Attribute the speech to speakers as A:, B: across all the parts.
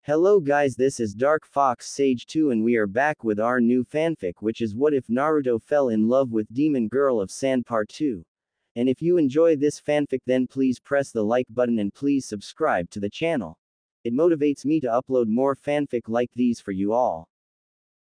A: Hello guys, this is Dark Fox Sage 2 and we are back with our new fanfic, which is What If Naruto Fell in Love with Demon Girl of Sand Part 2. And if you enjoy this fanfic, then please press the like button and please subscribe to the channel. It motivates me to upload more fanfic like these for you all.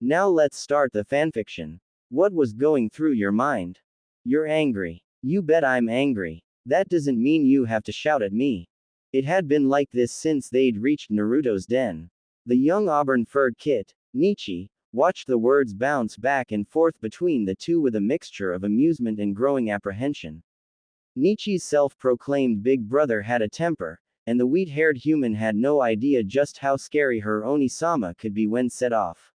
A: Now let's start the fanfiction. What was going through your mind? You're angry. You bet I'm angry. That doesn't mean you have to shout at me. It had been like this since they'd reached Naruto's den. The young auburn-furred kit, Nichi, watched the words bounce back and forth between the two with a mixture of amusement and growing apprehension. Nichi's self-proclaimed big brother had a temper, and the wheat-haired human had no idea just how scary her Onisama could be when set off.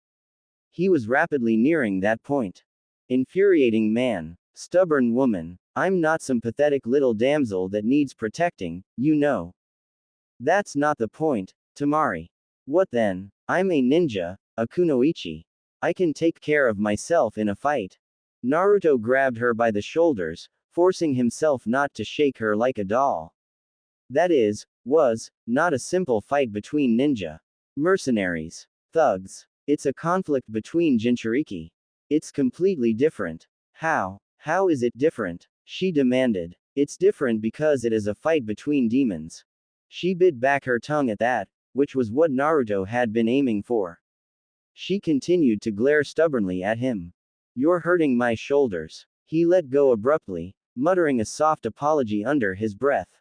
A: He was rapidly nearing that point. Infuriating man. Stubborn woman. I'm not some pathetic little damsel that needs protecting, you know. That's not the point, Temari. What then? I'm a ninja, a kunoichi. I can take care of myself in a fight. Naruto grabbed her by the shoulders, forcing himself not to shake her like a doll. That was not a simple fight between ninja. Mercenaries. Thugs. It's a conflict between Jinchuriki. It's completely different. How? How is it different? She demanded. It's different because it is a fight between demons. She bit back her tongue at that, which was what Naruto had been aiming for. She continued to glare stubbornly at him. You're hurting my shoulders. He let go abruptly, muttering a soft apology under his breath.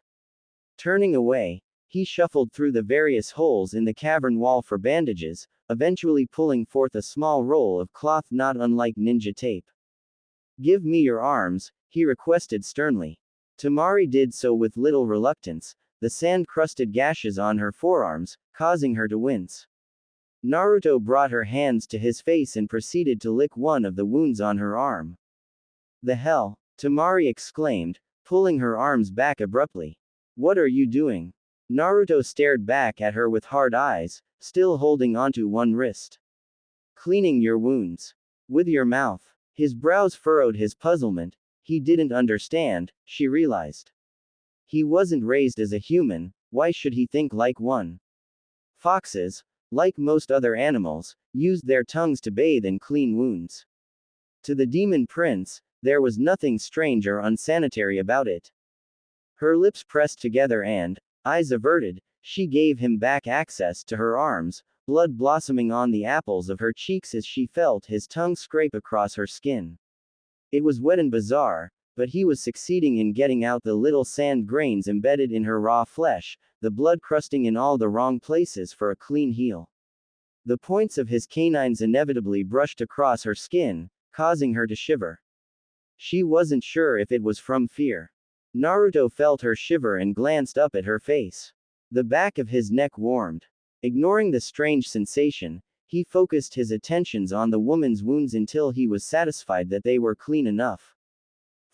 A: Turning away, he shuffled through the various holes in the cavern wall for bandages, eventually pulling forth a small roll of cloth not unlike ninja tape. Give me your arms, he requested sternly. Temari did so with little reluctance, the sand-crusted gashes on her forearms, causing her to wince. Naruto brought her hands to his face and proceeded to lick one of the wounds on her arm. The hell? Temari exclaimed, pulling her arms back abruptly. What are you doing? Naruto stared back at her with hard eyes, still holding onto one wrist. Cleaning your wounds. With your mouth. His brows furrowed his puzzlement. He didn't understand, she realized. He wasn't raised as a human, why should he think like one? Foxes, like most other animals, used their tongues to bathe and clean wounds. To the demon prince, there was nothing strange or unsanitary about it. Her lips pressed together and, eyes averted, she gave him back access to her arms, blood blossoming on the apples of her cheeks as she felt his tongue scrape across her skin. It was wet and bizarre, but he was succeeding in getting out the little sand grains embedded in her raw flesh, the blood crusting in all the wrong places for a clean heal. The points of his canines inevitably brushed across her skin, causing her to shiver. She wasn't sure if it was from fear. Naruto felt her shiver and glanced up at her face. The back of his neck warmed. Ignoring the strange sensation, he focused his attentions on the woman's wounds until he was satisfied that they were clean enough.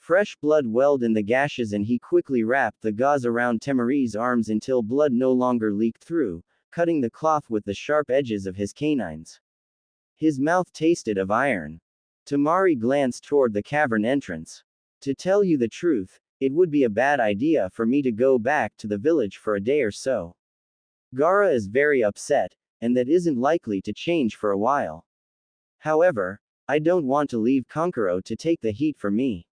A: Fresh blood welled in the gashes and he quickly wrapped the gauze around Temari's arms until blood no longer leaked through, cutting the cloth with the sharp edges of his canines. His mouth tasted of iron. Temari glanced toward the cavern entrance. To tell you the truth, it would be a bad idea for me to go back to the village for a day or so. Gaara is very upset, and that isn't likely to change for a while. However, I don't want to leave Kankuro to take the heat for me.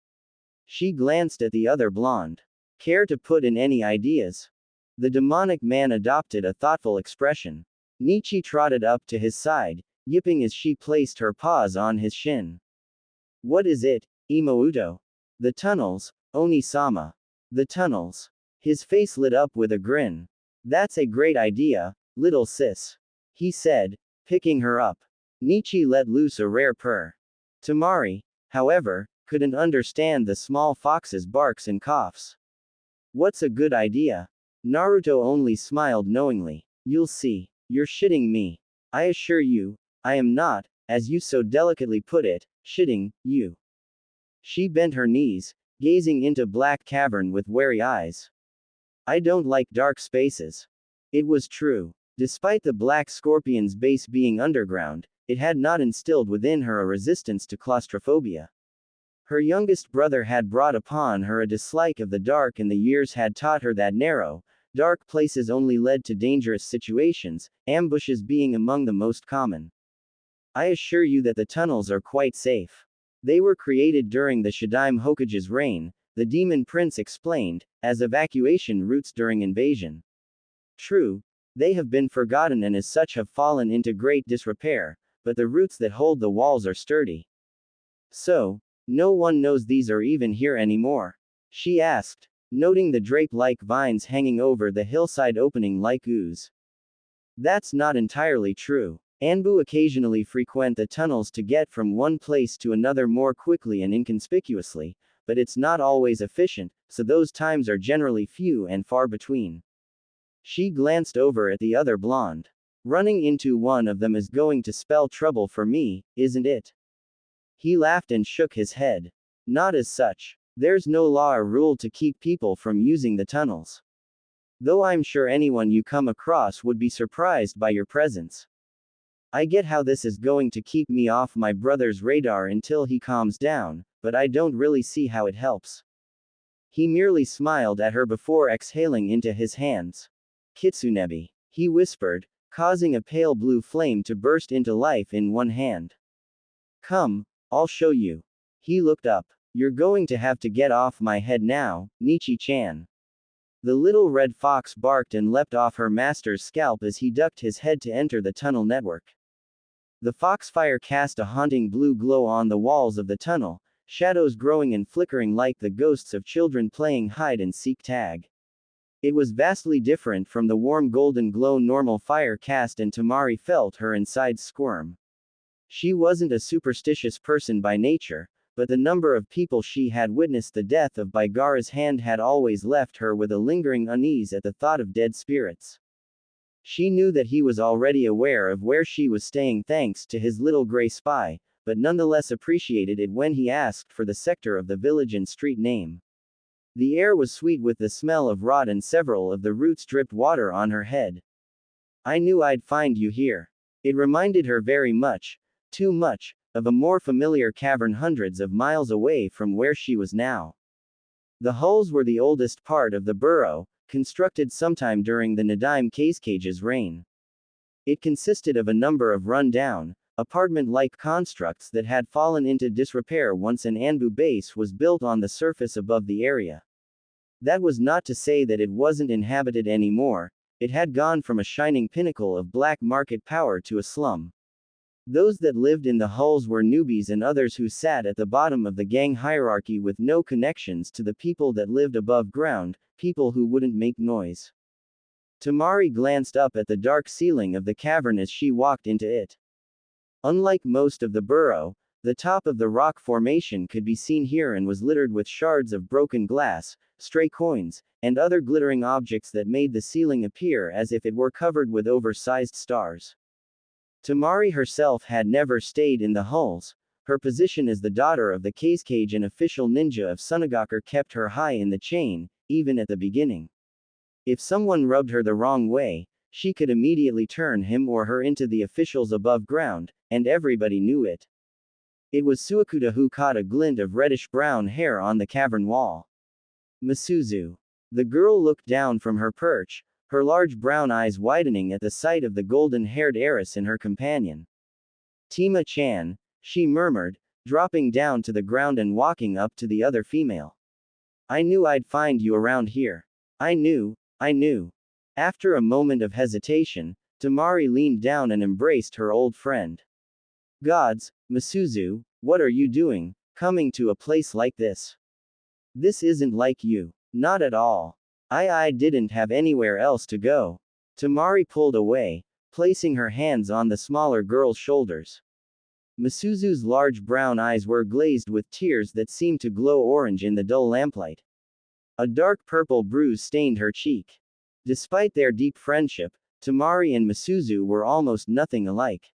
A: She glanced at the other blonde. Care to put in any ideas? The demonic man adopted a thoughtful expression. Nichi trotted up to his side, yipping as she placed her paws on his shin. What is it, Imouto? The tunnels, Onisama. The tunnels. His face lit up with a grin. That's a great idea, little sis. He said, picking her up. Nichi let loose a rare purr. Temari, however, couldn't understand the small fox's barks and coughs. What's a good idea? Naruto only smiled knowingly. You'll see. You're shitting me. I assure you, I am not, as you so delicately put it, shitting you. She bent her knees, gazing into black cavern with wary eyes. I don't like dark spaces. It was true. Despite the black scorpion's base being underground, it had not instilled within her a resistance to claustrophobia. Her youngest brother had brought upon her a dislike of the dark, and the years had taught her that narrow, Dark places only led to dangerous situations, ambushes being among the most common. I assure you that the tunnels are quite safe. They were created during the Shadaime Hokage's reign, the demon prince explained, as evacuation routes during invasion. True, they have been forgotten and as such have fallen into great disrepair, but the roots that hold the walls are sturdy. So, no one knows these are even here anymore? She asked, noting the drape-like vines hanging over the hillside opening like ooze. That's not entirely true. Anbu occasionally frequent the tunnels to get from one place to another more quickly and inconspicuously, but it's not always efficient, so those times are generally few and far between. She glanced over at the other blonde. Running into one of them is going to spell trouble for me, isn't it? He laughed and shook his head. Not as such. There's no law or rule to keep people from using the tunnels. Though I'm sure anyone you come across would be surprised by your presence. I get how this is going to keep me off my brother's radar until he calms down, but I don't really see how it helps. He merely smiled at her before exhaling into his hands. Kitsunebi, he whispered, causing a pale blue flame to burst into life in one hand. Come, I'll show you. He looked up. You're going to have to get off my head now, Nichi-chan. The little red fox barked and leapt off her master's scalp as he ducked his head to enter the tunnel network. The foxfire cast a haunting blue glow on the walls of the tunnel, shadows growing and flickering like the ghosts of children playing hide-and-seek tag. It was vastly different from the warm golden glow normal fire cast, and Temari felt her insides squirm. She wasn't a superstitious person by nature, but the number of people she had witnessed the death of by Gaara's hand had always left her with a lingering unease at the thought of dead spirits. She knew that he was already aware of where she was staying thanks to his little gray spy, but nonetheless appreciated it when he asked for the sector of the village and street name. The air was sweet with the smell of rot and several of the roots dripped water on her head. I knew I'd find you here. It reminded her very much, too much, of a more familiar cavern hundreds of miles away from where she was now. The hulls were the oldest part of the burrow, constructed sometime during the Nadaime Cage's reign. It consisted of a number of run-down, apartment-like constructs that had fallen into disrepair once an Anbu base was built on the surface above the area. That was not to say that it wasn't inhabited anymore, it had gone from a shining pinnacle of black market power to a slum. Those that lived in the hulls were newbies and others who sat at the bottom of the gang hierarchy with no connections to the people that lived above ground, people who wouldn't make noise. Temari glanced up at the dark ceiling of the cavern as she walked into it. Unlike most of the burrow, the top of the rock formation could be seen here and was littered with shards of broken glass, stray coins, and other glittering objects that made the ceiling appear as if it were covered with oversized stars. Temari herself had never stayed in the hulls. Her position as the daughter of the Kazekage and official ninja of Sunagaku kept her high in the chain, even at the beginning. If someone rubbed her the wrong way, she could immediately turn him or her into the officials above ground, and everybody knew it. It was Suikuta who caught a glint of reddish-brown hair on the cavern wall. Masuzu. The girl looked down from her perch, her large brown eyes widening at the sight of the golden-haired heiress in her companion. Tima-chan, she murmured, dropping down to the ground and walking up to the other female. I knew I'd find you around here. I knew. After a moment of hesitation, Temari leaned down and embraced her old friend. Gods, Masuzu, what are you doing, coming to a place like this? This isn't like you. Not at all. I didn't have anywhere else to go. Temari pulled away, placing her hands on the smaller girl's shoulders. Masuzu's large brown eyes were glazed with tears that seemed to glow orange in the dull lamplight. A dark purple bruise stained her cheek. Despite their deep friendship, Temari and Masuzu were almost nothing alike.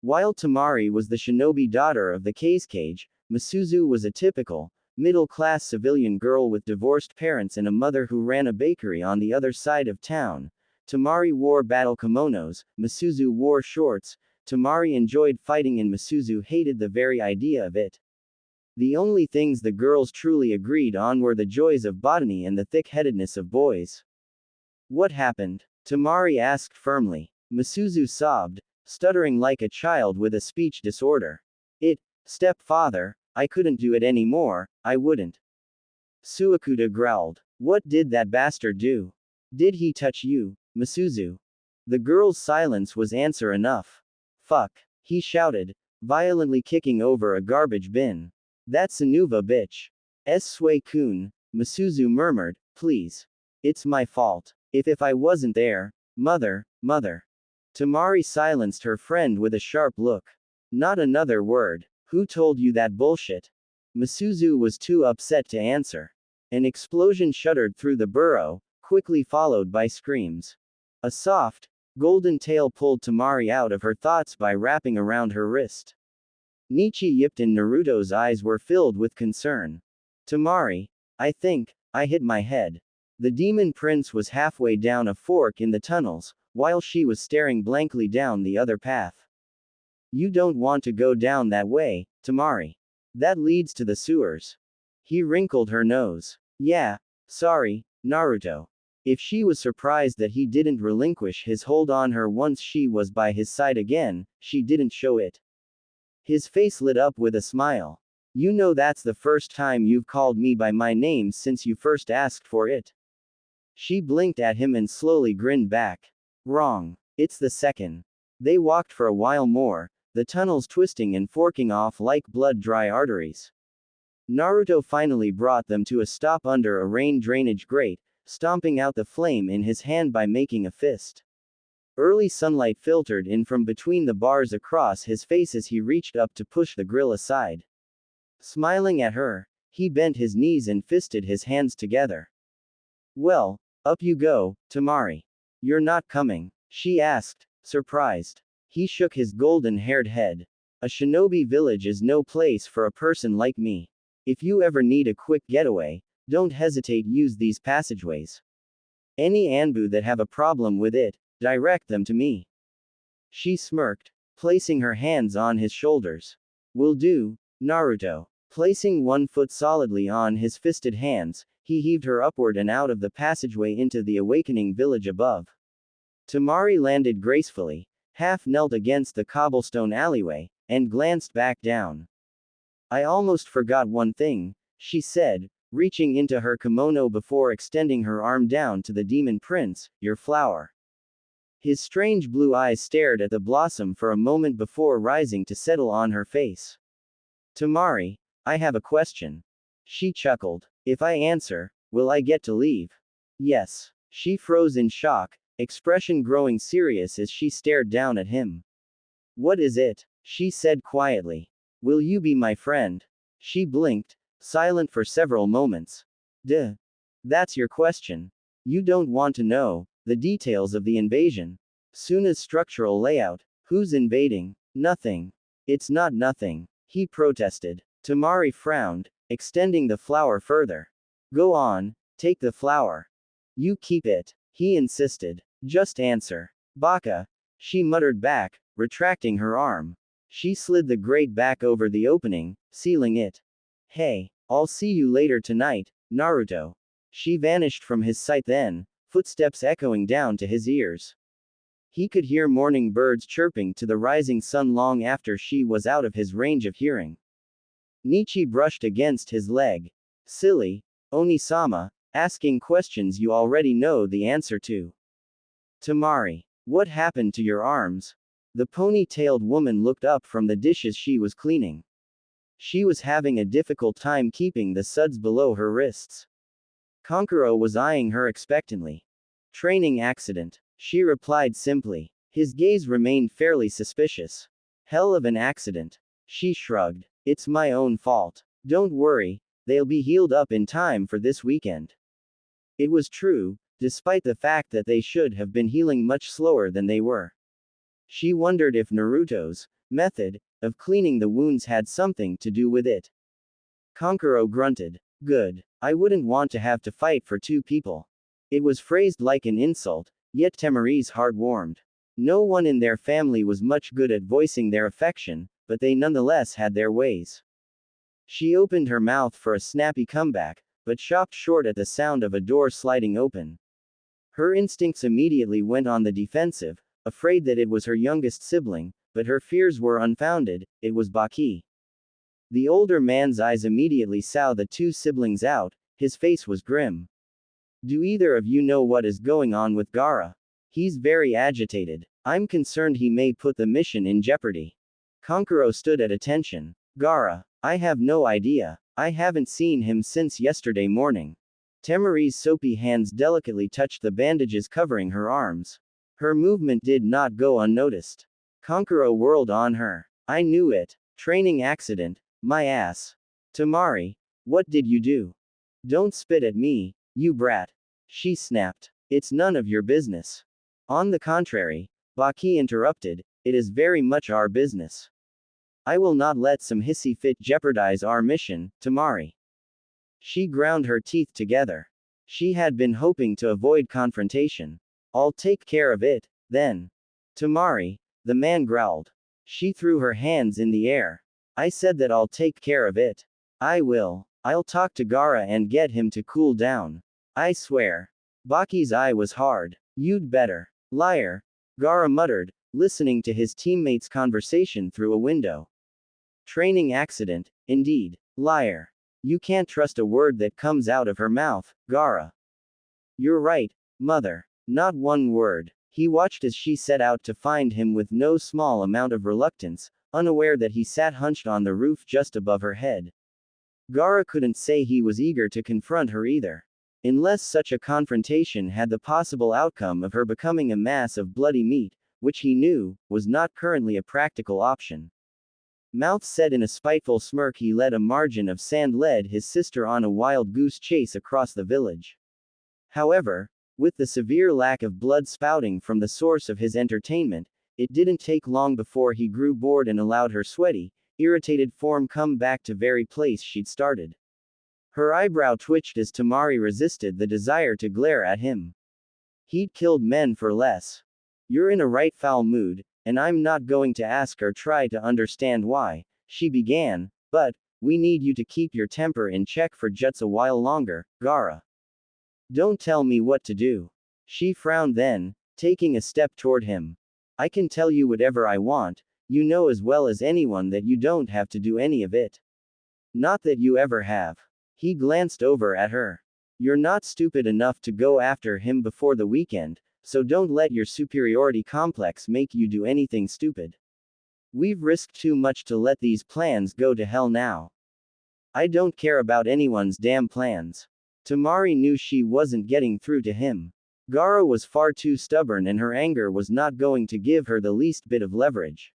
A: While Temari was the shinobi daughter of the Kazekage, Masuzu was a typical, middle-class civilian girl with divorced parents and a mother who ran a bakery on the other side of town. Temari wore battle kimonos, Masuzu wore shorts. Temari enjoyed fighting and Masuzu hated the very idea of it. The only things the girls truly agreed on were the joys of botany and the thick-headedness of boys. What happened? Temari asked firmly. Masuzu sobbed, stuttering like a child with a speech disorder. Stepfather, I couldn't do it anymore, I wouldn't. Suakuta growled. What did that bastard do? Did he touch you, Masuzu? The girl's silence was answer enough. Fuck, he shouted, violently kicking over a garbage bin. That Sanuva bitch. Sui-kun, Masuzu murmured, please. It's my fault. If I wasn't there, mother. Temari silenced her friend with a sharp look. Not another word. Who told you that bullshit? Masuzu was too upset to answer. An explosion shuddered through the burrow, quickly followed by screams. A soft, golden tail pulled Temari out of her thoughts by wrapping around her wrist. Nichi yipped and Naruto's eyes were filled with concern. Temari, I think, I hit my head. The demon prince was halfway down a fork in the tunnels, while she was staring blankly down the other path. You don't want to go down that way, Temari. That leads to the sewers. He wrinkled her nose. Yeah, sorry, Naruto. If she was surprised that he didn't relinquish his hold on her once she was by his side again, she didn't show it. His face lit up with a smile. You know that's the first time you've called me by my name since you first asked for it. She blinked at him and slowly grinned back. Wrong. It's the second. They walked for a while more, the tunnels twisting and forking off like blood-dry arteries. Naruto finally brought them to a stop under a rain drainage grate, stomping out the flame in his hand by making a fist. Early sunlight filtered in from between the bars across his face as he reached up to push the grill aside. Smiling at her, he bent his knees and fisted his hands together. Well, up you go, Temari. You're not coming? She asked, surprised. He shook his golden-haired head. A shinobi village is no place for a person like me. If you ever need a quick getaway, don't hesitate, use these passageways. Any Anbu that have a problem with it, direct them to me. She smirked, placing her hands on his shoulders. Will do, Naruto. Placing one foot solidly on his fisted hands, he heaved her upward and out of the passageway into the awakening village above. Temari landed gracefully, half knelt against the cobblestone alleyway, and glanced back down. I almost forgot one thing, she said, reaching into her kimono before extending her arm down to the demon prince, your flower. His strange blue eyes stared at the blossom for a moment before rising to settle on her face. Temari, I have a question. She chuckled. If I answer, will I get to leave? Yes. She froze in shock, expression growing serious as she stared down at him. What is it? She said quietly. Will you be my friend? She blinked, silent for several moments. Duh. That's your question. You don't want to know the details of the invasion. Suna's structural layout. Who's invading? Nothing. It's not nothing, he protested. Temari frowned, extending the flower further. Go on, take the flower. You keep it, he insisted. Just answer. Baka. She muttered back, retracting her arm. She slid the grate back over the opening, sealing it. Hey, I'll see you later tonight, Naruto. She vanished from his sight then, footsteps echoing down to his ears. He could hear morning birds chirping to the rising sun long after she was out of his range of hearing. Nichi brushed against his leg. Silly, Onisama, asking questions you already know the answer to. Temari, what happened to your arms? The pony-tailed woman looked up from the dishes she was cleaning. She was having a difficult time keeping the suds below her wrists. Kankuro was eyeing her expectantly. Training accident, she replied simply. His gaze remained fairly suspicious. Hell of an accident. She shrugged. It's my own fault. Don't worry, they'll be healed up in time for this weekend. It was true, despite the fact that they should have been healing much slower than they were. She wondered if Naruto's method of cleaning the wounds had something to do with it. Kankuro grunted. Good. I wouldn't want to have to fight for two people. It was phrased like an insult, yet Temari's heart warmed. No one in their family was much good at voicing their affection, but they nonetheless had their ways. She opened her mouth for a snappy comeback, but stopped short at the sound of a door sliding open. Her instincts immediately went on the defensive, afraid that it was her youngest sibling, but her fears were unfounded, it was Baki. The older man's eyes immediately saw the two siblings out, his face was grim. Do either of you know what is going on with Gaara? He's very agitated. I'm concerned he may put the mission in jeopardy. Kankuro stood at attention. Gaara, I have no idea. I haven't seen him since yesterday morning. Temari's soapy hands delicately touched the bandages covering her arms. Her movement did not go unnoticed. Kankuro whirled on her. I knew it. Training accident. My ass. Temari, what did you do? Don't spit at me, you brat. She snapped. It's none of your business. On the contrary, Baki interrupted, it is very much our business. I will not let some hissy fit jeopardize our mission, Temari. She ground her teeth together. She had been hoping to avoid confrontation. I'll take care of it, then. Temari, the man growled. She threw her hands in the air. I said that I'll take care of it. I will. I'll talk to Gaara and get him to cool down. I swear. Baki's eye was hard. You'd better. Liar. Gaara muttered, listening to his teammates' conversation through a window. Training accident, indeed. Liar. You can't trust a word that comes out of her mouth, Gaara. You're right, mother. Not one word. He watched as she set out to find him with no small amount of reluctance, unaware that he sat hunched on the roof just above her head. Gaara couldn't say he was eager to confront her either. Unless such a confrontation had the possible outcome of her becoming a mass of bloody meat, which he knew, was not currently a practical option. Mouth set in a spiteful smirk, he led his sister on a wild goose chase across the village. However, with the severe lack of blood spouting from the source of his entertainment, it didn't take long before he grew bored and allowed her sweaty, irritated form come back to very place she'd started. Her eyebrow twitched as Temari resisted the desire to glare at him. He'd killed men for less. You're in a right foul mood, and I'm not going to ask or try to understand why, she began, but, we need you to keep your temper in check for just a while longer, Gaara. Don't tell me what to do. She frowned then, taking a step toward him. I can tell you whatever I want, you know as well as anyone that you don't have to do any of it. Not that you ever have. He glanced over at her. You're not stupid enough to go after him before the weekend, so don't let your superiority complex make you do anything stupid. We've risked too much to let these plans go to hell now. I don't care about anyone's damn plans. Temari knew she wasn't getting through to him. Gaara was far too stubborn and her anger was not going to give her the least bit of leverage.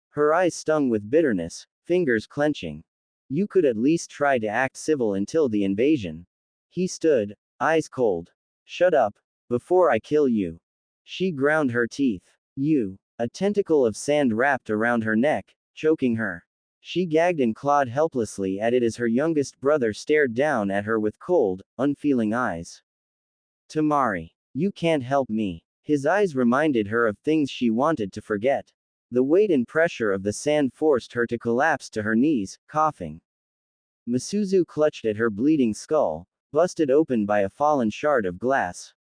A: Her eyes stung with bitterness, fingers clenching. You could at least try to act civil until the invasion. He stood, eyes cold. Shut up, before I kill you. She ground her teeth. You. A tentacle of sand wrapped around her neck, choking her. She gagged and clawed helplessly at it as her youngest brother stared down at her with cold, unfeeling eyes. Temari. You can't help me. His eyes reminded her of things she wanted to forget. The weight and pressure of the sand forced her to collapse to her knees, coughing. Masuzu clutched at her bleeding skull, busted open by a fallen shard of glass.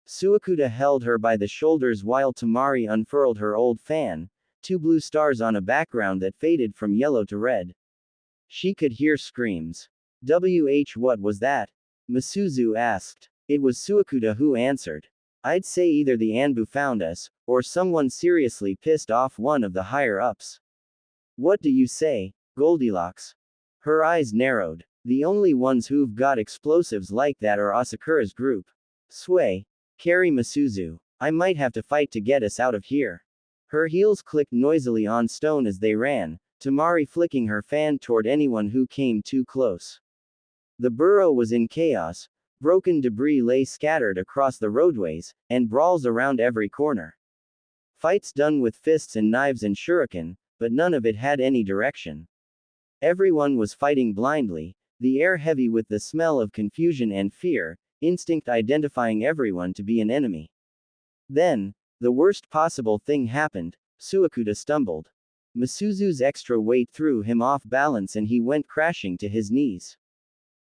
A: Suakuta held her by the shoulders while Temari unfurled her old fan, two blue stars on a background that faded from yellow to red. She could hear screams. What was that? Masuzu asked. It was Suakuta who answered. I'd say either the Anbu found us, or someone seriously pissed off one of the higher-ups. What do you say, Goldilocks? Her eyes narrowed. The only ones who've got explosives like that are Asakura's group. Sway. Carry Masuzu. I might have to fight to get us out of here. Her heels clicked noisily on stone as they ran, Temari flicking her fan toward anyone who came too close. The burrow was in chaos. Broken debris lay scattered across the roadways, and brawls around every corner. Fights done with fists and knives and shuriken, but none of it had any direction. Everyone was fighting blindly, the air heavy with the smell of confusion and fear, instinct identifying everyone to be an enemy. Then, the worst possible thing happened, Suakuta stumbled. Masuzu's extra weight threw him off balance and he went crashing to his knees.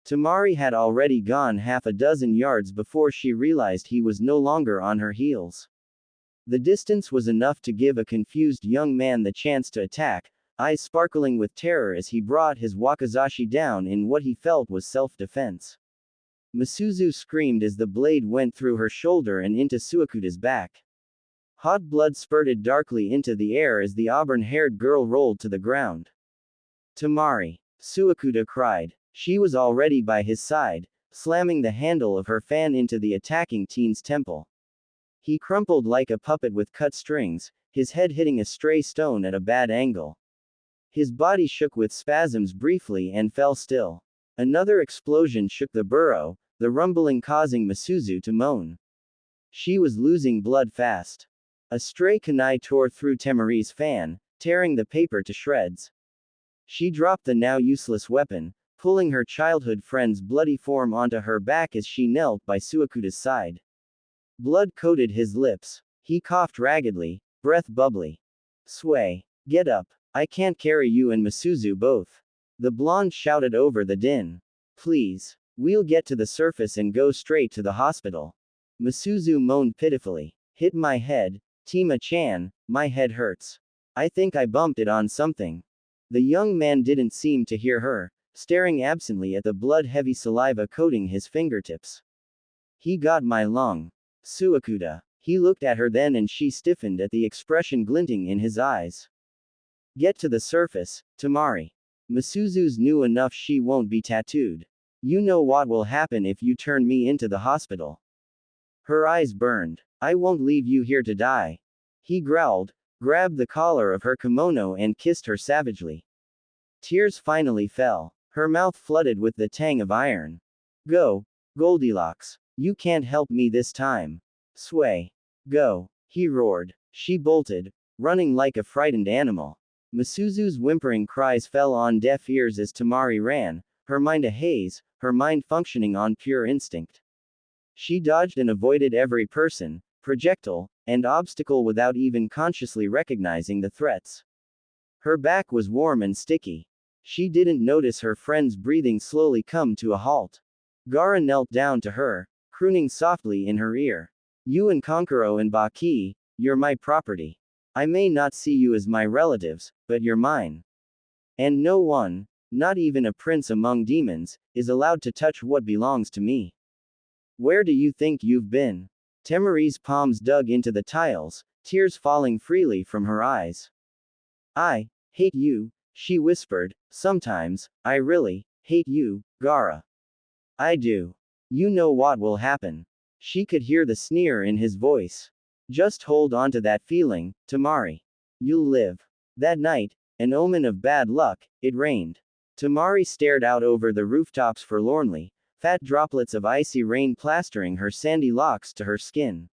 A: Temari had already gone half a dozen yards before she realized he was no longer on her heels. The distance was enough to give a confused young man the chance to attack, eyes sparkling with terror as he brought his wakizashi down in what he felt was self-defense. Misuzu screamed as the blade went through her shoulder and into Suakuta's back. Hot blood spurted darkly into the air as the auburn-haired girl rolled to the ground. Temari! Suakuta cried. She was already by his side, slamming the handle of her fan into the attacking teen's temple. He crumpled like a puppet with cut strings, his head hitting a stray stone at a bad angle. His body shook with spasms briefly and fell still. Another explosion shook the burrow, the rumbling causing Misuzu to moan. She was losing blood fast. A stray kunai tore through Temari's fan, tearing the paper to shreds. She dropped the now useless weapon, pulling her childhood friend's bloody form onto her back as she knelt by Suakuta's side. Blood coated his lips. He coughed raggedly, breath bubbly. Sway. Get up. I can't carry you and Misuzu both. The blonde shouted over the din. Please. We'll get to the surface and go straight to the hospital. Misuzu moaned pitifully. Hit my head, Tima-chan, my head hurts. I think I bumped it on something. The young man didn't seem to hear her, staring absently at the blood-heavy saliva coating his fingertips. He got my lung. Suakuta. He looked at her then and she stiffened at the expression glinting in his eyes. Get to the surface, Temari. Misuzu's knew enough she won't be tattooed. You know what will happen if you turn me into the hospital. Her eyes burned. I won't leave you here to die. He growled, grabbed the collar of her kimono and kissed her savagely. Tears finally fell. Her mouth flooded with the tang of iron. Go, Goldilocks. You can't help me this time. Sway. Go. He roared. She bolted, running like a frightened animal. Misuzu's whimpering cries fell on deaf ears as Temari ran, her mind a haze, her mind functioning on pure instinct. She dodged and avoided every person, projectile, and obstacle without even consciously recognizing the threats. Her back was warm and sticky. She didn't notice her friend's breathing slowly come to a halt. Gaara knelt down to her, crooning softly in her ear. You and Konkuro and Baki, you're my property. I may not see you as my relatives, but you're mine. And no one, not even a prince among demons, is allowed to touch what belongs to me. Where do you think you've been? Temari's palms dug into the tiles, tears falling freely from her eyes. I hate you, she whispered. Sometimes, I really hate you, Gaara. I do. You know what will happen. She could hear the sneer in his voice. Just hold on to that feeling, Temari. You'll live. That night, an omen of bad luck, it rained. Temari stared out over the rooftops forlornly, fat droplets of icy rain plastering her sandy locks to her skin.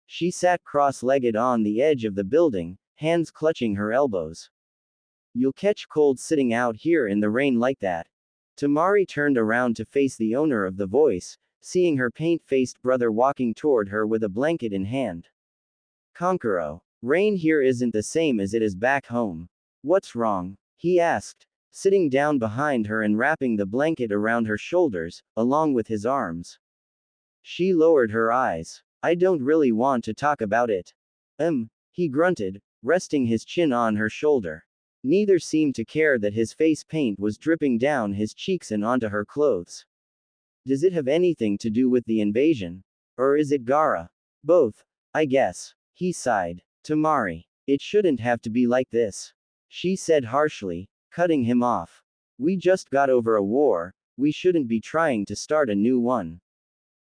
A: She sat cross-legged on the edge of the building, hands clutching her elbows. You'll catch cold sitting out here in the rain like that. Temari turned around to face the owner of the voice, seeing her paint-faced brother walking toward her with a blanket in hand. Konkuro. Rain here isn't the same as it is back home. What's wrong? He asked, sitting down behind her and wrapping the blanket around her shoulders, along with his arms. She lowered her eyes. I don't really want to talk about it. He grunted, resting his chin on her shoulder. Neither seemed to care that his face paint was dripping down his cheeks and onto her clothes. Does it have anything to do with the invasion? Or is it Gaara? Both, I guess. He sighed. Temari. It shouldn't have to be like this. She said harshly, cutting him off. We just got over a war, we shouldn't be trying to start a new one.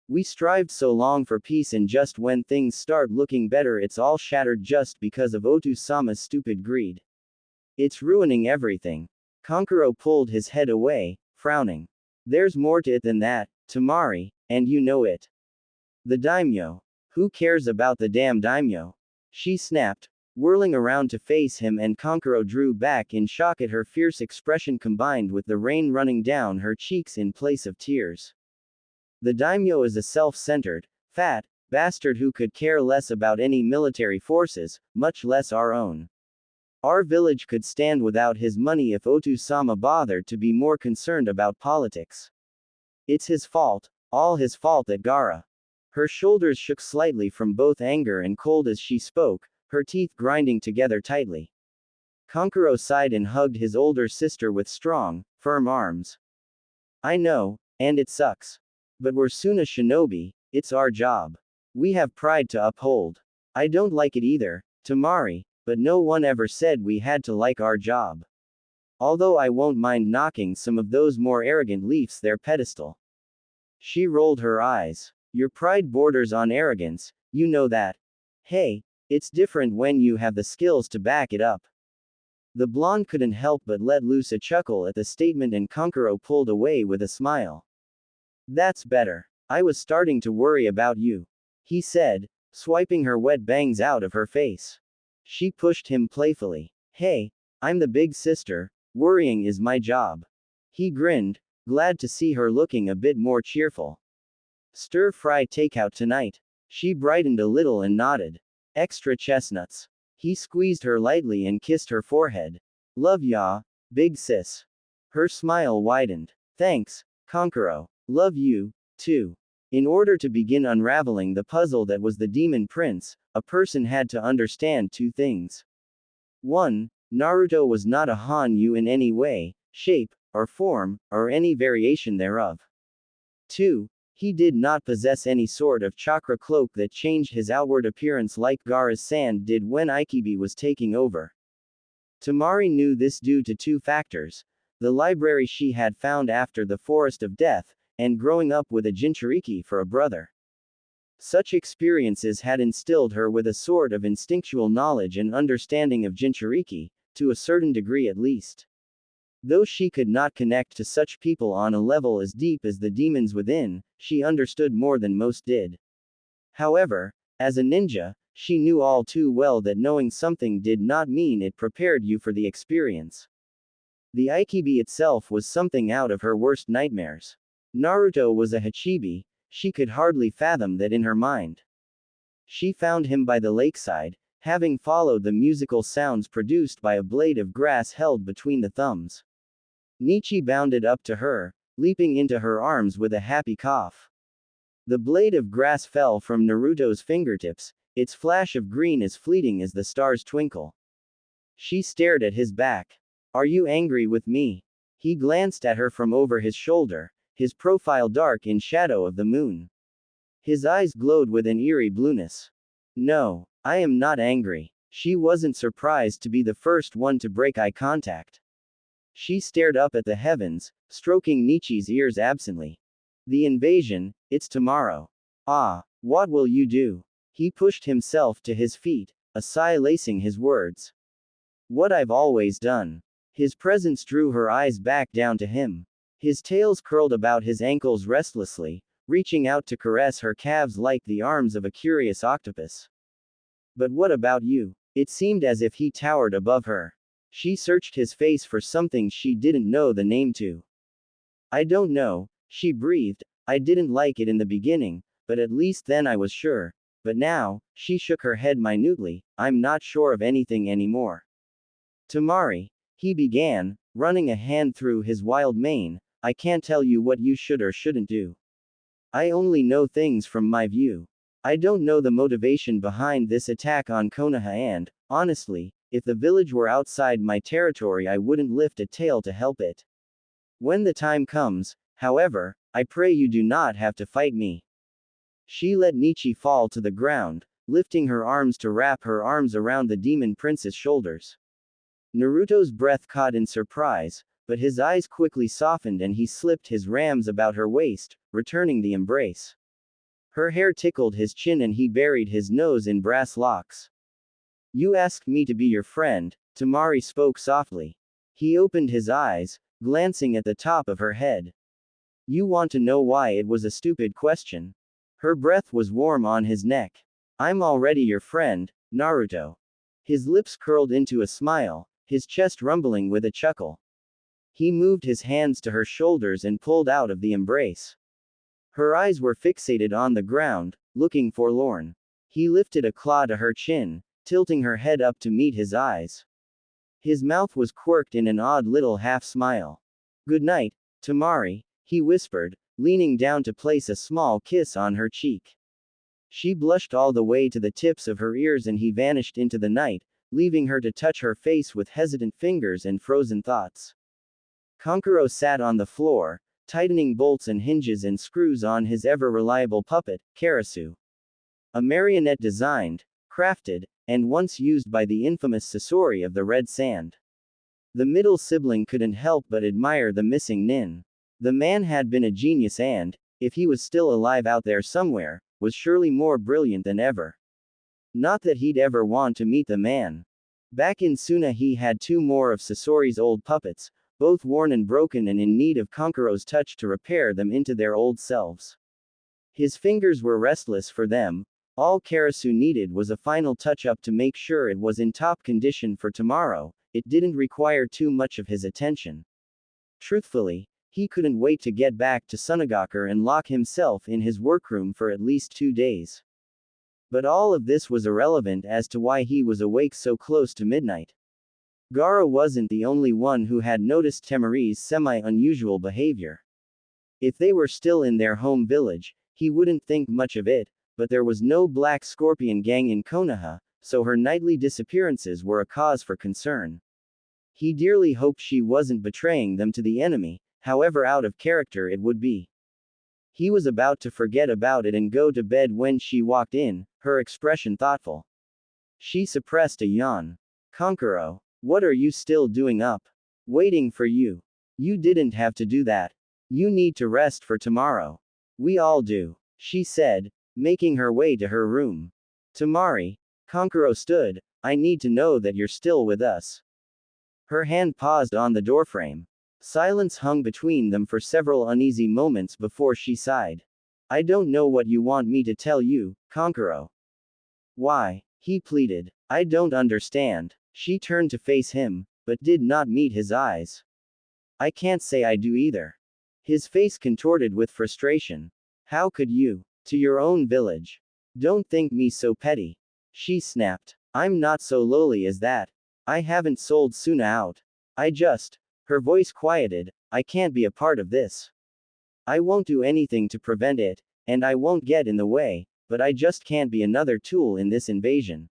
A: We strived so long for peace and just when things start looking better it's all shattered just because of Otu-sama's stupid greed. It's ruining everything. Konkuro pulled his head away, frowning. There's more to it than that, Temari, and you know it. The daimyo. Who cares about the damn daimyo? She snapped, whirling around to face him and Konkuro drew back in shock at her fierce expression combined with the rain running down her cheeks in place of tears. The daimyo is a self-centered, fat, bastard who could care less about any military forces, much less our own. Our village could stand without his money if Otu-sama bothered to be more concerned about politics. It's his fault, all his fault that Gaara. Her shoulders shook slightly from both anger and cold as she spoke, her teeth grinding together tightly. Kankuro sighed and hugged his older sister with strong, firm arms. I know, and it sucks. But we're Suna shinobi, it's our job. We have pride to uphold. I don't like it either, Temari, but no one ever said we had to like our job. Although I won't mind knocking some of those more arrogant leafs their pedestal. She rolled her eyes. Your pride borders on arrogance, you know that. Hey, it's different when you have the skills to back it up. The blonde couldn't help but let loose a chuckle at the statement and Kankuro pulled away with a smile. That's better. I was starting to worry about you, he said, swiping her wet bangs out of her face. She pushed him playfully. Hey, I'm the big sister, worrying is my job. He grinned, glad to see her looking a bit more cheerful. Stir-fry takeout tonight. She brightened a little and nodded. Extra chestnuts. He squeezed her lightly and kissed her forehead. Love ya, big sis. Her smile widened. Thanks, Kankuro. Love you, too. In order to begin unraveling the puzzle that was the demon prince, a person had to understand two things. 1. Naruto was not a Hanyu in any way, shape, or form, or any variation thereof. 2. He did not possess any sort of chakra cloak that changed his outward appearance like Gaara's sand did when Ikibi was taking over. Temari knew this due to two factors: the library she had found after the Forest of Death, and growing up with a Jinchuriki for a brother. Such experiences had instilled her with a sort of instinctual knowledge and understanding of Jinchuriki, to a certain degree at least. Though she could not connect to such people on a level as deep as the demons within, she understood more than most did. However, as a ninja, she knew all too well that knowing something did not mean it prepared you for the experience. The Ikibi itself was something out of her worst nightmares. Naruto was a Hachibi, she could hardly fathom that in her mind. She found him by the lakeside, having followed the musical sounds produced by a blade of grass held between the thumbs. Nichi bounded up to her, leaping into her arms with a happy cough. The blade of grass fell from Naruto's fingertips, its flash of green as fleeting as the star's twinkle. She stared at his back. Are you angry with me? He glanced at her from over his shoulder, his profile dark in shadow of the moon. His eyes glowed with an eerie blueness. No, I am not angry. She wasn't surprised to be the first one to break eye contact. She stared up at the heavens, stroking Nichi's ears absently. The invasion, it's tomorrow. Ah, what will you do? He pushed himself to his feet, a sigh lacing his words. What I've always done. His presence drew her eyes back down to him. His tails curled about his ankles restlessly, reaching out to caress her calves like the arms of a curious octopus. But what about you? It seemed as if he towered above her. She searched his face for something she didn't know the name to. I don't know, she breathed. I didn't like it in the beginning, but at least then I was sure. But now, she shook her head minutely, I'm not sure of anything anymore. Temari, he began, running a hand through his wild mane, I can't tell you what you should or shouldn't do. I only know things from my view. I don't know the motivation behind this attack on Konoha and, honestly, if the village were outside my territory I wouldn't lift a tail to help it. When the time comes, however, I pray you do not have to fight me. She let Nichi fall to the ground, lifting her arms to wrap her arms around the demon prince's shoulders. Naruto's breath caught in surprise, but his eyes quickly softened and he slipped his rams about her waist, returning the embrace. Her hair tickled his chin and he buried his nose in brass locks. You asked me to be your friend, Temari spoke softly. He opened his eyes, glancing at the top of her head. You want to know why it was a stupid question? Her breath was warm on his neck. I'm already your friend, Naruto. His lips curled into a smile, his chest rumbling with a chuckle. He moved his hands to her shoulders and pulled out of the embrace. Her eyes were fixated on the ground, looking forlorn. He lifted a claw to her chin, tilting her head up to meet his eyes. His mouth was quirked in an odd little half smile. Good night, Temari, he whispered, leaning down to place a small kiss on her cheek. She blushed all the way to the tips of her ears and he vanished into the night, leaving her to touch her face with hesitant fingers and frozen thoughts. Kankuro sat on the floor, tightening bolts and hinges and screws on his ever-reliable puppet, Karasu. A marionette designed, crafted, and once used by the infamous Sasori of the Red Sand. The middle sibling couldn't help but admire the missing nin. The man had been a genius and, if he was still alive out there somewhere, was surely more brilliant than ever. Not that he'd ever want to meet the man. Back in Suna he had two more of Sasori's old puppets, both worn and broken and in need of Kankuro's touch to repair them into their old selves. His fingers were restless for them. All Karasu needed was a final touch-up to make sure it was in top condition for tomorrow. It didn't require too much of his attention. Truthfully, he couldn't wait to get back to Sunagakure and lock himself in his workroom for at least 2 days. But all of this was irrelevant as to why he was awake so close to midnight. Gaara wasn't the only one who had noticed Temari's semi-unusual behavior. If they were still in their home village, he wouldn't think much of it, but there was no Black Scorpion gang in Konoha, so her nightly disappearances were a cause for concern. He dearly hoped she wasn't betraying them to the enemy, however out of character it would be. He was about to forget about it and go to bed when she walked in, her expression thoughtful. She suppressed a yawn. Kankuro, what are you still doing up? Waiting for you. You didn't have to do that. You need to rest for tomorrow. We all do, she said, making her way to her room. Temari, Kankuro stood, I need to know that you're still with us. Her hand paused on the doorframe. Silence hung between them for several uneasy moments before she sighed. I don't know what you want me to tell you, Kankuro. Why? He pleaded. I don't understand. She turned to face him, but did not meet his eyes. I can't say I do either. His face contorted with frustration. How could you? To your own village. Don't think me so petty. She snapped. I'm not so lowly as that. I haven't sold Suna out. Her voice quieted, I can't be a part of this. I won't do anything to prevent it, and I won't get in the way, but I just can't be another tool in this invasion.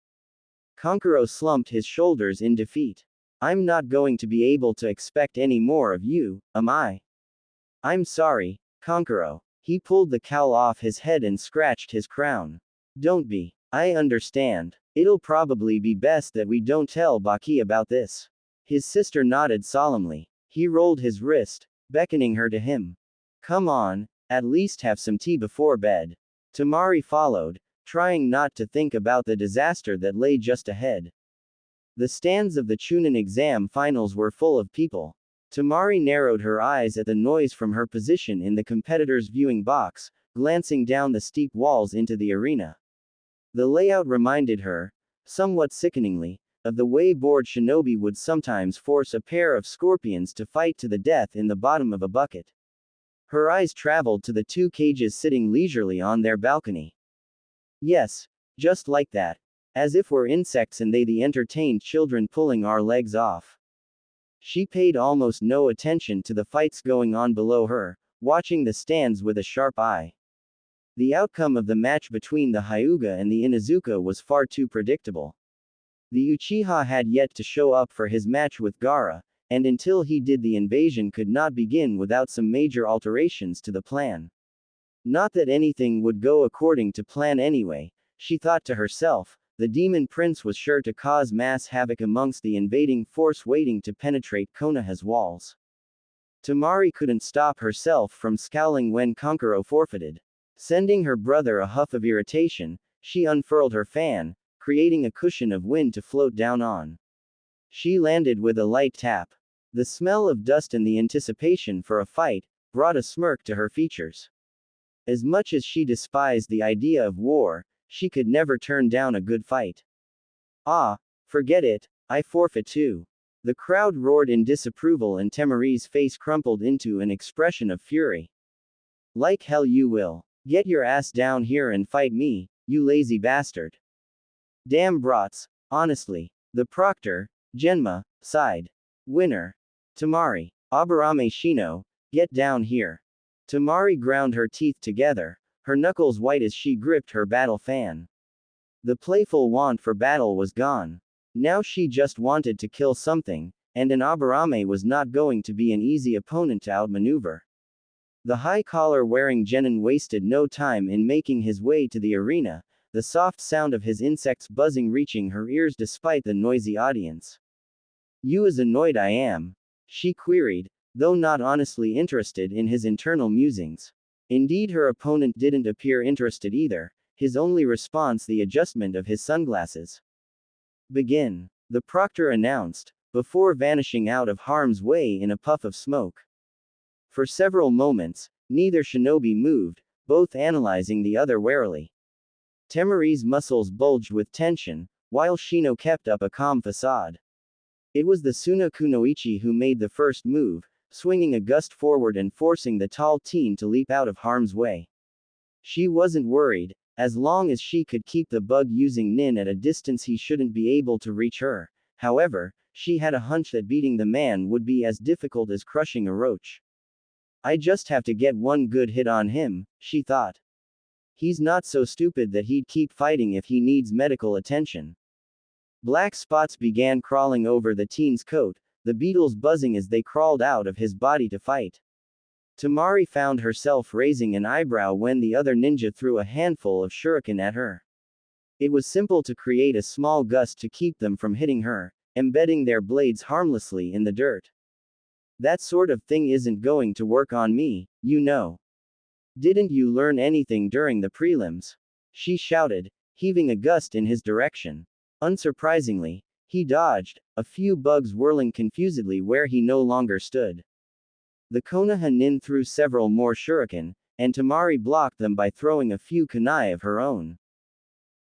A: Kankuro slumped his shoulders in defeat. I'm not going to be able to expect any more of you, am I? I'm sorry, Kankuro. He pulled the cowl off his head and scratched his crown. Don't be. I understand. It'll probably be best that we don't tell Baki about this. His sister nodded solemnly. He rolled his wrist, beckoning her to him. Come on, at least have some tea before bed. Temari followed, trying not to think about the disaster that lay just ahead. The stands of the Chunin exam finals were full of people. Temari narrowed her eyes at the noise from her position in the competitor's viewing box, glancing down the steep walls into the arena. The layout reminded her, somewhat sickeningly, of the way bored shinobi would sometimes force a pair of scorpions to fight to the death in the bottom of a bucket. Her eyes traveled to the two cages sitting leisurely on their balcony. Yes, just like that. As if we're insects and they the entertained children pulling our legs off. She paid almost no attention to the fights going on below her, watching the stands with a sharp eye. The outcome of the match between the Hyuga and the Inuzuka was far too predictable. The Uchiha had yet to show up for his match with Gaara, and until he did the invasion could not begin without some major alterations to the plan. Not that anything would go according to plan anyway, she thought to herself, the demon prince was sure to cause mass havoc amongst the invading force waiting to penetrate Konoha's walls. Temari couldn't stop herself from scowling when Kankuro forfeited. Sending her brother a huff of irritation, she unfurled her fan, creating a cushion of wind to float down on. She landed with a light tap. The smell of dust and the anticipation for a fight brought a smirk to her features. As much as she despised the idea of war, she could never turn down a good fight. Ah, forget it, I forfeit too. The crowd roared in disapproval and Temari's face crumpled into an expression of fury. Like hell you will. Get your ass down here and fight me, you lazy bastard. Damn brats, honestly. The proctor, Genma, sighed. Winner. Temari. Aburame Shino, get down here. Temari ground her teeth together, her knuckles white as she gripped her battle fan. The playful want for battle was gone. Now she just wanted to kill something, and an Aburame was not going to be an easy opponent to outmaneuver. The high collar wearing genin wasted no time in making his way to the arena, the soft sound of his insects buzzing reaching her ears despite the noisy audience. "You as annoyed I am?" she queried, though not honestly interested in his internal musings. Indeed, her opponent didn't appear interested either, his only response the adjustment of his sunglasses. "Begin," the proctor announced, before vanishing out of harm's way in a puff of smoke. For several moments, neither shinobi moved, both analyzing the other warily. Temari's muscles bulged with tension, while Shino kept up a calm facade. It was the Suna Kunoichi who made the first move, swinging a gust forward and forcing the tall teen to leap out of harm's way. She wasn't worried, as long as she could keep the bug using Nin at a distance he shouldn't be able to reach her. However, she had a hunch that beating the man would be as difficult as crushing a roach. "I just have to get one good hit on him," she thought. "He's not so stupid that he'd keep fighting if he needs medical attention." Black spots began crawling over the teen's coat, the beetles buzzing as they crawled out of his body to fight. Temari found herself raising an eyebrow when the other ninja threw a handful of shuriken at her. It was simple to create a small gust to keep them from hitting her, embedding their blades harmlessly in the dirt. "That sort of thing isn't going to work on me, you know. Didn't you learn anything during the prelims?" she shouted, heaving a gust in his direction. Unsurprisingly, he dodged, a few bugs whirling confusedly where he no longer stood. The Konoha nin threw several more shuriken, and Temari blocked them by throwing a few kunai of her own.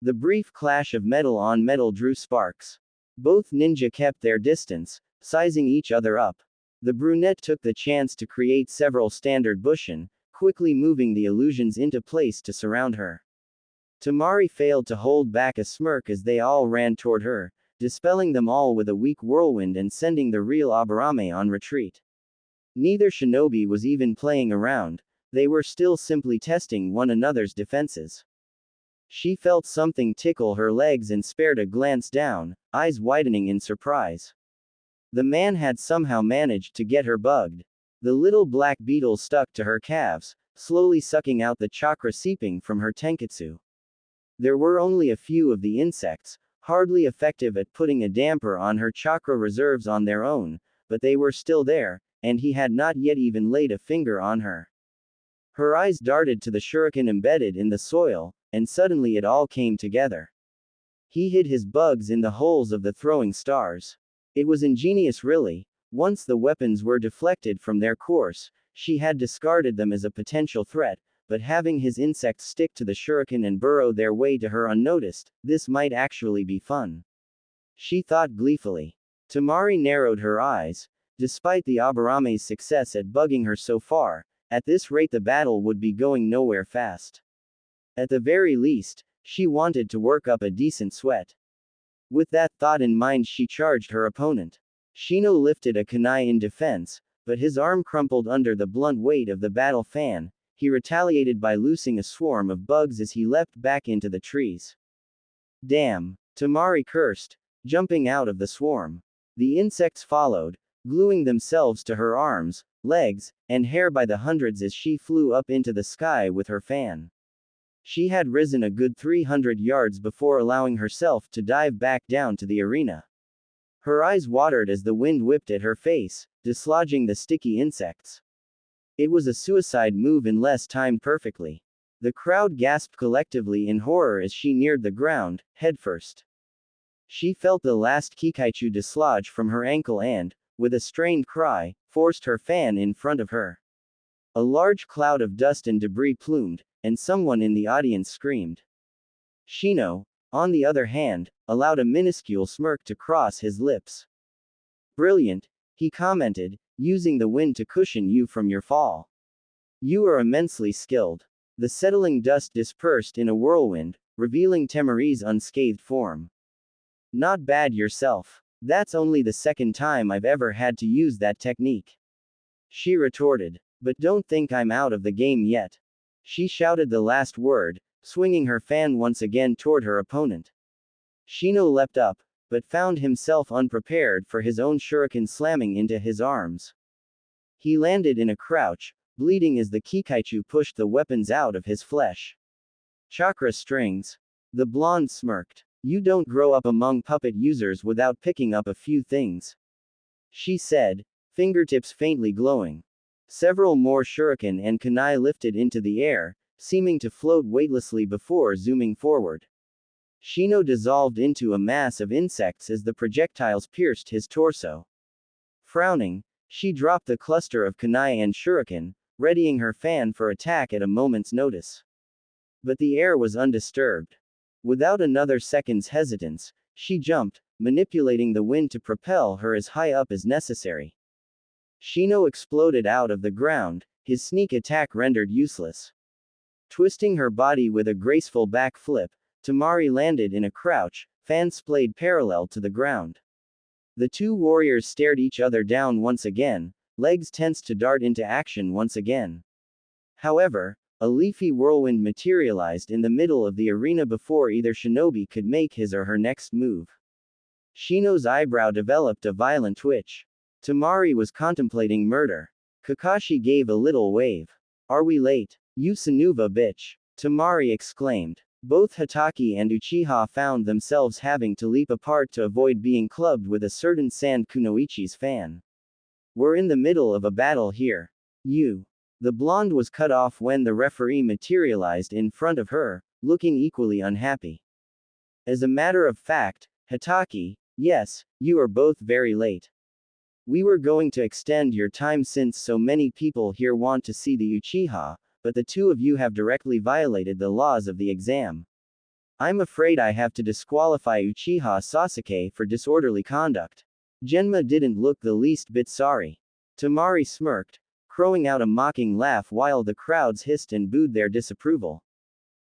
A: The brief clash of metal on metal drew sparks. Both ninja kept their distance, sizing each other up. The brunette took the chance to create several standard bushin, quickly moving the illusions into place to surround her. Temari failed to hold back a smirk as they all ran toward her, dispelling them all with a weak whirlwind and sending the real Aburame on retreat. Neither shinobi was even playing around, they were still simply testing one another's defenses. She felt something tickle her legs and spared a glance down, eyes widening in surprise. The man had somehow managed to get her bugged. The little black beetle stuck to her calves, slowly sucking out the chakra seeping from her tenketsu. There were only a few of the insects, hardly effective at putting a damper on her chakra reserves on their own, but they were still there, and he had not yet even laid a finger on her. Her eyes darted to the shuriken embedded in the soil, and suddenly it all came together. He hid his bugs in the holes of the throwing stars. It was ingenious really. Once the weapons were deflected from their course, she had discarded them as a potential threat, but having his insects stick to the shuriken and burrow their way to her unnoticed, this might actually be fun. She thought gleefully. Temari narrowed her eyes. Despite the Aburame's success at bugging her so far, at this rate the battle would be going nowhere fast. At the very least, she wanted to work up a decent sweat. With that thought in mind she charged her opponent. Shino lifted a kunai in defense, but his arm crumpled under the blunt weight of the battle fan. He retaliated by loosing a swarm of bugs as he leapt back into the trees. "Damn!" Temari cursed, jumping out of the swarm. The insects followed, gluing themselves to her arms, legs, and hair by the hundreds as she flew up into the sky with her fan. She had risen a good 300 yards before allowing herself to dive back down to the arena. Her eyes watered as the wind whipped at her face, dislodging the sticky insects. It was a suicide move unless timed perfectly. The crowd gasped collectively in horror as she neared the ground, headfirst. She felt the last kikaichu dislodge from her ankle and, with a strained cry, forced her fan in front of her. A large cloud of dust and debris plumed, and someone in the audience screamed. Shino, on the other hand, allowed a minuscule smirk to cross his lips. "Brilliant," he commented, using the wind to cushion you from your fall. "You are immensely skilled." The settling dust dispersed in a whirlwind, revealing Temari's unscathed form. "Not bad yourself. That's only the second time I've ever had to use that technique," she retorted. But don't think I'm out of the game yet. She shouted the last word, swinging her fan once again toward her opponent. Shino leapt up, but found himself unprepared for his own shuriken slamming into his arms. He landed in a crouch, bleeding as the Kikaichu pushed the weapons out of his flesh. Chakra strings. The blonde smirked. You don't grow up among puppet users without picking up a few things, she said, fingertips faintly glowing. Several more shuriken and kunai lifted into the air, seeming to float weightlessly before zooming forward. Shino dissolved into a mass of insects as the projectiles pierced his torso. Frowning, she dropped the cluster of kunai and shuriken, readying her fan for attack at a moment's notice. But the air was undisturbed. Without another second's hesitance, she jumped, manipulating the wind to propel her as high up as necessary. Shino exploded out of the ground, his sneak attack rendered useless. Twisting her body with a graceful back flip, Temari landed in a crouch, fan splayed parallel to the ground. The two warriors stared each other down once again, legs tensed to dart into action once again. However, a leafy whirlwind materialized in the middle of the arena before either shinobi could make his or her next move. Shino's eyebrow developed a violent twitch. Temari was contemplating murder. Kakashi gave a little wave. Are we late? You Sanuva bitch! Temari exclaimed. Both Hataki and Uchiha found themselves having to leap apart to avoid being clubbed with a certain Sand Kunoichi's fan. We're in the middle of a battle here. You. The blonde was cut off when the referee materialized in front of her, looking equally unhappy. As a matter of fact, Hataki, yes, you are both very late. We were going to extend your time since so many people here want to see the Uchiha, but the two of you have directly violated the laws of the exam. I'm afraid I have to disqualify Uchiha Sasuke for disorderly conduct. Genma didn't look the least bit sorry. Temari smirked, crowing out a mocking laugh while the crowds hissed and booed their disapproval.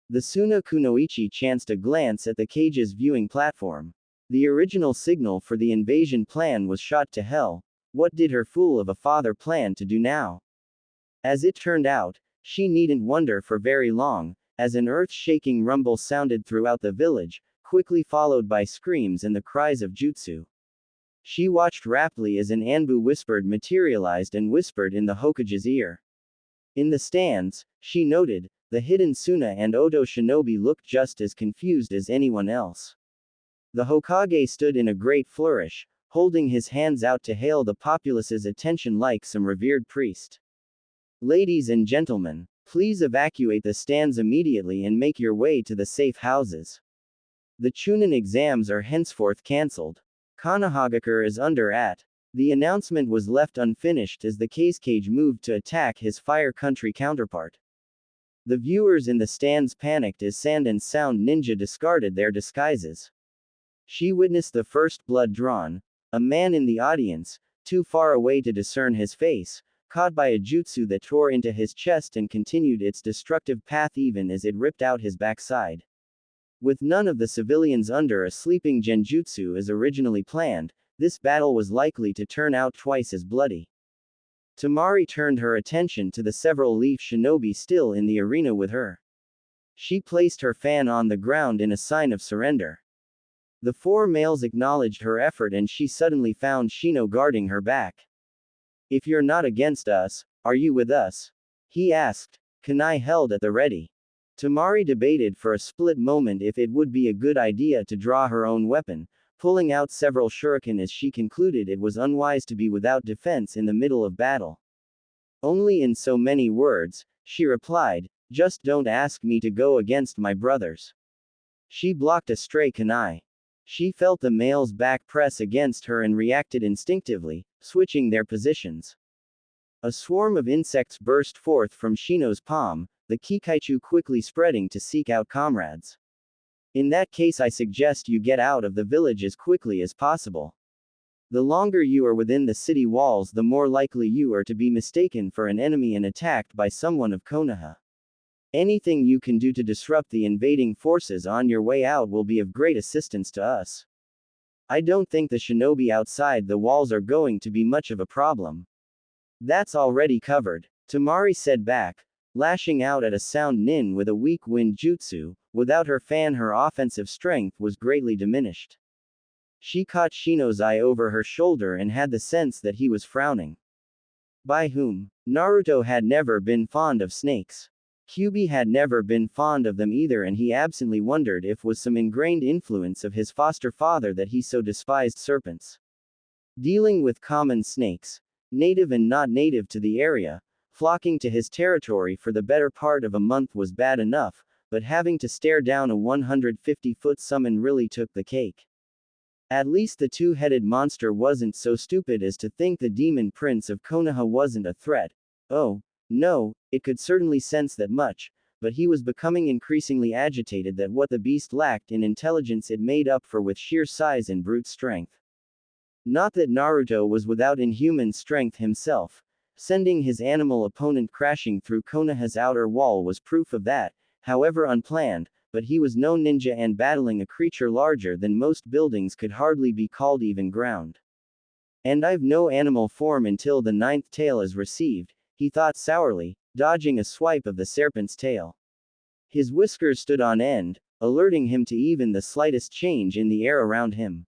A: The Suna Kunoichi chanced a glance at the cage's viewing platform. The original signal for the invasion plan was shot to hell. What did her fool of a father plan to do now? As it turned out, she needn't wonder for very long, as an earth-shaking rumble sounded throughout the village, quickly followed by screams and the cries of jutsu. She watched raptly as an Anbu whispered materialized and whispered in the Hokage's ear. In the stands, she noted, the hidden Suna and Odo shinobi looked just as confused as anyone else. The Hokage stood in a great flourish, holding his hands out to hail the populace's attention like some revered priest. Ladies and gentlemen, please evacuate the stands immediately and make your way to the safe houses. The Chunin exams are henceforth cancelled. Konohagakure is under at. The announcement was left unfinished as the Kazekage moved to attack his Fire Country counterpart. The viewers in the stands panicked as Sand and Sound Ninja discarded their disguises. She witnessed the first blood drawn. A man in the audience, too far away to discern his face, caught by a jutsu that tore into his chest and continued its destructive path even as it ripped out his backside. With none of the civilians under a sleeping genjutsu as originally planned, this battle was likely to turn out twice as bloody. Temari turned her attention to the several leaf shinobi still in the arena with her. She placed her fan on the ground in a sign of surrender. The four males acknowledged her effort and she suddenly found Shino guarding her back. If you're not against us, are you with us? He asked, kunai held at the ready. Temari debated for a split moment if it would be a good idea to draw her own weapon, pulling out several shuriken as she concluded it was unwise to be without defense in the middle of battle. Only in so many words, she replied, just don't ask me to go against my brothers. She blocked a stray kunai. She felt the male's back press against her and reacted instinctively, switching their positions. A swarm of insects burst forth from Shino's palm, the Kikaichu quickly spreading to seek out comrades. In that case I suggest you get out of the village as quickly as possible. The longer you are within the city walls the more likely you are to be mistaken for an enemy and attacked by someone of Konoha. Anything you can do to disrupt the invading forces on your way out will be of great assistance to us. I don't think the shinobi outside the walls are going to be much of a problem. That's already covered. Temari said back, lashing out at a sound nin with a weak wind jutsu. Without her fan, her offensive strength was greatly diminished. She caught Shino's eye over her shoulder and had the sense that he was frowning. By whom? Naruto had never been fond of snakes. Kyuubi had never been fond of them either, and he absently wondered if was some ingrained influence of his foster father that he so despised serpents. Dealing with common snakes, native and not native to the area, flocking to his territory for the better part of a month was bad enough, but having to stare down a 150-foot summon really took the cake. At least the two-headed monster wasn't so stupid as to think the demon prince of Konoha wasn't a threat. Oh, no, it could certainly sense that much, but he was becoming increasingly agitated that what the beast lacked in intelligence it made up for with sheer size and brute strength. Not that Naruto was without inhuman strength himself. Sending his animal opponent crashing through Konoha's outer wall was proof of that, however unplanned, but he was no ninja, and battling a creature larger than most buildings could hardly be called even ground. And I've no animal form until the 9th tail is received, he thought sourly, dodging a swipe of the serpent's tail. His whiskers stood on end, alerting him to even the slightest change in the air around him.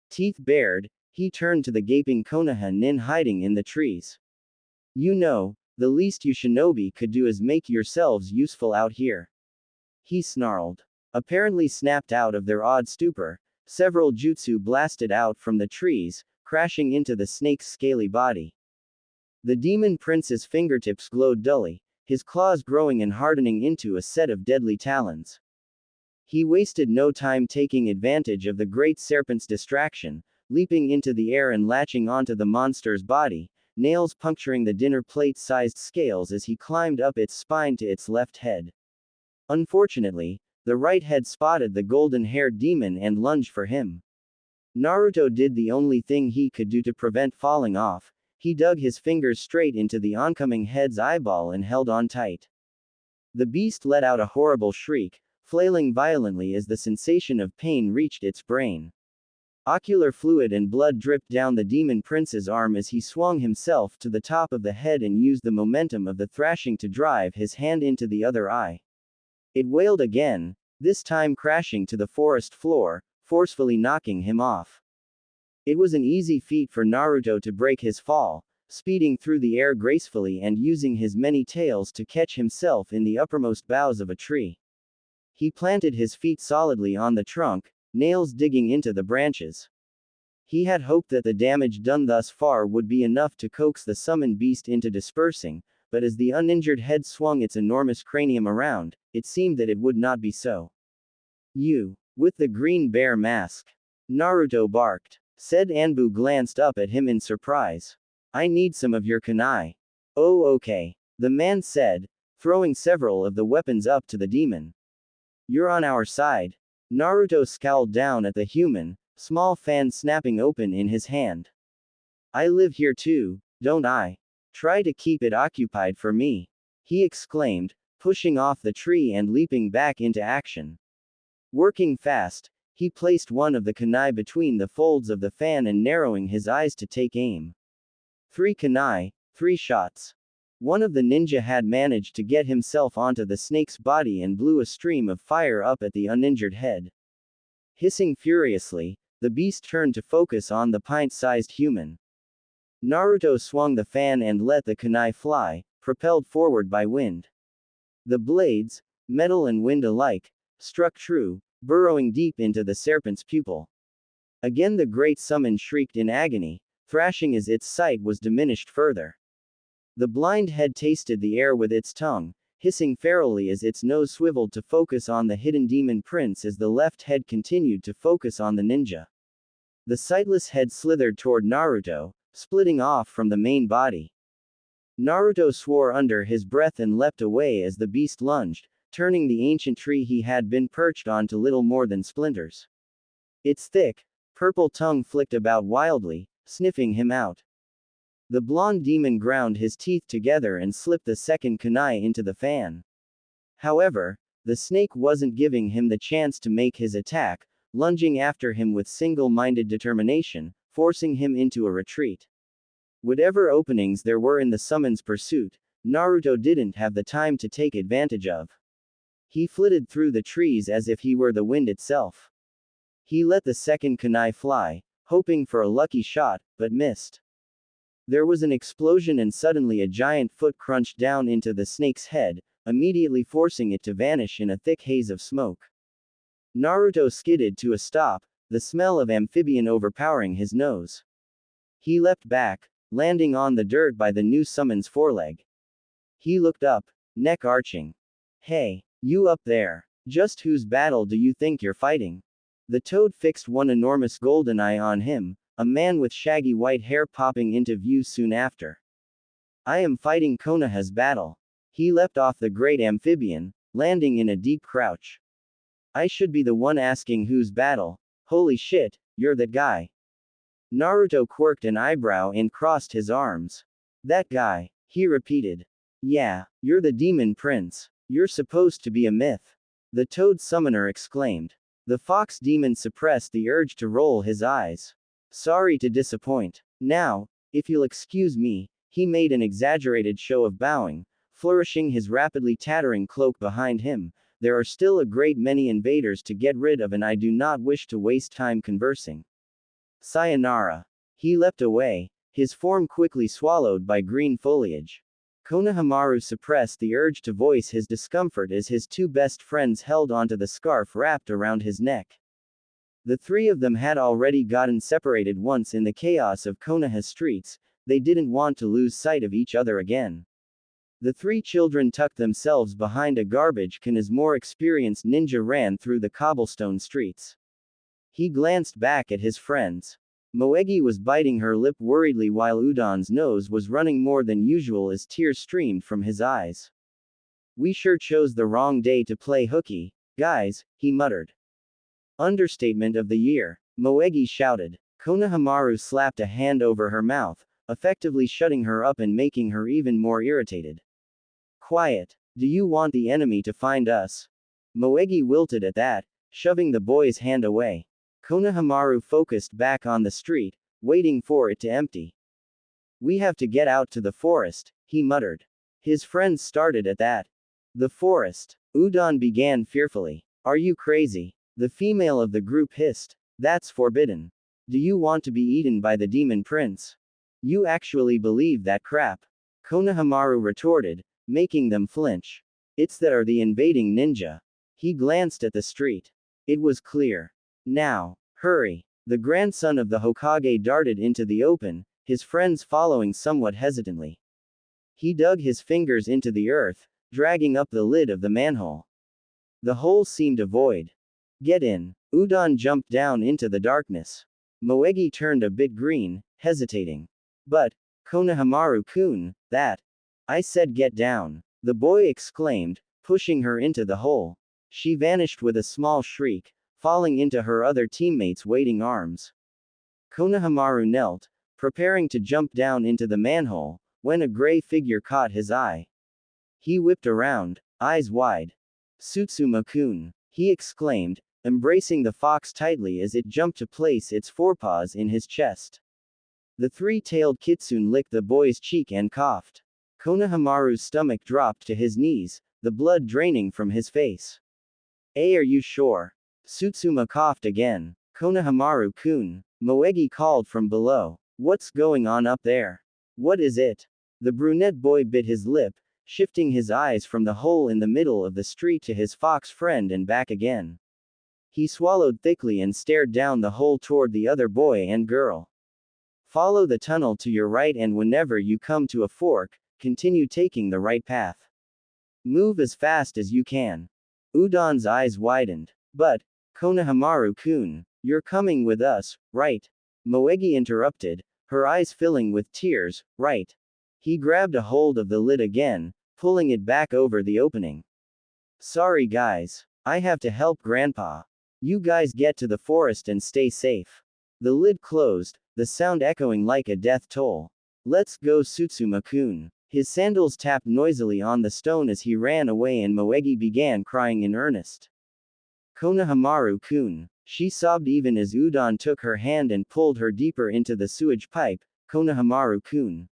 A: Teeth bared, he turned to the gaping Konoha nin hiding in the trees. You know, the least you shinobi could do is make yourselves useful out here. He snarled. Apparently snapped out of their odd stupor, several jutsu blasted out from the trees, crashing into the snake's scaly body. The demon prince's fingertips glowed dully, his claws growing and hardening into a set of deadly talons. He wasted no time taking advantage of the great serpent's distraction, leaping into the air and latching onto the monster's body, nails puncturing the dinner plate-sized scales as he climbed up its spine to its left head. Unfortunately, the right head spotted the golden-haired demon and lunged for him. Naruto did the only thing he could do to prevent falling off. He dug his fingers straight into the oncoming head's eyeball and held on tight. The beast let out a horrible shriek, flailing violently as the sensation of pain reached its brain. Ocular fluid and blood dripped down the demon prince's arm as he swung himself to the top of the head and used the momentum of the thrashing to drive his hand into the other eye. It wailed again, this time crashing to the forest floor, forcefully knocking him off. It was an easy feat for Naruto to break his fall, speeding through the air gracefully and using his many tails to catch himself in the uppermost boughs of a tree. He planted his feet solidly on the trunk, nails digging into the branches. He had hoped that the damage done thus far would be enough to coax the summoned beast into dispersing, but as the uninjured head swung its enormous cranium around, it seemed that it would not be so. You, with the green bear mask. Naruto barked. Said Anbu glanced up at him in surprise. I need some of your kunai. Oh, okay. The man said, throwing several of the weapons up to the demon. You're on our side. Naruto scowled down at the human, small fan snapping open in his hand. I live here too, don't I? Try to keep it occupied for me. He exclaimed, pushing off the tree and leaping back into action. Working fast, he placed one of the kunai between the folds of the fan and narrowing his eyes to take aim. 3 kunai, 3 shots. One of the ninja had managed to get himself onto the snake's body and blew a stream of fire up at the uninjured head. Hissing furiously, the beast turned to focus on the pint-sized human. Naruto swung the fan and let the kunai fly, propelled forward by wind. The blades, metal and wind alike, struck true, burrowing deep into the serpent's pupil. Again the great summon shrieked in agony, thrashing as its sight was diminished further. The blind head tasted the air with its tongue, hissing ferally as its nose swiveled to focus on the hidden demon prince as the left head continued to focus on the ninja. The sightless head slithered toward Naruto, splitting off from the main body. Naruto swore under his breath and leapt away as the beast lunged, turning the ancient tree he had been perched on to little more than splinters. Its thick, purple tongue flicked about wildly, sniffing him out. The blonde demon ground his teeth together and slipped the second kunai into the fan. However, the snake wasn't giving him the chance to make his attack, lunging after him with single-minded determination, forcing him into a retreat. Whatever openings there were in the summon's pursuit, Naruto didn't have the time to take advantage of. He flitted through the trees as if he were the wind itself. He let the second kunai fly, hoping for a lucky shot, but missed. There was an explosion and suddenly a giant foot crunched down into the snake's head, immediately forcing it to vanish in a thick haze of smoke. Naruto skidded to a stop, the smell of amphibian overpowering his nose. He leapt back, landing on the dirt by the new summon's foreleg. He looked up, neck arching. Hey, you up there. Just whose battle do you think you're fighting? The toad fixed one enormous golden eye on him, a man with shaggy white hair popping into view soon after. I am fighting Konoha's battle. He leapt off the great amphibian, landing in a deep crouch. I should be the one asking whose battle. Holy shit, you're that guy. Naruto quirked an eyebrow and crossed his arms. That guy, he repeated. Yeah, you're the demon prince. You're supposed to be a myth. The toad summoner exclaimed. The fox demon suppressed the urge to roll his eyes. Sorry to disappoint. Now, if you'll excuse me, he made an exaggerated show of bowing, flourishing his rapidly tattering cloak behind him. There are still a great many invaders to get rid of and I do not wish to waste time conversing. Sayonara. He leapt away, his form quickly swallowed by green foliage. Konohamaru suppressed the urge to voice his discomfort as his two best friends held onto the scarf wrapped around his neck. The three of them had already gotten separated once in the chaos of Konoha streets, they didn't want to lose sight of each other again. The three children tucked themselves behind a garbage can as more experienced ninja ran through the cobblestone streets. He glanced back at his friends. Moegi was biting her lip worriedly while Udon's nose was running more than usual as tears streamed from his eyes. We sure chose the wrong day to play hooky, guys, he muttered. Understatement of the year, Moegi shouted. Konohamaru slapped a hand over her mouth, effectively shutting her up and making her even more irritated. Quiet. Do you want the enemy to find us? Moegi wilted at that, shoving the boy's hand away. Konohamaru focused back on the street, waiting for it to empty. We have to get out to the forest, he muttered. His friends started at that. The forest. Udon began fearfully. Are you crazy? The female of the group hissed. That's forbidden. Do you want to be eaten by the demon prince? You actually believe that crap? Konohamaru retorted, making them flinch. It's that or the invading ninja. He glanced at the street. It was clear. Now, hurry. The grandson of the Hokage darted into the open, his friends following somewhat hesitantly. He dug his fingers into the earth, dragging up the lid of the manhole. The hole seemed a void. Get in. Udon jumped down into the darkness. Moegi turned a bit green, hesitating. But, Konohamaru-kun, that. I said get down. The boy exclaimed, pushing her into the hole. She vanished with a small shriek, falling into her other teammates' waiting arms. Konohamaru knelt, preparing to jump down into the manhole, when a gray figure caught his eye. He whipped around, eyes wide. Tsutsuma-kun, he exclaimed, embracing the fox tightly as it jumped to place its forepaws in his chest. The three-tailed kitsune licked the boy's cheek and coughed. Konohamaru's stomach dropped to his knees, the blood draining from his face. Are you sure? Tsutsuma coughed again. Konohamaru-kun, Moegi called from below. What's going on up there? What is it? The brunette boy bit his lip, shifting his eyes from the hole in the middle of the street to his fox friend and back again. He swallowed thickly and stared down the hole toward the other boy and girl. Follow the tunnel to your right and whenever you come to a fork, continue taking the right path. Move as fast as you can. Udon's eyes widened. But, Konohamaru-kun, you're coming with us, right? Moegi interrupted, her eyes filling with tears, right? He grabbed a hold of the lid again, pulling it back over the opening. Sorry guys. I have to help Grandpa. You guys get to the forest and stay safe. The lid closed, the sound echoing like a death toll. Let's go Tsutsuma-kun. His sandals tapped noisily on the stone as he ran away and Moegi began crying in earnest. Konohamaru-kun. She sobbed even as Udon took her hand and pulled her deeper into the sewage pipe. Konohamaru-kun.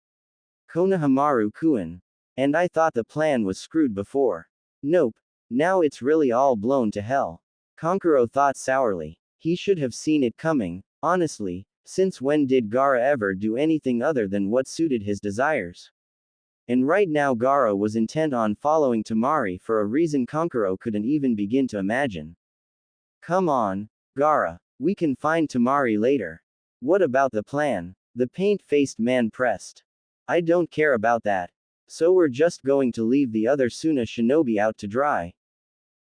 A: Konohamaru-kun. And I thought the plan was screwed before. Nope. Now it's really all blown to hell. Kankuro thought sourly. He should have seen it coming, honestly. Since when did Gaara ever do anything other than what suited his desires? And right now Gaara was intent on following Temari for a reason Kankuro couldn't even begin to imagine. Come on, Gaara. We can find Temari later. What about the plan? The paint-faced man pressed. I don't care about that. So we're just going to leave the other Suna shinobi out to dry.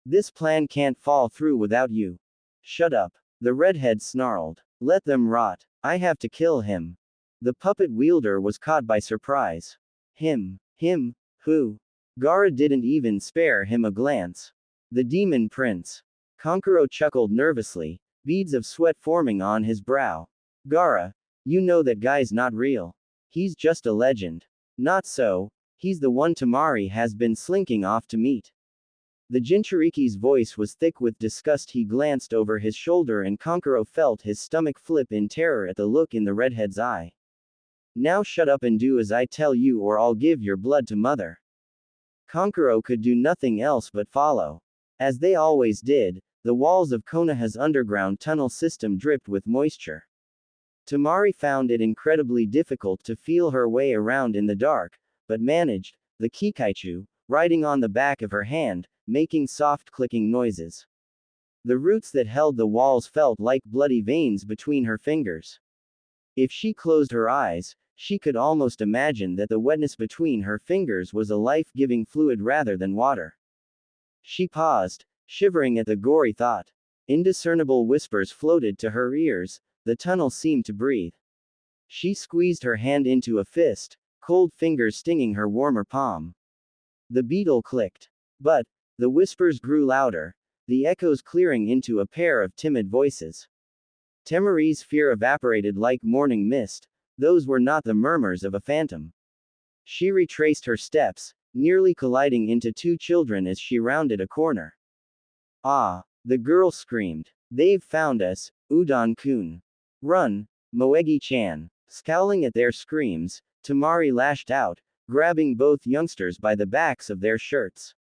A: This plan can't fall through without you. Shut up. The redhead snarled. Let them rot. I have to kill him. The puppet wielder was caught by surprise. Him? Who? Gaara didn't even spare him a glance. The demon prince. Kankuro chuckled nervously, beads of sweat forming on his brow. Gaara, you know that guy's not real. He's just a legend. Not so. He's the one Temari has been slinking off to meet. The Jinchuriki's voice was thick with disgust. He glanced over his shoulder and Kankuro felt his stomach flip in terror at the look in the redhead's eye. Now shut up and do as I tell you or I'll give your blood to mother. Kankuro could do nothing else but follow. As they always did, the walls of Konoha's underground tunnel system dripped with moisture. Temari found it incredibly difficult to feel her way around in the dark, but managed, the Kikaichu, riding on the back of her hand, making soft clicking noises. The roots that held the walls felt like bloody veins between her fingers. If she closed her eyes, she could almost imagine that the wetness between her fingers was a life-giving fluid rather than water. She paused, shivering at the gory thought. Indiscernible whispers floated to her ears, the tunnel seemed to breathe. She squeezed her hand into a fist, cold fingers stinging her warmer palm. The beetle clicked. But, the whispers grew louder, the echoes clearing into a pair of timid voices. Temari's fear evaporated like morning mist. Those were not the murmurs of a phantom. She retraced her steps, nearly colliding into two children as she rounded a corner. Ah! The girl screamed. They've found us, Udon-kun. Run, Moegi-chan. Scowling at their screams, Temari lashed out, grabbing both youngsters by the backs of their shirts.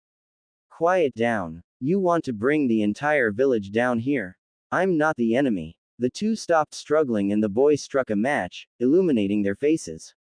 A: Quiet down. You want to bring the entire village down here. I'm not the enemy. The two stopped struggling and the boy struck a match, illuminating their faces.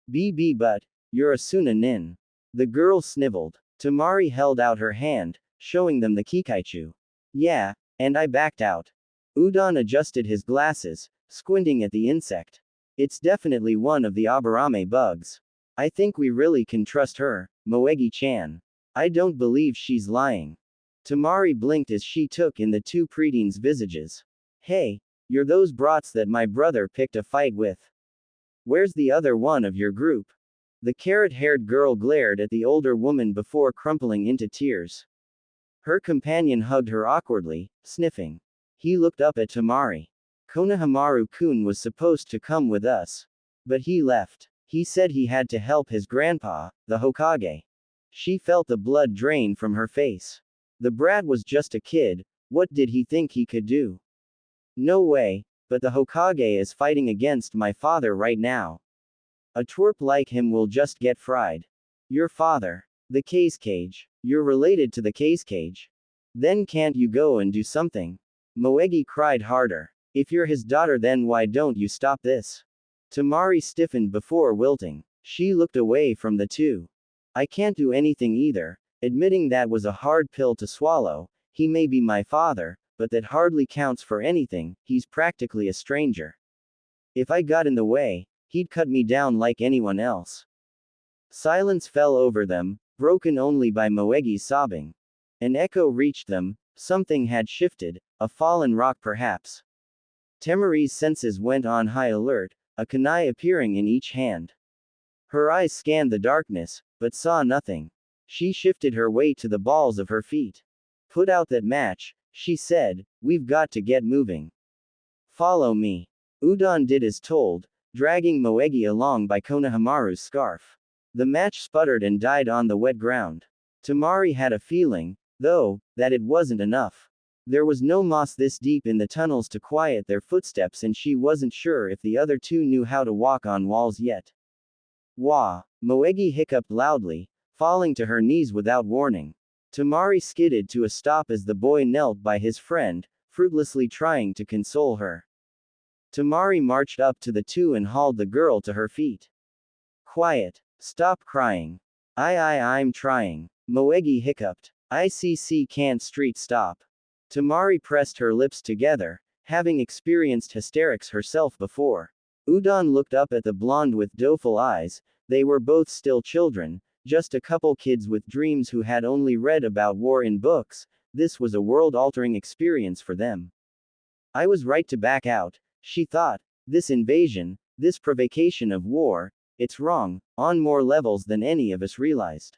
A: But, you're a Suna nin. The girl sniveled. Temari held out her hand, showing them the Kikaichu. Yeah, and I backed out. Udon adjusted his glasses, squinting at the insect. It's definitely one of the Aburame bugs. I think we really can trust her, Moegi-chan. I don't believe she's lying. Temari blinked as she took in the two preteens' visages. Hey, you're those brats that my brother picked a fight with. Where's the other one of your group? The carrot-haired girl glared at the older woman before crumpling into tears. Her companion hugged her awkwardly, sniffing. He looked up at Temari. Konohamaru-kun was supposed to come with us. But he left. He said he had to help his grandpa, the Hokage. She felt the blood drain from her face. The brat was just a kid, what did he think he could do? No way, but the Hokage is fighting against my father right now. A twerp like him will just get fried. Your father. The case cage. You're related to the case cage. Then can't you go and do something? Moegi cried harder. If you're his daughter then why don't you stop this? Temari stiffened before wilting. She looked away from the two. I can't do anything either. Admitting that was a hard pill to swallow. He may be my father, but that hardly counts for anything, he's practically a stranger. If I got in the way, he'd cut me down like anyone else. Silence fell over them, broken only by Moegi's sobbing. An echo reached them, something had shifted, a fallen rock perhaps. Temari's senses went on high alert, a kunai appearing in each hand. Her eyes scanned the darkness, but saw nothing. She shifted her weight to the balls of her feet. Put out that match, she said, we've got to get moving. Follow me. Udon did as told, dragging Moegi along by Konohamaru's scarf. The match sputtered and died on the wet ground. Temari had a feeling, though, that it wasn't enough. There was no moss this deep in the tunnels to quiet their footsteps and she wasn't sure if the other two knew how to walk on walls yet. Wah! Moegi hiccuped loudly, falling to her knees without warning. Temari skidded to a stop as the boy knelt by his friend, fruitlessly trying to console her. Temari marched up to the two and hauled the girl to her feet. Quiet. Stop crying. I'm trying. Moegi hiccuped. ICC can't street stop. Temari pressed her lips together, having experienced hysterics herself before. Udon looked up at the blonde with doleful eyes. They were both still children, just a couple kids with dreams who had only read about war in books. This was a world-altering experience for them. I was right to back out, she thought. This invasion, this provocation of war, it's wrong, on more levels than any of us realized.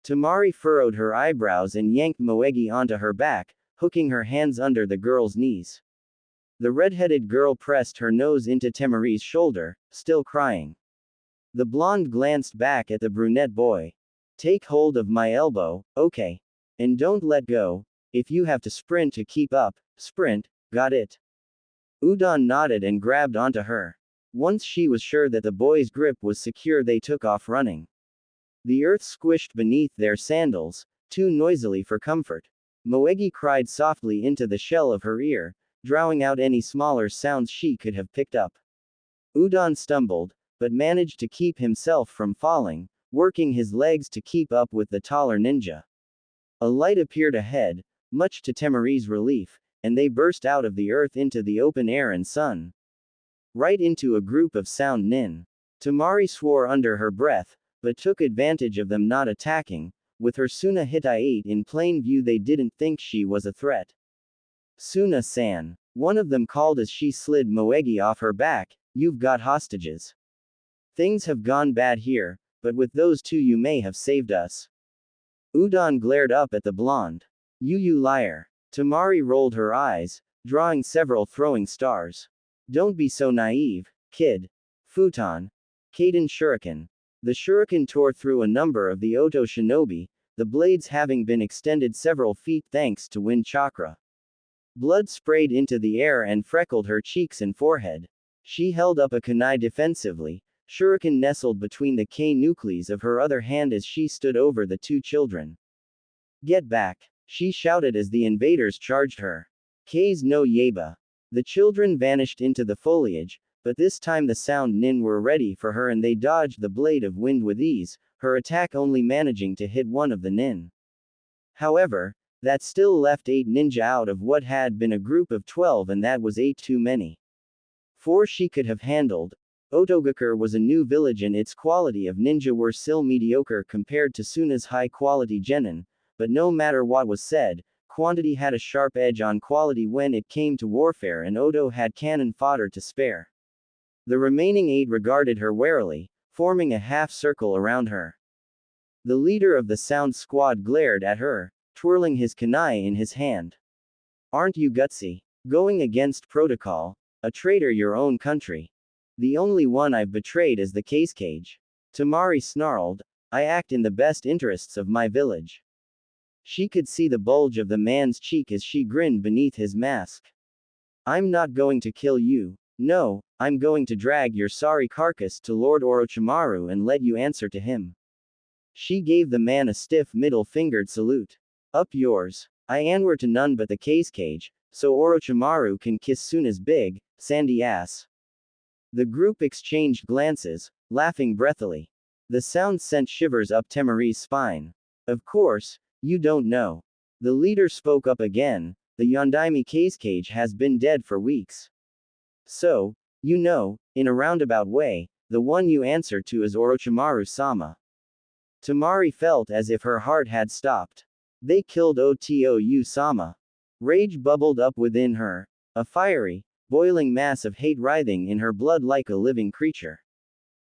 A: Temari furrowed her eyebrows and yanked Moegi onto her back, hooking her hands under the girl's knees. The red-headed girl pressed her nose into Temari's shoulder, still crying. The blonde glanced back at the brunette boy. Take hold of my elbow, okay? And don't let go. If you have to sprint to keep up, sprint, got it? Udon nodded and grabbed onto her. Once she was sure that the boy's grip was secure, they took off running. The earth squished beneath their sandals, too noisily for comfort. Moegi cried softly into the shell of her ear, drowning out any smaller sounds she could have picked up. Udon stumbled, but managed to keep himself from falling, working his legs to keep up with the taller ninja. A light appeared ahead, much to Temari's relief, and they burst out of the earth into the open air and sun. Right into a group of sound nin. Temari swore under her breath, but took advantage of them not attacking. With her Suna Hittite in plain view, they didn't think she was a threat. Suna-san. One of them called as she slid Moegi off her back, you've got hostages. Things have gone bad here, but with those two you may have saved us. Udon glared up at the blonde. You liar. Temari rolled her eyes, drawing several throwing stars. Don't be so naive, kid. Futon. Kaden Shuriken. The shuriken tore through a number of the Oto shinobi, the blades having been extended several feet thanks to wind chakra. Blood sprayed into the air and freckled her cheeks and forehead. She held up a kunai defensively, shuriken nestled between the K-nucleus of her other hand as she stood over the two children. Get back, she shouted as the invaders charged her. K's no yeba. The children vanished into the foliage, but this time the sound nin were ready for her and they dodged the blade of wind with ease, her attack only managing to hit one of the nin. However, that still left 8 ninja out of what had been a group of 12, and that was 8 too many. 4 she could have handled. Otogakure was a new village and its quality of ninja were still mediocre compared to Suna's high-quality genin, but no matter what was said, quantity had a sharp edge on quality when it came to warfare, and Oto had cannon fodder to spare. The remaining 8 regarded her warily, forming a half-circle around her. The leader of the sound squad glared at her, twirling his kunai in his hand. Aren't you gutsy? Going against protocol? A traitor your own country. The only one I've betrayed is the case cage. Temari snarled, I act in the best interests of my village. She could see the bulge of the man's cheek as she grinned beneath his mask. I'm not going to kill you. No, I'm going to drag your sorry carcass to Lord Orochimaru and let you answer to him. She gave the man a stiff middle-fingered salute. Up yours. I answer to none but the case cage, so Orochimaru can kiss Suna's big, sandy ass. The group exchanged glances, laughing breathily. The sound sent shivers up Temari's spine. Of course, you don't know. The leader spoke up again, the Yondaime case cage has been dead for weeks. So, you know, in a roundabout way, the one you answer to is Orochimaru-sama. Temari felt as if her heart had stopped. They killed Otou-sama. Rage bubbled up within her, a fiery, boiling mass of hate writhing in her blood like a living creature.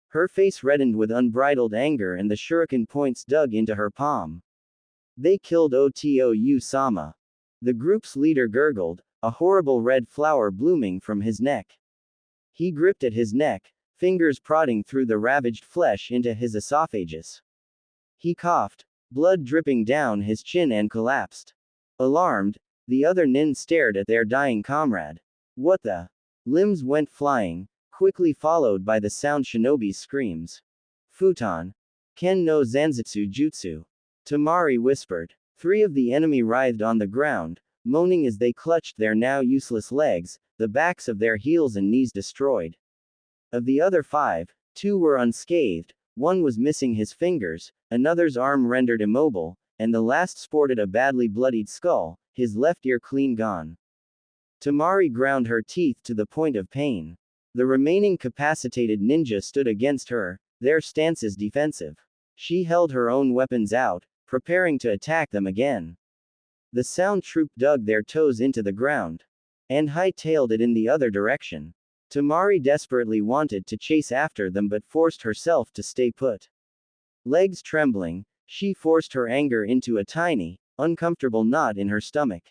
A: Her face reddened with unbridled anger and the shuriken points dug into her palm. They killed Otou-sama. The group's leader gurgled, a horrible red flower blooming from his neck. He gripped at his neck, fingers prodding through the ravaged flesh into his esophagus. He coughed, blood dripping down his chin and collapsed. Alarmed, the other nin stared at their dying comrade. What the? Limbs went flying, quickly followed by the sound shinobi's screams. Futon. Ken no Zanzutsu Jutsu. Temari whispered. 3 of the enemy writhed on the ground, moaning as they clutched their now useless legs, the backs of their heels and knees destroyed. Of the other 5, 2 were unscathed, one was missing his fingers, another's arm rendered immobile, and the last sported a badly bloodied skull, his left ear clean gone. Temari ground her teeth to the point of pain. The remaining capacitated ninja stood against her, their stances defensive. She held her own weapons out, preparing to attack them again. The sound troop dug their toes into the ground and hightailed it in the other direction. Temari desperately wanted to chase after them but forced herself to stay put. Legs trembling, she forced her anger into a tiny, uncomfortable knot in her stomach.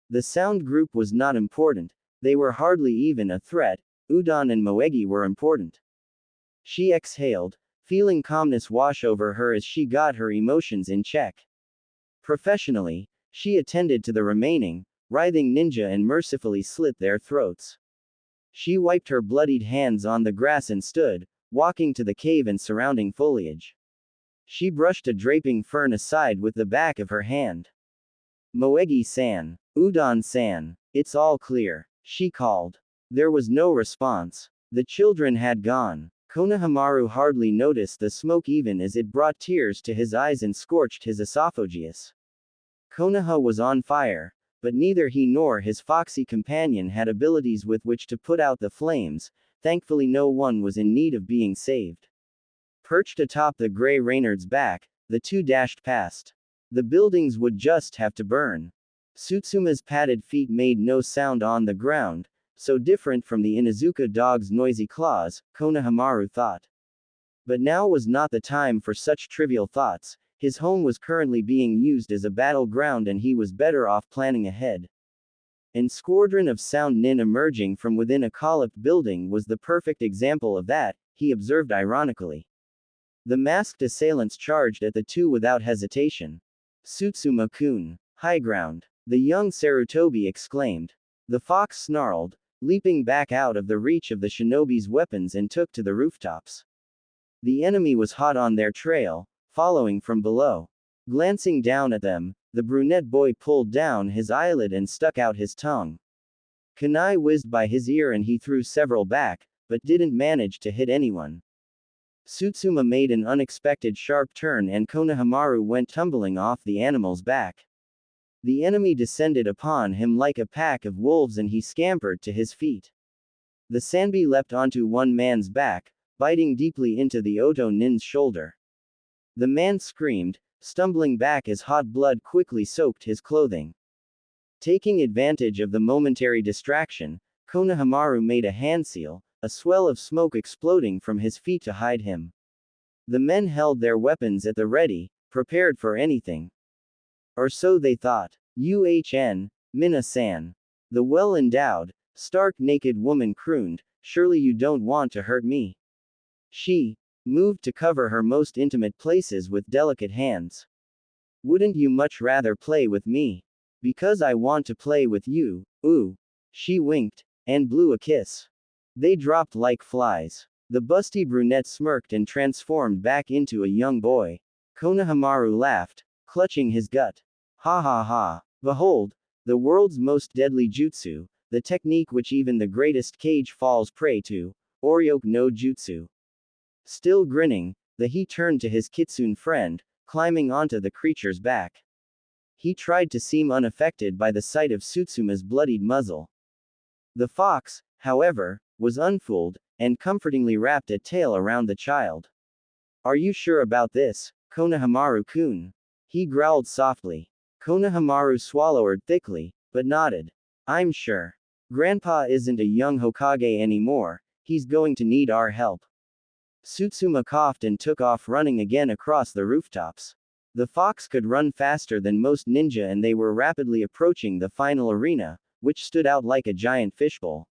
A: The sound group was not important, they were hardly even a threat, Udon and Moegi were important. She exhaled, feeling calmness wash over her as she got her emotions in check. Professionally, she attended to the remaining, writhing ninja and mercifully slit their throats. She wiped her bloodied hands on the grass and stood, walking to the cave and surrounding foliage. She brushed a draping fern aside with the back of her hand. Moegi-san. Udon-san. It's all clear, she called. There was no response. The children had gone. Konohamaru hardly noticed the smoke even as it brought tears to his eyes and scorched his esophagus. Konoha was on fire, but neither he nor his foxy companion had abilities with which to put out the flames. Thankfully no one was in need of being saved. Perched atop the gray Reynard's back, the two dashed past. The buildings would just have to burn. Tsutsuma's padded feet made no sound on the ground, so different from the Inuzuka dog's noisy claws, Konohamaru thought. But now was not the time for such trivial thoughts. His home was currently being used as a battleground and he was better off planning ahead. An squadron of sound nin emerging from within a collapsed building was the perfect example of that, he observed ironically. The masked assailants charged at the two without hesitation. Tsutsuma-kun. High ground. The young Sarutobi exclaimed. The fox snarled, leaping back out of the reach of the shinobi's weapons and took to the rooftops. The enemy was hot on their trail, following from below. Glancing down at them, the brunette boy pulled down his eyelid and stuck out his tongue. Kunai whizzed by his ear and he threw several back, but didn't manage to hit anyone. Tsutsuma made an unexpected sharp turn and Konohamaru went tumbling off the animal's back. The enemy descended upon him like a pack of wolves and he scampered to his feet. The Sanbi leapt onto one man's back, biting deeply into the Oto nin's shoulder. The man screamed, stumbling back as hot blood quickly soaked his clothing. Taking advantage of the momentary distraction, Konohamaru made a handseal, a swell of smoke exploding from his feet to hide him. The men held their weapons at the ready, prepared for anything. Or so they thought. Mina-san. The well-endowed, stark-naked woman crooned, surely you don't want to hurt me. She moved to cover her most intimate places with delicate hands. Wouldn't you much rather play with me? Because I want to play with you, ooh. She winked, and blew a kiss. They dropped like flies. The busty brunette smirked and transformed back into a young boy. Konohamaru laughed, clutching his gut. Ha ha ha. Behold, the world's most deadly jutsu, the technique which even the greatest cage falls prey to, Oryoku no Jutsu. Still grinning, he turned to his kitsune friend, climbing onto the creature's back. He tried to seem unaffected by the sight of Tsutsuma's bloodied muzzle. The fox, however, was unfooled, and comfortingly wrapped a tail around the child. Are you sure about this, Konohamaru-kun? He growled softly. Konohamaru swallowed thickly, but nodded. I'm sure. Grandpa isn't a young Hokage anymore, he's going to need our help. Tsutsuma coughed and took off running again across the rooftops. The fox could run faster than most ninja and they were rapidly approaching the final arena, which stood out like a giant fishbowl.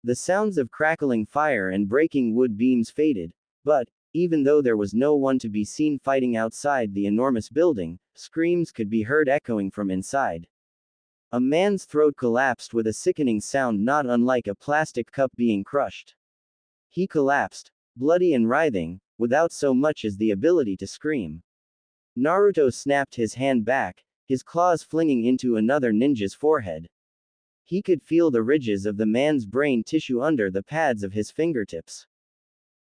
A: The sounds of crackling fire and breaking wood beams faded, but, even though there was no one to be seen fighting outside the enormous building, screams could be heard echoing from inside. A man's throat collapsed with a sickening sound not unlike a plastic cup being crushed. He collapsed, bloody and writhing, without so much as the ability to scream. Naruto snapped his hand back, his claws flinging into another ninja's forehead. He could feel the ridges of the man's brain tissue under the pads of his fingertips.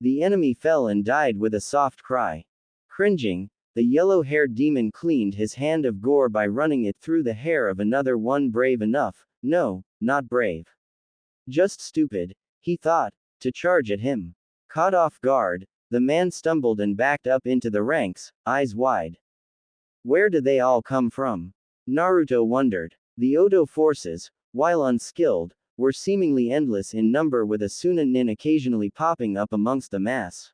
A: The enemy fell and died with a soft cry. Cringing, the yellow-haired demon cleaned his hand of gore by running it through the hair of another one brave enough, no, not brave. Just stupid, he thought, to charge at him. Caught off guard, the man stumbled and backed up into the ranks, eyes wide. Where do they all come from? Naruto wondered. The Odo forces, while unskilled, were seemingly endless in number, with a Sunanin occasionally popping up amongst the mass.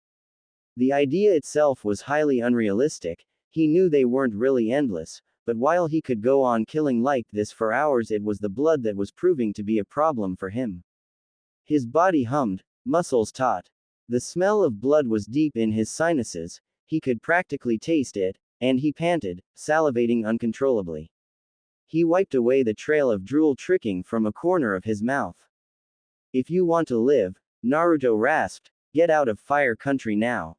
A: The idea itself was highly unrealistic. He knew they weren't really endless, but while he could go on killing like this for hours, it was the blood that was proving to be a problem for him. His body hummed, muscles taut. The smell of blood was deep in his sinuses, he could practically taste it, and he panted, salivating uncontrollably. He wiped away the trail of drool trickling from a corner of his mouth. If you want to live, Naruto rasped, get out of Fire Country now.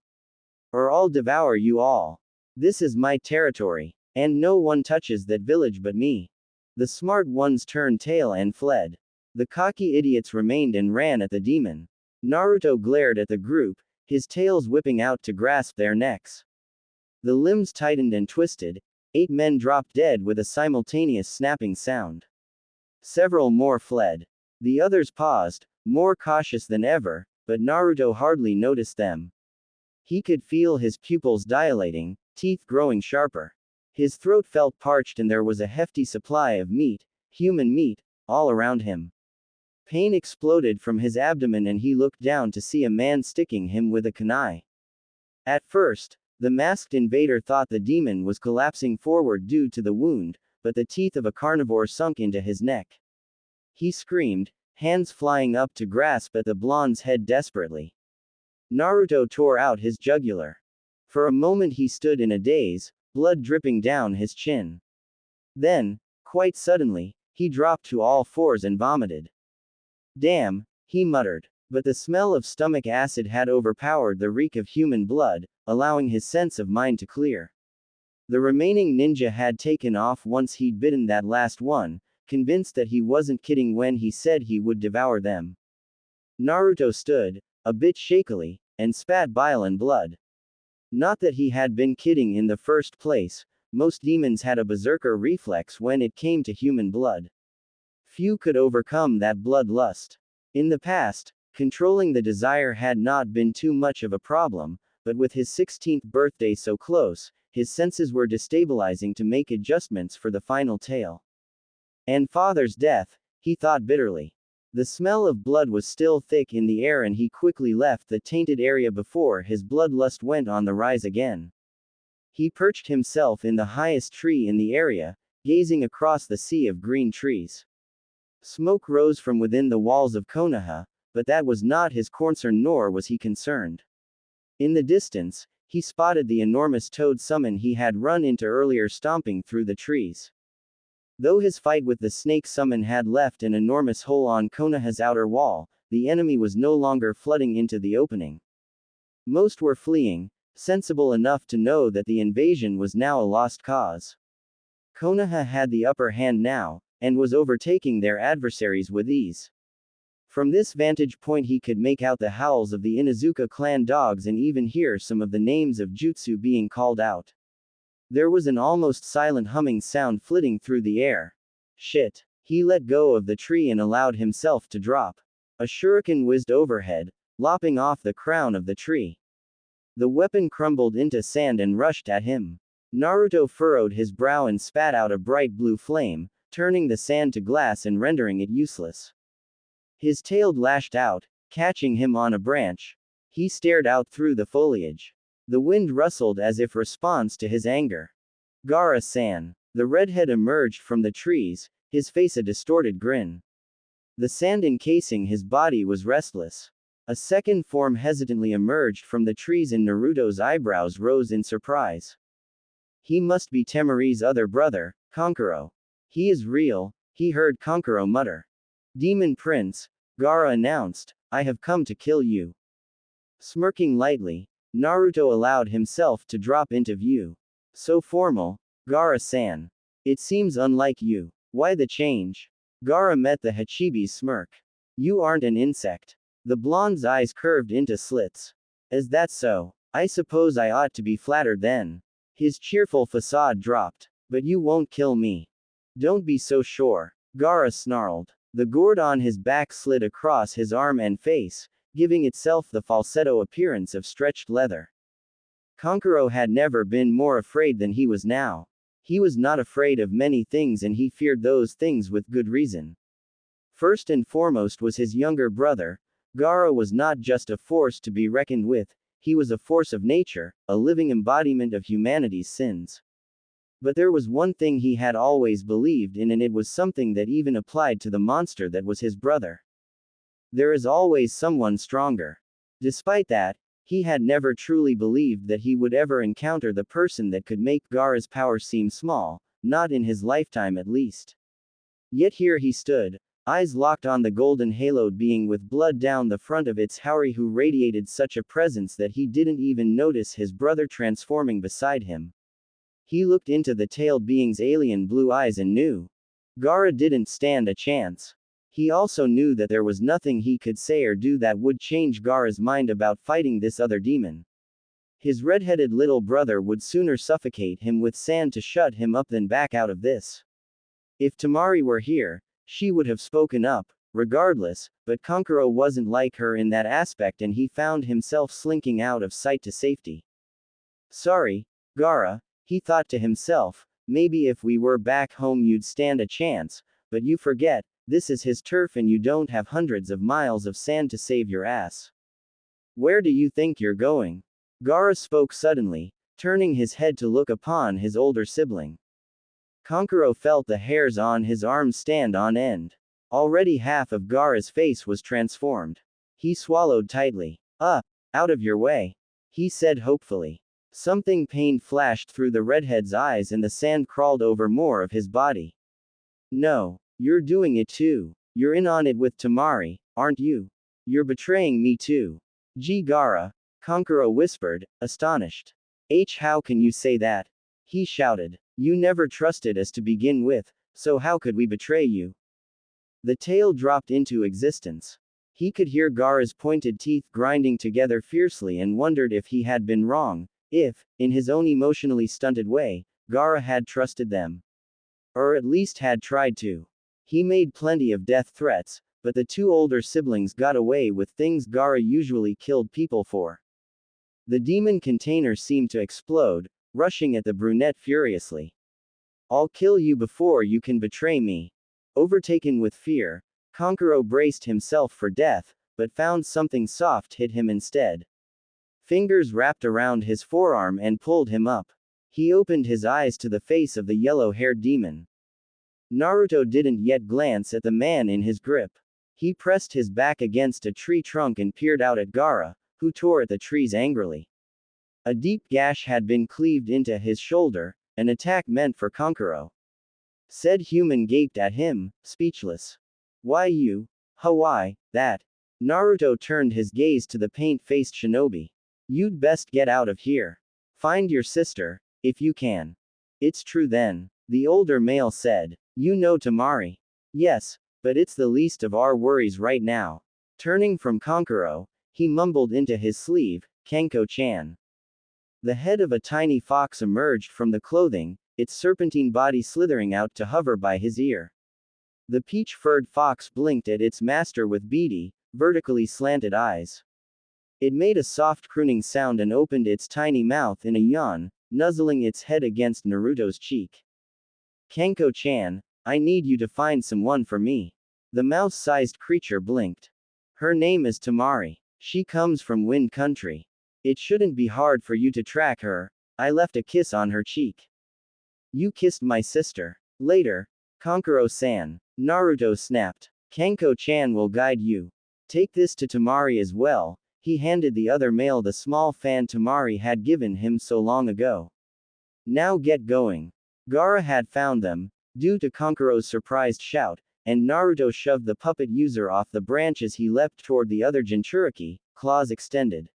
A: Or I'll devour you all. This is my territory, and no one touches that village but me. The smart ones turned tail and fled. The cocky idiots remained and ran at the demon. Naruto glared at the group, his tails whipping out to grasp their necks. The limbs tightened and twisted. 8 men dropped dead with a simultaneous snapping sound. Several more fled. The others paused, more cautious than ever, but Naruto hardly noticed them. He could feel his pupils dilating, teeth growing sharper. His throat felt parched and there was a hefty supply of meat, human meat, all around him. Pain exploded from his abdomen and he looked down to see a man sticking him with a kunai. At first, the masked invader thought the demon was collapsing forward due to the wound, but the teeth of a carnivore sunk into his neck. He screamed, hands flying up to grasp at the blonde's head desperately. Naruto tore out his jugular. For a moment he stood in a daze, blood dripping down his chin. Then, quite suddenly, he dropped to all fours and vomited. Damn, he muttered. But the smell of stomach acid had overpowered the reek of human blood, allowing his sense of mind to clear. The remaining ninja had taken off once he'd bitten that last one, convinced that he wasn't kidding when he said he would devour them. Naruto stood, a bit shakily, and spat bile and blood. Not that he had been kidding in the first place, most demons had a berserker reflex when it came to human blood. Few could overcome that bloodlust. In the past, controlling the desire had not been too much of a problem, but with his 16th birthday so close, his senses were destabilizing to make adjustments for the final tale. And father's death, he thought bitterly. The smell of blood was still thick in the air and he quickly left the tainted area before his bloodlust went on the rise again. He perched himself in the highest tree in the area, gazing across the sea of green trees. Smoke rose from within the walls of Konoha, but that was not his concern nor was he concerned. In the distance, he spotted the enormous toad summon he had run into earlier stomping through the trees. Though his fight with the snake summon had left an enormous hole on Konoha's outer wall, the enemy was no longer flooding into the opening. Most were fleeing, sensible enough to know that the invasion was now a lost cause. Konoha had the upper hand now, and was overtaking their adversaries with ease. From this vantage point he could make out the howls of the Inuzuka clan dogs and even hear some of the names of jutsu being called out. There was an almost silent humming sound flitting through the air. Shit. He let go of the tree and allowed himself to drop. A shuriken whizzed overhead, lopping off the crown of the tree. The weapon crumbled into sand and rushed at him. Naruto furrowed his brow and spat out a bright blue flame, turning the sand to glass and rendering it useless. His tail lashed out, catching him on a branch. He stared out through the foliage. The wind rustled as if response to his anger. Gaara-san. The redhead emerged from the trees, his face a distorted grin. The sand encasing his body was restless. A second form hesitantly emerged from the trees and Naruto's eyebrows rose in surprise. He must be Temari's other brother, Kankuro. He is real, he heard Kankuro mutter. Demon Prince, Gaara announced, I have come to kill you. Smirking lightly, Naruto allowed himself to drop into view. So formal, Gaara-san. It seems unlike you. Why the change? Gaara met the Hachibi's smirk. You aren't an insect. The blonde's eyes curved into slits. Is that so? I suppose I ought to be flattered then. His cheerful facade dropped. But you won't kill me. Don't be so sure. Gaara snarled. The gourd on his back slid across his arm and face, giving itself the falsetto appearance of stretched leather. Kankuro had never been more afraid than he was now. He was not afraid of many things and he feared those things with good reason. First and foremost was his younger brother. Gaara was not just a force to be reckoned with, he was a force of nature, a living embodiment of humanity's sins. But there was one thing he had always believed in, and it was something that even applied to the monster that was his brother. There is always someone stronger. Despite that, he had never truly believed that he would ever encounter the person that could make Gaara's power seem small, not in his lifetime at least. Yet here he stood, eyes locked on the golden haloed being with blood down the front of its Haori, who radiated such a presence that he didn't even notice his brother transforming beside him. He looked into the tailed being's alien blue eyes and knew. Gaara didn't stand a chance. He also knew that there was nothing he could say or do that would change Gaara's mind about fighting this other demon. His red-headed little brother would sooner suffocate him with sand to shut him up than back out of this. If Temari were here, she would have spoken up, regardless, but Kankuro wasn't like her in that aspect and he found himself slinking out of sight to safety. Sorry, Gaara, he thought to himself, maybe if we were back home you'd stand a chance, but you forget, this is his turf and you don't have hundreds of miles of sand to save your ass. Where do you think you're going? Gaara spoke suddenly, turning his head to look upon his older sibling. Kankuro felt the hairs on his arms stand on end. Already half of Gaara's face was transformed. He swallowed tightly. Out of your way, he said hopefully. Something pained flashed through the redhead's eyes and the sand crawled over more of his body. No, you're doing it too. You're in on it with Temari, aren't you? You're betraying me too. Gaara, Kankuro whispered, astonished. How can you say that? He shouted. You never trusted us to begin with, so how could we betray you? The tail dropped into existence. He could hear Gaara's pointed teeth grinding together fiercely and wondered if he had been wrong, if, in his own emotionally stunted way, Gaara had trusted them. Or at least had tried to. He made plenty of death threats, but the two older siblings got away with things Gaara usually killed people for. The demon container seemed to explode, rushing at the brunette furiously. I'll kill you before you can betray me. Overtaken with fear, Kankuro braced himself for death, but found something soft hit him instead. Fingers wrapped around his forearm and pulled him up. He opened his eyes to the face of the yellow-haired demon. Naruto didn't yet glance at the man in his grip. He pressed his back against a tree trunk and peered out at Gaara, who tore at the trees angrily. A deep gash had been cleaved into his shoulder, an attack meant for Kankuro. Said human gaped at him, speechless. Why you? Why, that? Naruto turned his gaze to the paint-faced shinobi. You'd best get out of here. Find your sister, if you can. It's true then, the older male said. You know Temari. Yes, but it's the least of our worries right now. Turning from Kankuro, he mumbled into his sleeve, Kanko-chan. The head of a tiny fox emerged from the clothing, its serpentine body slithering out to hover by his ear. The peach-furred fox blinked at its master with beady, vertically slanted eyes. It made a soft crooning sound and opened its tiny mouth in a yawn, nuzzling its head against Naruto's cheek. Kanko-chan, I need you to find someone for me. The mouse-sized creature blinked. Her name is Temari. She comes from Wind Country. It shouldn't be hard for you to track her. I left a kiss on her cheek. You kissed my sister. Later, Kankuro-san. Naruto snapped. Kanko-chan will guide you. Take this to Temari as well. He handed the other male the small fan Temari had given him so long ago. Now get going. Gaara had found them, due to Kankuro's surprised shout, and Naruto shoved the puppet user off the branch as he leapt toward the other Jinchuriki, claws extended.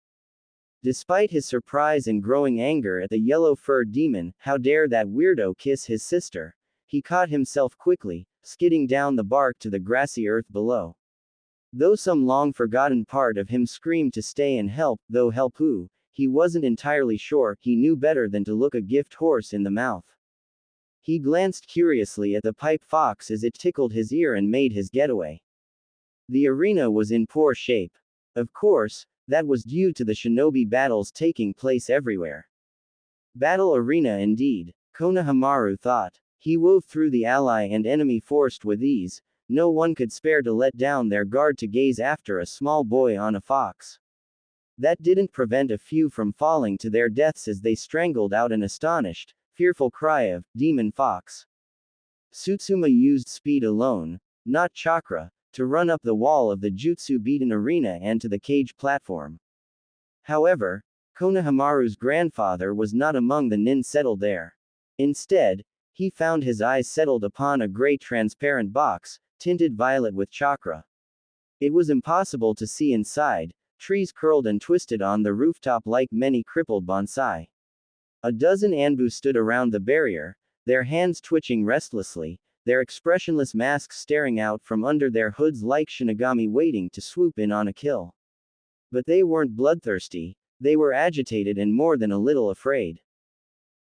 A: Despite his surprise and growing anger at the yellow-furred demon, how dare that weirdo kiss his sister, he caught himself quickly, skidding down the bark to the grassy earth below. Though some long-forgotten part of him screamed to stay and help, though help who, he wasn't entirely sure. He knew better than to look a gift horse in the mouth. He glanced curiously at the pipe fox as it tickled his ear and made his getaway. The arena was in poor shape. Of course, that was due to the shinobi battles taking place everywhere. Battle arena indeed, Konohamaru thought. He wove through the ally and enemy force with ease. No one could spare to let down their guard to gaze after a small boy on a fox. That didn't prevent a few from falling to their deaths as they strangled out an astonished, fearful cry of, "Demon Fox." Tsutsuma used speed alone, not chakra, to run up the wall of the jutsu-beaten arena and to the cage platform. However, Konohamaru's grandfather was not among the nin settled there. Instead, he found his eyes settled upon a gray transparent box, tinted violet with chakra. It was impossible to see inside. Trees curled and twisted on the rooftop like many crippled bonsai. A dozen Anbu stood around the barrier, their hands twitching restlessly, their expressionless masks staring out from under their hoods like shinigami waiting to swoop in on a kill. But they weren't bloodthirsty, they were agitated and more than a little afraid.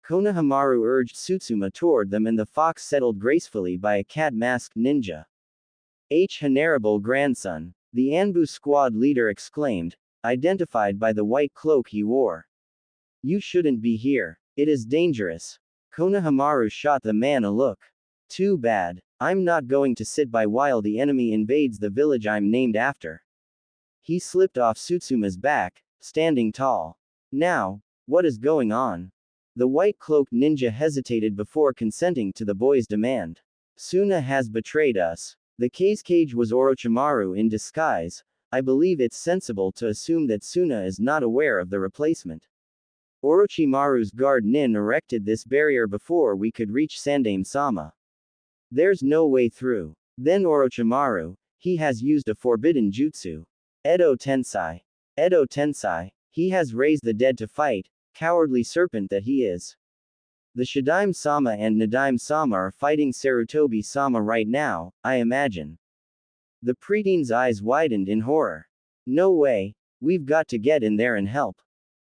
A: Konohamaru urged Tsutsuma toward them and the fox settled gracefully by a cat-masked ninja. Honorable grandson, the Anbu squad leader exclaimed, identified by the white cloak he wore. You shouldn't be here. It is dangerous. Konohamaru shot the man a look. Too bad. I'm not going to sit by while the enemy invades the village I'm named after. He slipped off Tsutsuma's back, standing tall. Now, what is going on? The white-cloaked ninja hesitated before consenting to the boy's demand. Suna has betrayed us. The cage was Orochimaru in disguise. I believe it's sensible to assume that Suna is not aware of the replacement. Orochimaru's guard nin erected this barrier before we could reach Sandaime-sama. There's no way through. Then Orochimaru, he has used a forbidden jutsu. Edo Tensei. Edo Tensei, he has raised the dead to fight, cowardly serpent that he is. The Shidaime-sama and Nadaime-sama are fighting Sarutobi-sama right now, I imagine. The preteen's eyes widened in horror. No way, we've got to get in there and help.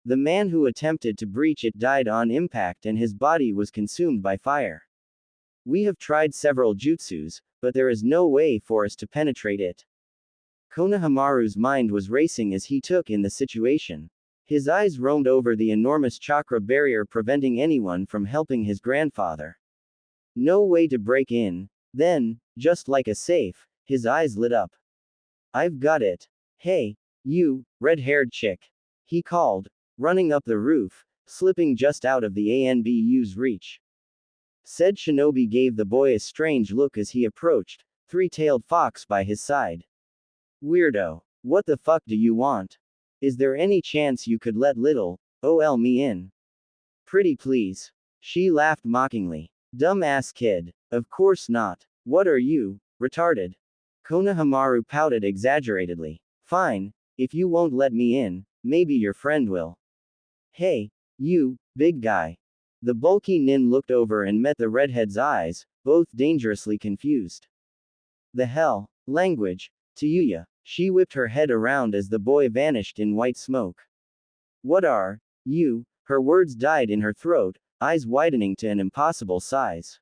A: The man who attempted to breach it died on impact and his body was consumed by fire. We have tried several jutsus, but there is no way for us to penetrate it. Konohamaru's mind was racing as he took in the situation. His eyes roamed over the enormous chakra barrier preventing anyone from helping his grandfather. No way to break in. Then, just like a safe, his eyes lit up. I've got it. Hey, you, red-haired chick. He called, running up the roof, slipping just out of the Anbu's reach. Said shinobi gave the boy a strange look as he approached, three-tailed fox by his side. Weirdo. What the fuck do you want? Is there any chance you could let little, ol me in? Pretty please. She laughed mockingly. Dumb ass kid. Of course not. What are you, retarded? Konohamaru pouted exaggeratedly. Fine, if you won't let me in, maybe your friend will. Hey, you, big guy. The bulky nin looked over and met the redhead's eyes, both dangerously confused. The hell? Language. Tayuya. She whipped her head around as the boy vanished in white smoke. What are you? Her words died in her throat, eyes widening to an impossible size.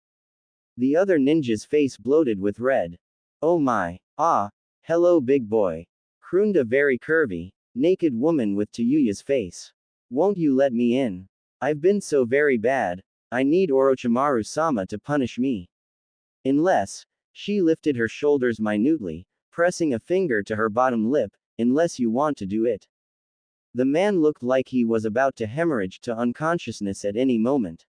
A: The other ninja's face bloated with red. Oh my. Ah. Hello big boy. Crooned a very curvy, naked woman with Tayuya's face. Won't you let me in? I've been so very bad. I need Orochimaru-sama to punish me. Unless, she lifted her shoulders minutely, pressing a finger to her bottom lip, unless you want to do it. The man looked like he was about to hemorrhage to unconsciousness at any moment.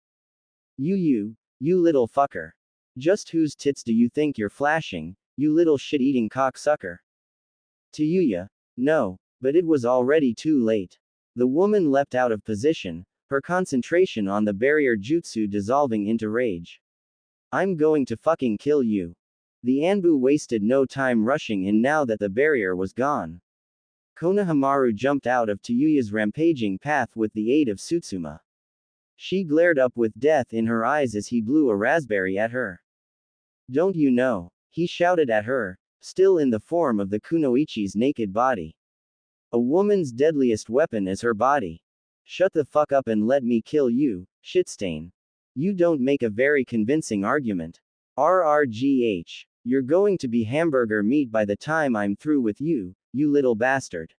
A: You little fucker. Just whose tits do you think you're flashing, you little shit-eating cocksucker? Tayuya. No, but it was already too late. The woman leapt out of position, her concentration on the barrier jutsu dissolving into rage. I'm going to fucking kill you. The Anbu wasted no time rushing in now that the barrier was gone. Konohamaru jumped out of Tayuya's rampaging path with the aid of Tsutsuma. She glared up with death in her eyes as he blew a raspberry at her. Don't you know? He shouted at her, still in the form of the kunoichi's naked body. A woman's deadliest weapon is her body. Shut the fuck up and let me kill you, shitstain. You don't make a very convincing argument. RRGH. You're going to be hamburger meat by the time I'm through with you, you little bastard.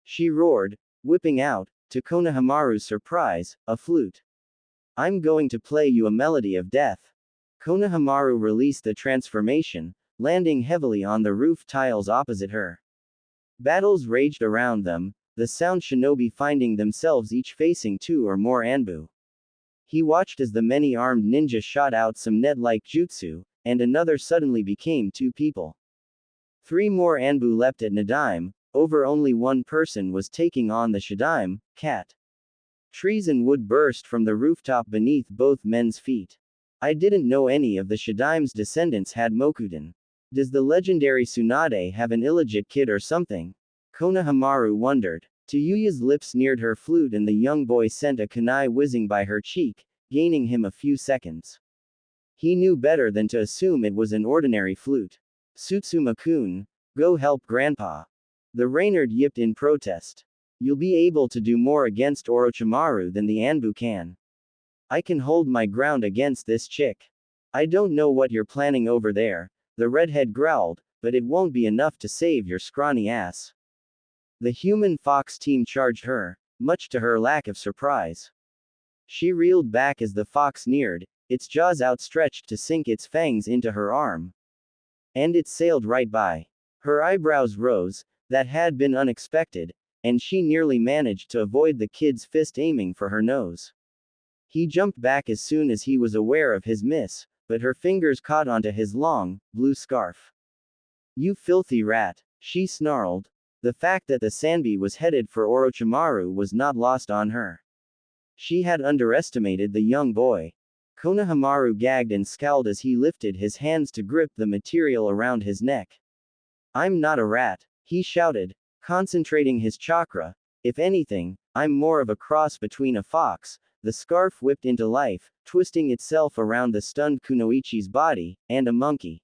A: She roared, whipping out, to Konohamaru's surprise, a flute. I'm going to play you a melody of death. Konohamaru released the transformation, landing heavily on the roof tiles opposite her. Battles raged around them, the sound shinobi finding themselves each facing 2 or more Anbu. He watched as the many-armed ninja shot out some net-like jutsu, and another suddenly became 2 people. 3 more Anbu leapt at Nadaime, over only 1 person was taking on the Shadaime, cat. Trees and wood burst from the rooftop beneath both men's feet. I didn't know any of the Shadaime's descendants had Mokuden. Does the legendary Tsunade have an illegit kid or something? Konohamaru wondered. Tayuya's lips sneered her flute and the young boy sent a kunai whizzing by her cheek, gaining him a few seconds. He knew better than to assume it was an ordinary flute. Tsutsuma-kun, go help grandpa. The Reynard yipped in protest. You'll be able to do more against Orochimaru than the Anbu can. I can hold my ground against this chick. I don't know what you're planning over there, the redhead growled, but it won't be enough to save your scrawny ass. The human fox team charged her, much to her lack of surprise. She reeled back as the fox neared, its jaws outstretched to sink its fangs into her arm. And it sailed right by. Her eyebrows rose, that had been unexpected, and she nearly managed to avoid the kid's fist aiming for her nose. He jumped back as soon as he was aware of his miss, but her fingers caught onto his long, blue scarf. You filthy rat, she snarled. The fact that the Sanbi was headed for Orochimaru was not lost on her. She had underestimated the young boy. Konohamaru gagged and scowled as he lifted his hands to grip the material around his neck. I'm not a rat, he shouted, concentrating his chakra. If anything, I'm more of a cross between a fox. The scarf whipped into life, twisting itself around the stunned kunoichi's body, and a monkey.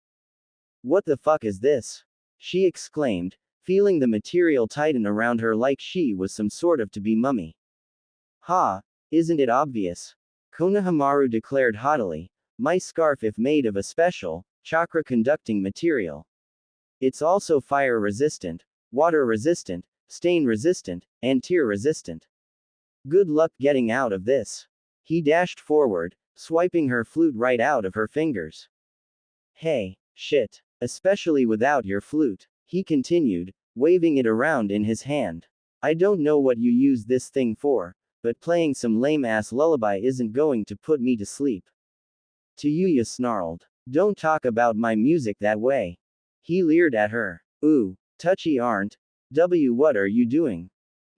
A: What the fuck is this? She exclaimed, feeling the material tighten around her like she was some sort of to-be mummy. Ha, isn't it obvious? Konohamaru declared haughtily, my scarf if made of a special, chakra-conducting material. It's also fire-resistant, water-resistant, stain-resistant, and tear-resistant. Good luck getting out of this. He dashed forward, swiping her flute right out of her fingers. Hey, shit. Especially without your flute, he continued, waving it around in his hand. I don't know what you use this thing for, but playing some lame-ass lullaby isn't going to put me to sleep. Tayuya snarled. Don't talk about my music that way. He leered at her. Ooh, touchy aren't. What are you doing?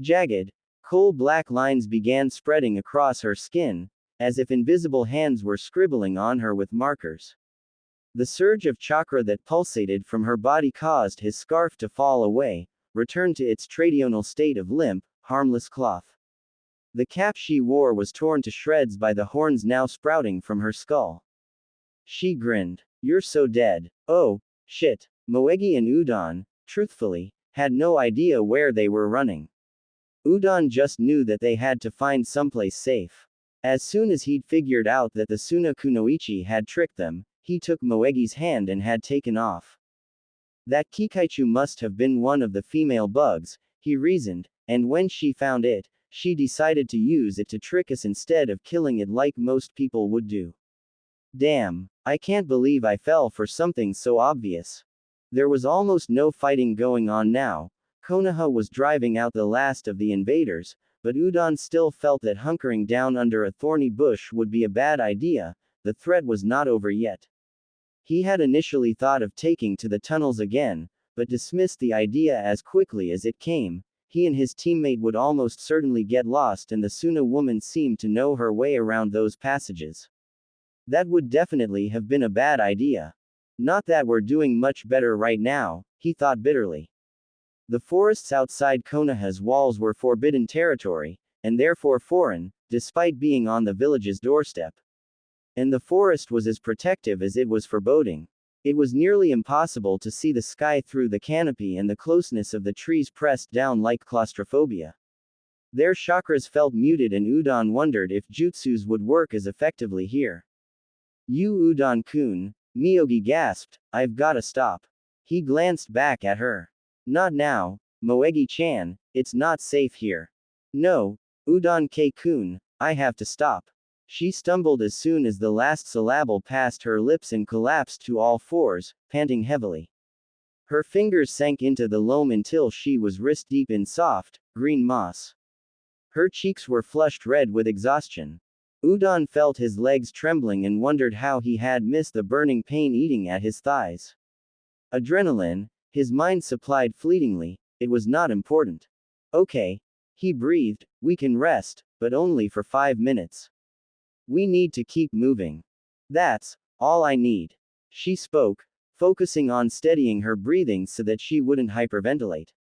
A: Jagged, coal-black lines began spreading across her skin, as if invisible hands were scribbling on her with markers. The surge of chakra that pulsated from her body caused his scarf to fall away, returned to its traditional state of limp, harmless cloth. The cap she wore was torn to shreds by the horns now sprouting from her skull. She grinned. You're so dead. Oh, shit. Moegi and Udon, truthfully, had no idea where they were running. Udon just knew that they had to find someplace safe. As soon as he'd figured out that the Suna Kunoichi had tricked them, he took Moegi's hand and had taken off. That Kikaichu must have been one of the female bugs, he reasoned, and when she found it, she decided to use it to trick us instead of killing it like most people would do. Damn, I can't believe I fell for something so obvious. There was almost no fighting going on now. Konoha was driving out the last of the invaders, but Udon still felt that hunkering down under a thorny bush would be a bad idea. The threat was not over yet. He had initially thought of taking to the tunnels again, but dismissed the idea as quickly as it came. He and his teammate would almost certainly get lost and the Suna woman seemed to know her way around those passages. That would definitely have been a bad idea. Not that we're doing much better right now, he thought bitterly. The forests outside Konoha's walls were forbidden territory, and therefore foreign, despite being on the village's doorstep. And the forest was as protective as it was foreboding. It was nearly impossible to see the sky through the canopy, and the closeness of the trees pressed down like claustrophobia. Their chakras felt muted, and Udon wondered if jutsus would work as effectively here. "You Udon-kun," Miyogi gasped, "I've gotta stop." He glanced back at her. "Not now, Moegi-chan, it's not safe here." "No, Udon-kei-kun, I have to stop." She stumbled as soon as the last syllable passed her lips and collapsed to all fours, panting heavily. Her fingers sank into the loam until she was wrist-deep in soft, green moss. Her cheeks were flushed red with exhaustion. Udon felt his legs trembling and wondered how he had missed the burning pain eating at his thighs. Adrenaline, his mind supplied fleetingly, it was not important. "Okay." He breathed, "We can rest, but only for 5 minutes. We need to keep moving. That's all I need." She spoke, focusing on steadying her breathing so that she wouldn't hyperventilate.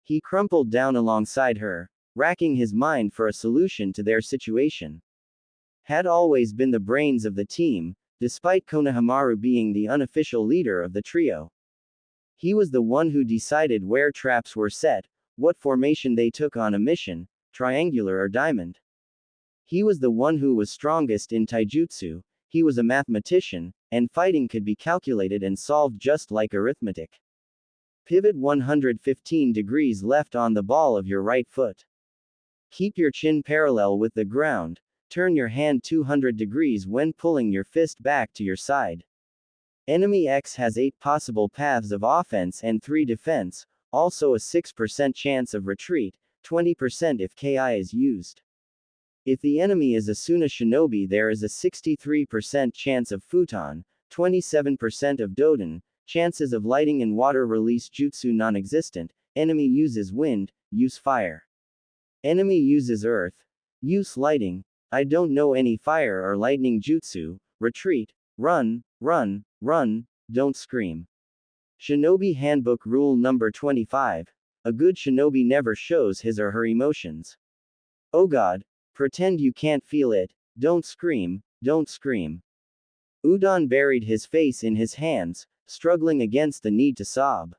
A: He crumpled down alongside her, racking his mind for a solution to their situation. Had always been the brains of the team, despite Konohamaru being the unofficial leader of the trio. He was the one who decided where traps were set, what formation they took on a mission, triangular or diamond. He was the one who was strongest in taijutsu, he was a mathematician, and fighting could be calculated and solved just like arithmetic. Pivot 115 degrees left on the ball of your right foot. Keep your chin parallel with the ground, turn your hand 200 degrees when pulling your fist back to your side. Enemy X has 8 possible paths of offense and 3 defense, also a 6% chance of retreat, 20% if KI is used. If the enemy is a Suna shinobi, there is a 63% chance of futon, 27% of doden, chances of lighting and water release jutsu non-existent, enemy uses wind, use fire. Enemy uses earth, use lighting, I don't know any fire or lightning jutsu, retreat, run, run, run, don't scream. Shinobi Handbook Rule number 25. A good shinobi never shows his or her emotions. Oh God. Pretend you can't feel it, don't scream, don't scream. Udon buried his face in his hands, struggling against the need to sob.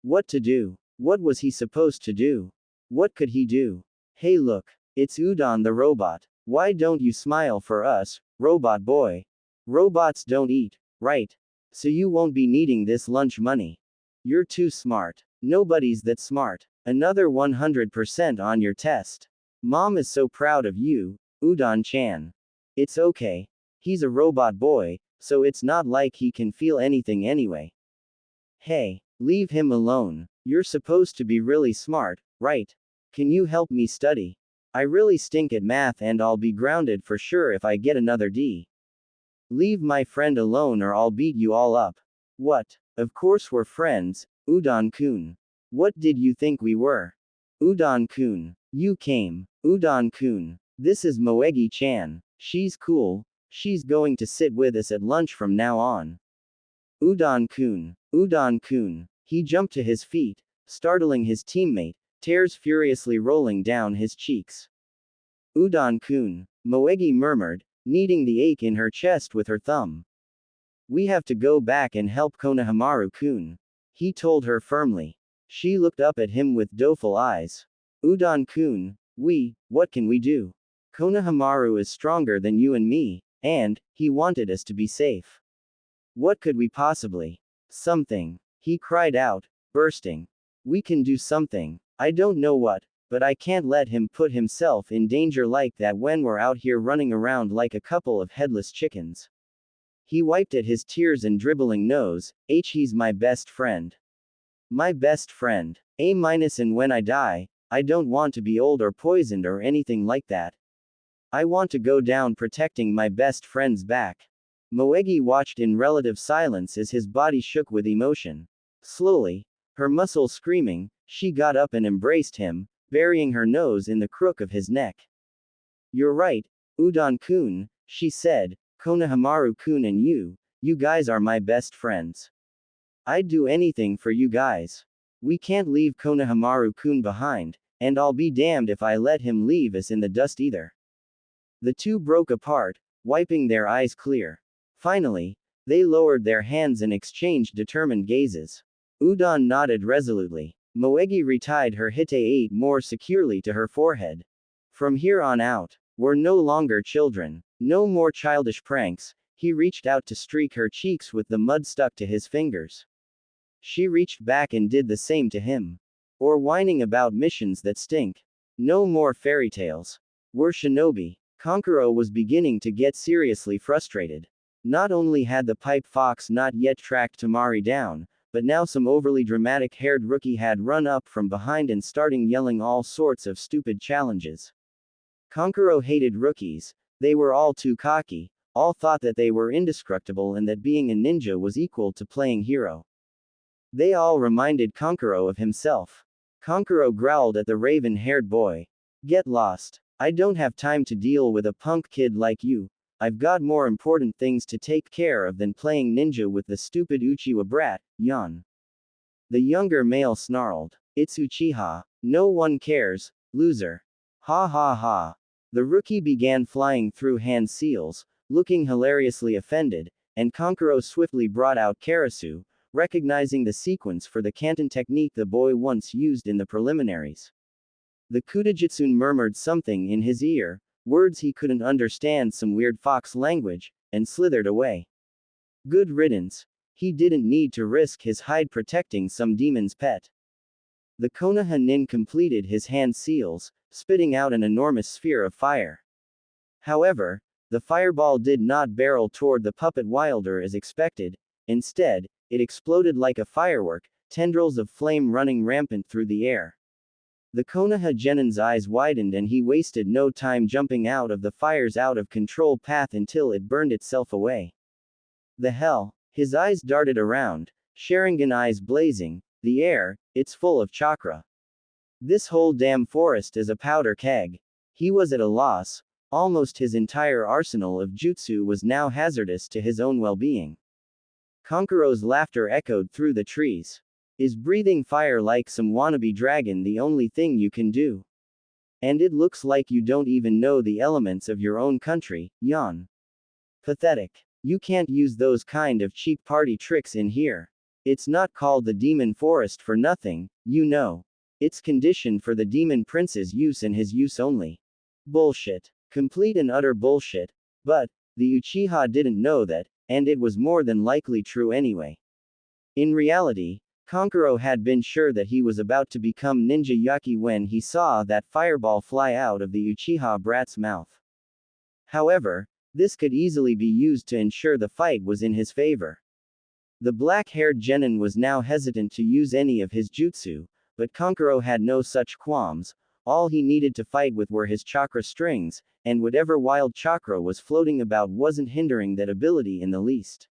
A: What to do? What was he supposed to do? What could he do? Hey look, it's Udon the robot. Why don't you smile for us, robot boy? Robots don't eat, right? So you won't be needing this lunch money. You're too smart. Nobody's that smart. Another 100% on your test. Mom is so proud of you, Udon-chan. It's okay. He's a robot boy, so it's not like he can feel anything anyway. Hey, leave him alone. You're supposed to be really smart, right? Can you help me study? I really stink at math and I'll be grounded for sure if I get another D. Leave my friend alone or I'll beat you all up. What? Of course we're friends, Udon-kun. What did you think we were? Udon-kun. You came. Udon-kun. This is Moegi-chan. She's cool. She's going to sit with us at lunch from now on. Udon-kun. Udon-kun. He jumped to his feet, startling his teammate, tears furiously rolling down his cheeks. Udon-kun. Moegi murmured, kneading the ache in her chest with her thumb. We have to go back and help Konohamaru-kun. He told her firmly. She looked up at him with doleful eyes. Udon-kun, what can we do? Konohamaru is stronger than you and me, and, he wanted us to be safe. What could we possibly? Something. He cried out, bursting. We can do something. I don't know what, but I can't let him put himself in danger like that when we're out here running around like a couple of headless chickens. He wiped at his tears and dribbling nose, he's my best friend. My best friend. And when I die, I don't want to be old or poisoned or anything like that. I want to go down protecting my best friend's back. Moegi watched in relative silence as his body shook with emotion. Slowly, her muscles screaming, she got up and embraced him, burying her nose in the crook of his neck. You're right, Udon-kun, she said, Konohamaru-kun and you guys are my best friends. I'd do anything for you guys. We can't leave Konohamaru-kun behind, and I'll be damned if I let him leave us in the dust either. The two broke apart, wiping their eyes clear. Finally, they lowered their hands and exchanged determined gazes. Udon nodded resolutely. Moegi retied her hite-8 more securely to her forehead. From here on out, we're no longer children. No more childish pranks. He reached out to streak her cheeks with the mud stuck to his fingers. She reached back and did the same to him. Or whining about missions that stink. No more fairy tales. We're shinobi. Kankuro was beginning to get seriously frustrated. Not only had the pipe fox not yet tracked Temari down, but now some overly dramatic-haired rookie had run up from behind and starting yelling all sorts of stupid challenges. Kankuro hated rookies. They were all too cocky, all thought that they were indestructible and that being a ninja was equal to playing hero. They all reminded Kankuro of himself. Kankuro growled at the raven-haired boy. Get lost. I don't have time to deal with a punk kid like you. I've got more important things to take care of than playing ninja with the stupid Uchiwa brat, yawn. The younger male snarled. It's Uchiha. No one cares, loser. Ha ha ha. The rookie began flying through hand seals, looking hilariously offended, and Kankuro swiftly brought out Karasu, recognizing the sequence for the Kanton technique the boy once used in the preliminaries. The Kutajitsun murmured something in his ear, words he couldn't understand, some weird fox language, and slithered away. Good riddance. He didn't need to risk his hide protecting some demon's pet. The Konoha nin completed his hand seals, spitting out an enormous sphere of fire. However, the fireball did not barrel toward the puppet wilder as expected. Instead, it exploded like a firework, tendrils of flame running rampant through the air. The Konoha genin's eyes widened and he wasted no time jumping out of the fire's out-of-control path until it burned itself away. The hell? His eyes darted around, Sharingan eyes blazing. The air, it's full of chakra. This whole damn forest is a powder keg. He was at a loss. Almost his entire arsenal of jutsu was now hazardous to his own well-being. Kankuro's laughter echoed through the trees. Is breathing fire like some wannabe dragon the only thing you can do? And it looks like you don't even know the elements of your own country, yawn. Pathetic. You can't use those kind of cheap party tricks in here. It's not called the demon forest for nothing, you know. It's conditioned for the demon prince's use and his use only. Bullshit. Complete and utter bullshit. But, the Uchiha didn't know that, and it was more than likely true anyway. In reality, Kankuro had been sure that he was about to become Ninja Yaki when he saw that fireball fly out of the Uchiha brat's mouth. However, this could easily be used to ensure the fight was in his favor. The black-haired genin was now hesitant to use any of his jutsu, but Kankuro had no such qualms. All he needed to fight with were his chakra strings, and whatever wild chakra was floating about wasn't hindering that ability in the least.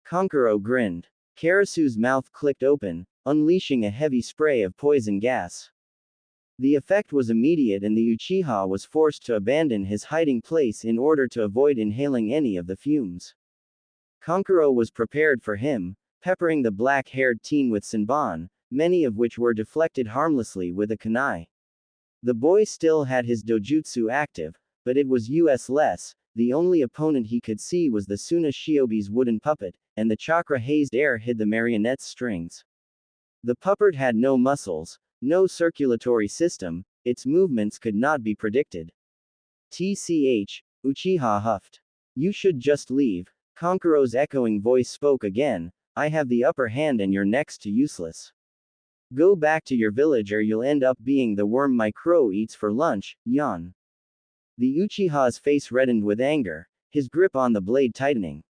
A: Kankuro grinned. Karasu's mouth clicked open, unleashing a heavy spray of poison gas. The effect was immediate and the Uchiha was forced to abandon his hiding place in order to avoid inhaling any of the fumes. Kankuro was prepared for him, peppering the black-haired teen with senbon, many of which were deflected harmlessly with a kunai. The boy still had his dojutsu active, but it was less. The only opponent he could see was the Suna Shiobi's wooden puppet, and the chakra-hazed air hid the marionette's strings. The puppet had no muscles, no circulatory system, its movements could not be predicted. Tch, Uchiha huffed. You should just leave. Kankuro's echoing voice spoke again, I have the upper hand and you're next to useless. Go back to your village or you'll end up being the worm my crow eats for lunch, yawn. The Uchiha's face reddened with anger, his grip on the blade tightening.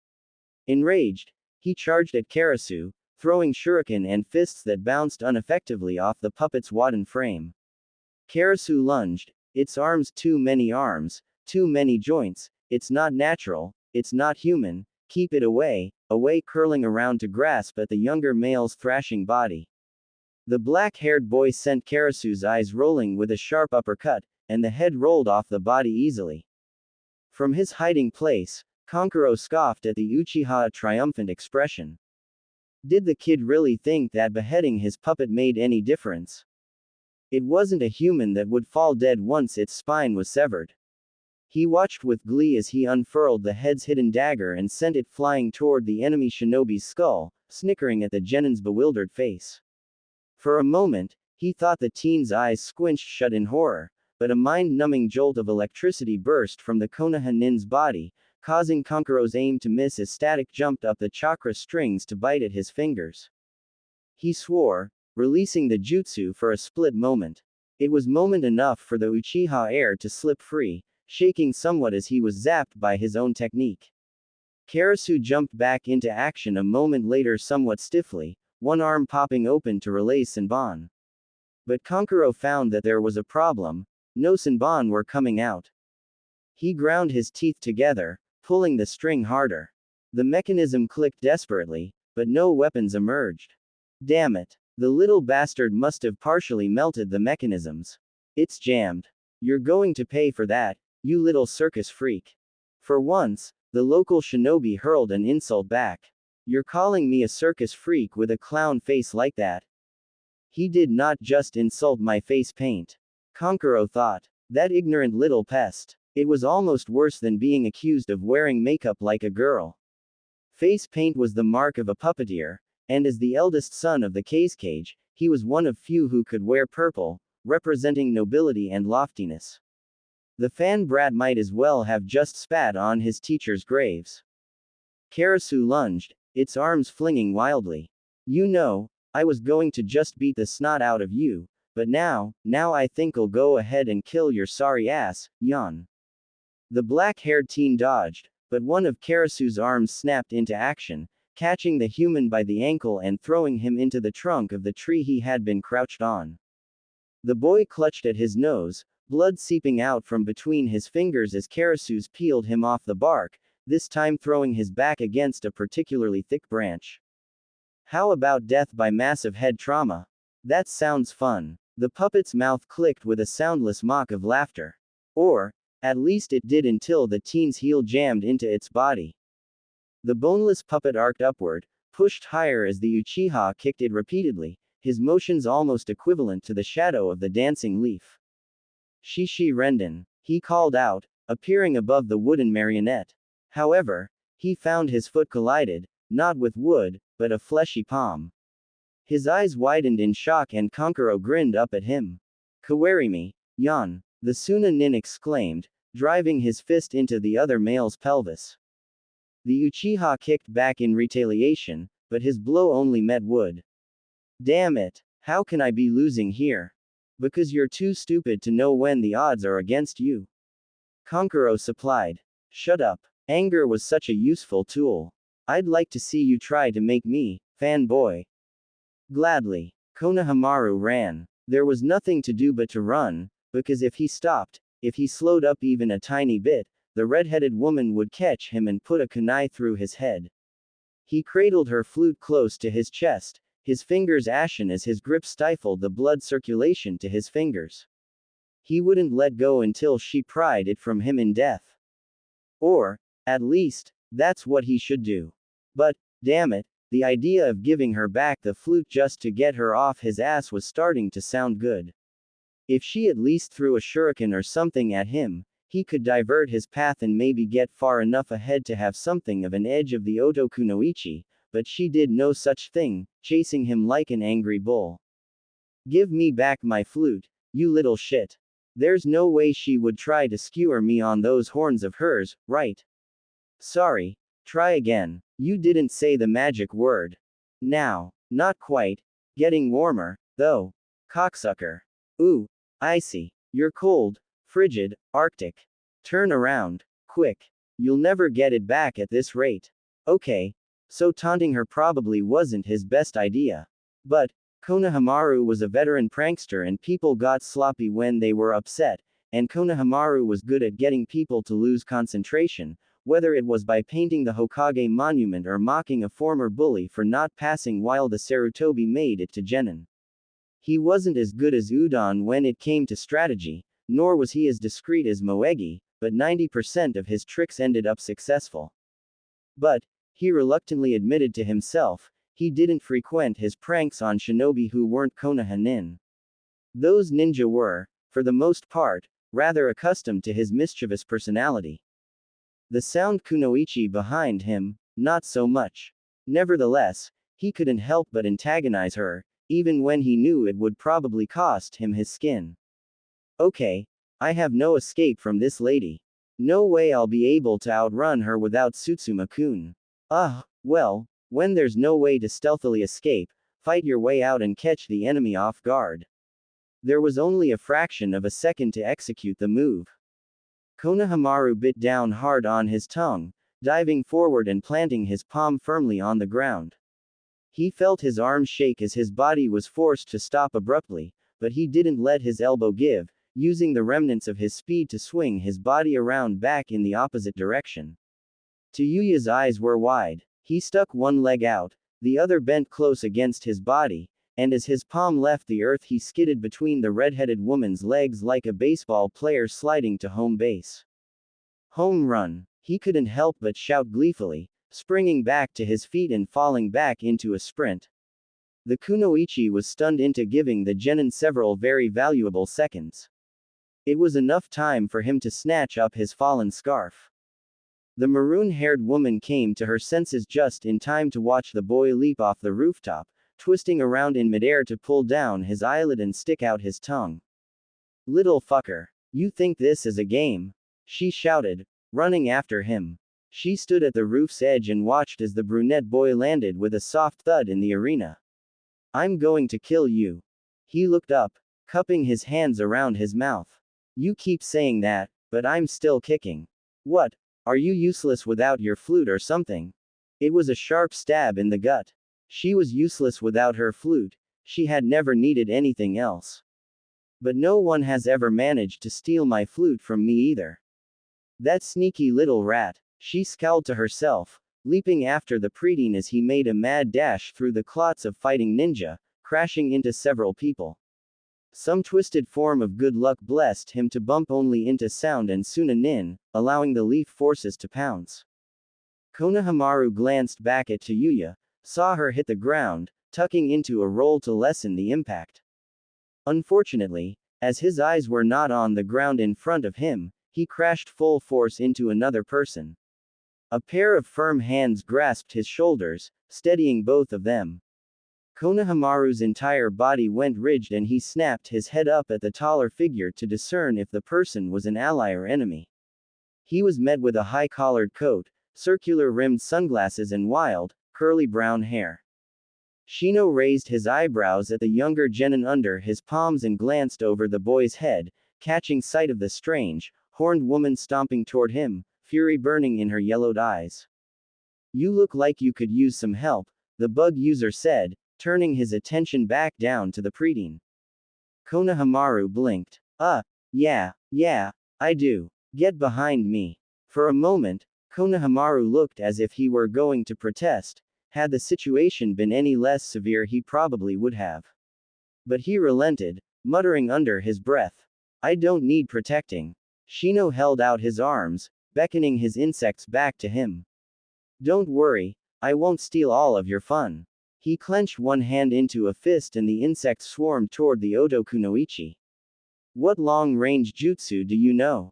A: Enraged, he charged at Karasu, throwing shuriken and fists that bounced ineffectively off the puppet's wooden frame. Karasu lunged, its arms, too many joints, it's not natural, it's not human, keep it away, curling around to grasp at the younger male's thrashing body. The black-haired boy sent Karasu's eyes rolling with a sharp uppercut, and the head rolled off the body easily. From his hiding place, Kankuro scoffed at the Uchiha, a triumphant expression. Did the kid really think that beheading his puppet made any difference? It wasn't a human that would fall dead once its spine was severed. He watched with glee as he unfurled the head's hidden dagger and sent it flying toward the enemy shinobi's skull, snickering at the genin's bewildered face. For a moment, he thought the teen's eyes squinched shut in horror, but a mind-numbing jolt of electricity burst from the Konoha nin's body, causing Kankuro's aim to miss as static jumped up the chakra strings to bite at his fingers. He swore, releasing the jutsu for a split moment. It was moment enough for the Uchiha heir to slip free, shaking somewhat as he was zapped by his own technique. Karasu jumped back into action a moment later somewhat stiffly, one arm popping open to release Senbon. But Kankuro found that there was a problem. No Senbon were coming out. He ground his teeth together, pulling the string harder. The mechanism clicked desperately, but no weapons emerged. Damn it. The little bastard must have partially melted the mechanisms. It's jammed. You're going to pay for that, you little circus freak. For once, the local shinobi hurled an insult back. You're calling me a circus freak with a clown face like that? He did not just insult my face paint. Kankuro thought. That ignorant little pest. It was almost worse than being accused of wearing makeup like a girl. Face paint was the mark of a puppeteer, and as the eldest son of the Cage, he was one of few who could wear purple, representing nobility and loftiness. The fan brat might as well have just spat on his teachers' graves. Karasu lunged, its arms flinging wildly. You know, I was going to just beat the snot out of you, but now I think I'll go ahead and kill your sorry ass, yawn. The black-haired teen dodged, but one of Karasu's arms snapped into action, catching the human by the ankle and throwing him into the trunk of the tree he had been crouched on. The boy clutched at his nose, blood seeping out from between his fingers as Karasu's peeled him off the bark, this time throwing his back against a particularly thick branch. How about death by massive head trauma? That sounds fun. The puppet's mouth clicked with a soundless mock of laughter. Or, at least it did until the teen's heel jammed into its body. The boneless puppet arced upward, pushed higher as the Uchiha kicked it repeatedly, his motions almost equivalent to the shadow of the dancing leaf. Shishi Renden, he called out, appearing above the wooden marionette. However, he found his foot collided, not with wood, but a fleshy palm. His eyes widened in shock and Kankuro grinned up at him. Kawerimi, Yan, the Suna nin exclaimed, driving his fist into the other male's pelvis. The Uchiha kicked back in retaliation, but his blow only met wood. Damn it, how can I be losing here? Because you're too stupid to know when the odds are against you. Kankuro supplied. Shut up. Anger was such a useful tool. I'd like to see you try to make me, fanboy. Gladly. Konohamaru ran. There was nothing to do but to run, because if he stopped, if he slowed up even a tiny bit, the red-headed woman would catch him and put a kunai through his head. He cradled her flute close to his chest, his fingers ashen as his grip stifled the blood circulation to his fingers. He wouldn't let go until she pried it from him in death. Or, at least, that's what he should do. But, damn it, the idea of giving her back the flute just to get her off his ass was starting to sound good. If she at least threw a shuriken or something at him, he could divert his path and maybe get far enough ahead to have something of an edge of the Otokunoichi, but she did no such thing, chasing him like an angry bull. Give me back my flute, you little shit. There's no way she would try to skewer me on those horns of hers, right? Sorry. Try again. You didn't say the magic word. Now. Not quite. Getting warmer, though. Cocksucker. Ooh. Icy. You're cold. Frigid. Arctic. Turn around. Quick. You'll never get it back at this rate. Okay. So taunting her probably wasn't his best idea. But, Konohamaru was a veteran prankster and people got sloppy when they were upset, and Konohamaru was good at getting people to lose concentration, whether it was by painting the Hokage monument or mocking a former bully for not passing while the Sarutobi made it to Genin. He wasn't as good as Udon when it came to strategy, nor was he as discreet as Moegi, but 90% of his tricks ended up successful. But, he reluctantly admitted to himself, he didn't frequent his pranks on shinobi who weren't Konoha nin. Those ninja were, for the most part, rather accustomed to his mischievous personality. The sound kunoichi behind him, not so much. Nevertheless, he couldn't help but antagonize her, even when he knew it would probably cost him his skin. Okay, I have no escape from this lady. No way I'll be able to outrun her without Tsutsuma-kun. Well, when there's no way to stealthily escape, fight your way out and catch the enemy off guard. There was only a fraction of a second to execute the move. Konohamaru bit down hard on his tongue, diving forward and planting his palm firmly on the ground. He felt his arm shake as his body was forced to stop abruptly, but he didn't let his elbow give, using the remnants of his speed to swing his body around back in the opposite direction. Tayuya's eyes were wide. He stuck one leg out, the other bent close against his body, and as his palm left the earth he skidded between the red-headed woman's legs like a baseball player sliding to home base. Home run! He couldn't help but shout gleefully, springing back to his feet and falling back into a sprint. The kunoichi was stunned into giving the genin several very valuable seconds. It was enough time for him to snatch up his fallen scarf. The maroon-haired woman came to her senses just in time to watch the boy leap off the rooftop, twisting around in midair to pull down his eyelid and stick out his tongue. Little fucker. You think this is a game? She shouted, running after him. She stood at the roof's edge and watched as the brunette boy landed with a soft thud in the arena. I'm going to kill you. He looked up, cupping his hands around his mouth. You keep saying that, but I'm still kicking. What? Are you useless without your flute or something? It was a sharp stab in the gut. She was useless without her flute, she had never needed anything else. But no one has ever managed to steal my flute from me either. That sneaky little rat, she scowled to herself, leaping after the preteen as he made a mad dash through the clots of fighting ninja, crashing into several people. Some twisted form of good luck blessed him to bump only into Sound and Suna Nin, allowing the leaf forces to pounce. Konohamaru glanced back at Tayuya, saw her hit the ground, tucking into a roll to lessen the impact. Unfortunately, as his eyes were not on the ground in front of him, he crashed full force into another person. A pair of firm hands grasped his shoulders, steadying both of them. Konohamaru's entire body went rigid and he snapped his head up at the taller figure to discern if the person was an ally or enemy. He was met with a high-collared coat, circular-rimmed sunglasses and wild, curly brown hair. Shino raised his eyebrows at the younger genin under his palms and glanced over the boy's head, catching sight of the strange, horned woman stomping toward him, fury burning in her yellowed eyes. You look like you could use some help, the bug user said, turning his attention back down to the preteen. Konohamaru blinked. Yeah, I do. Get behind me. For a moment, Konohamaru looked as if he were going to protest. Had the situation been any less severe he probably would have. But he relented, muttering under his breath. I don't need protecting. Shino held out his arms, beckoning his insects back to him. Don't worry, I won't steal all of your fun. He clenched one hand into a fist and the insects swarmed toward the Oto Kunoichi. What long-range jutsu do you know?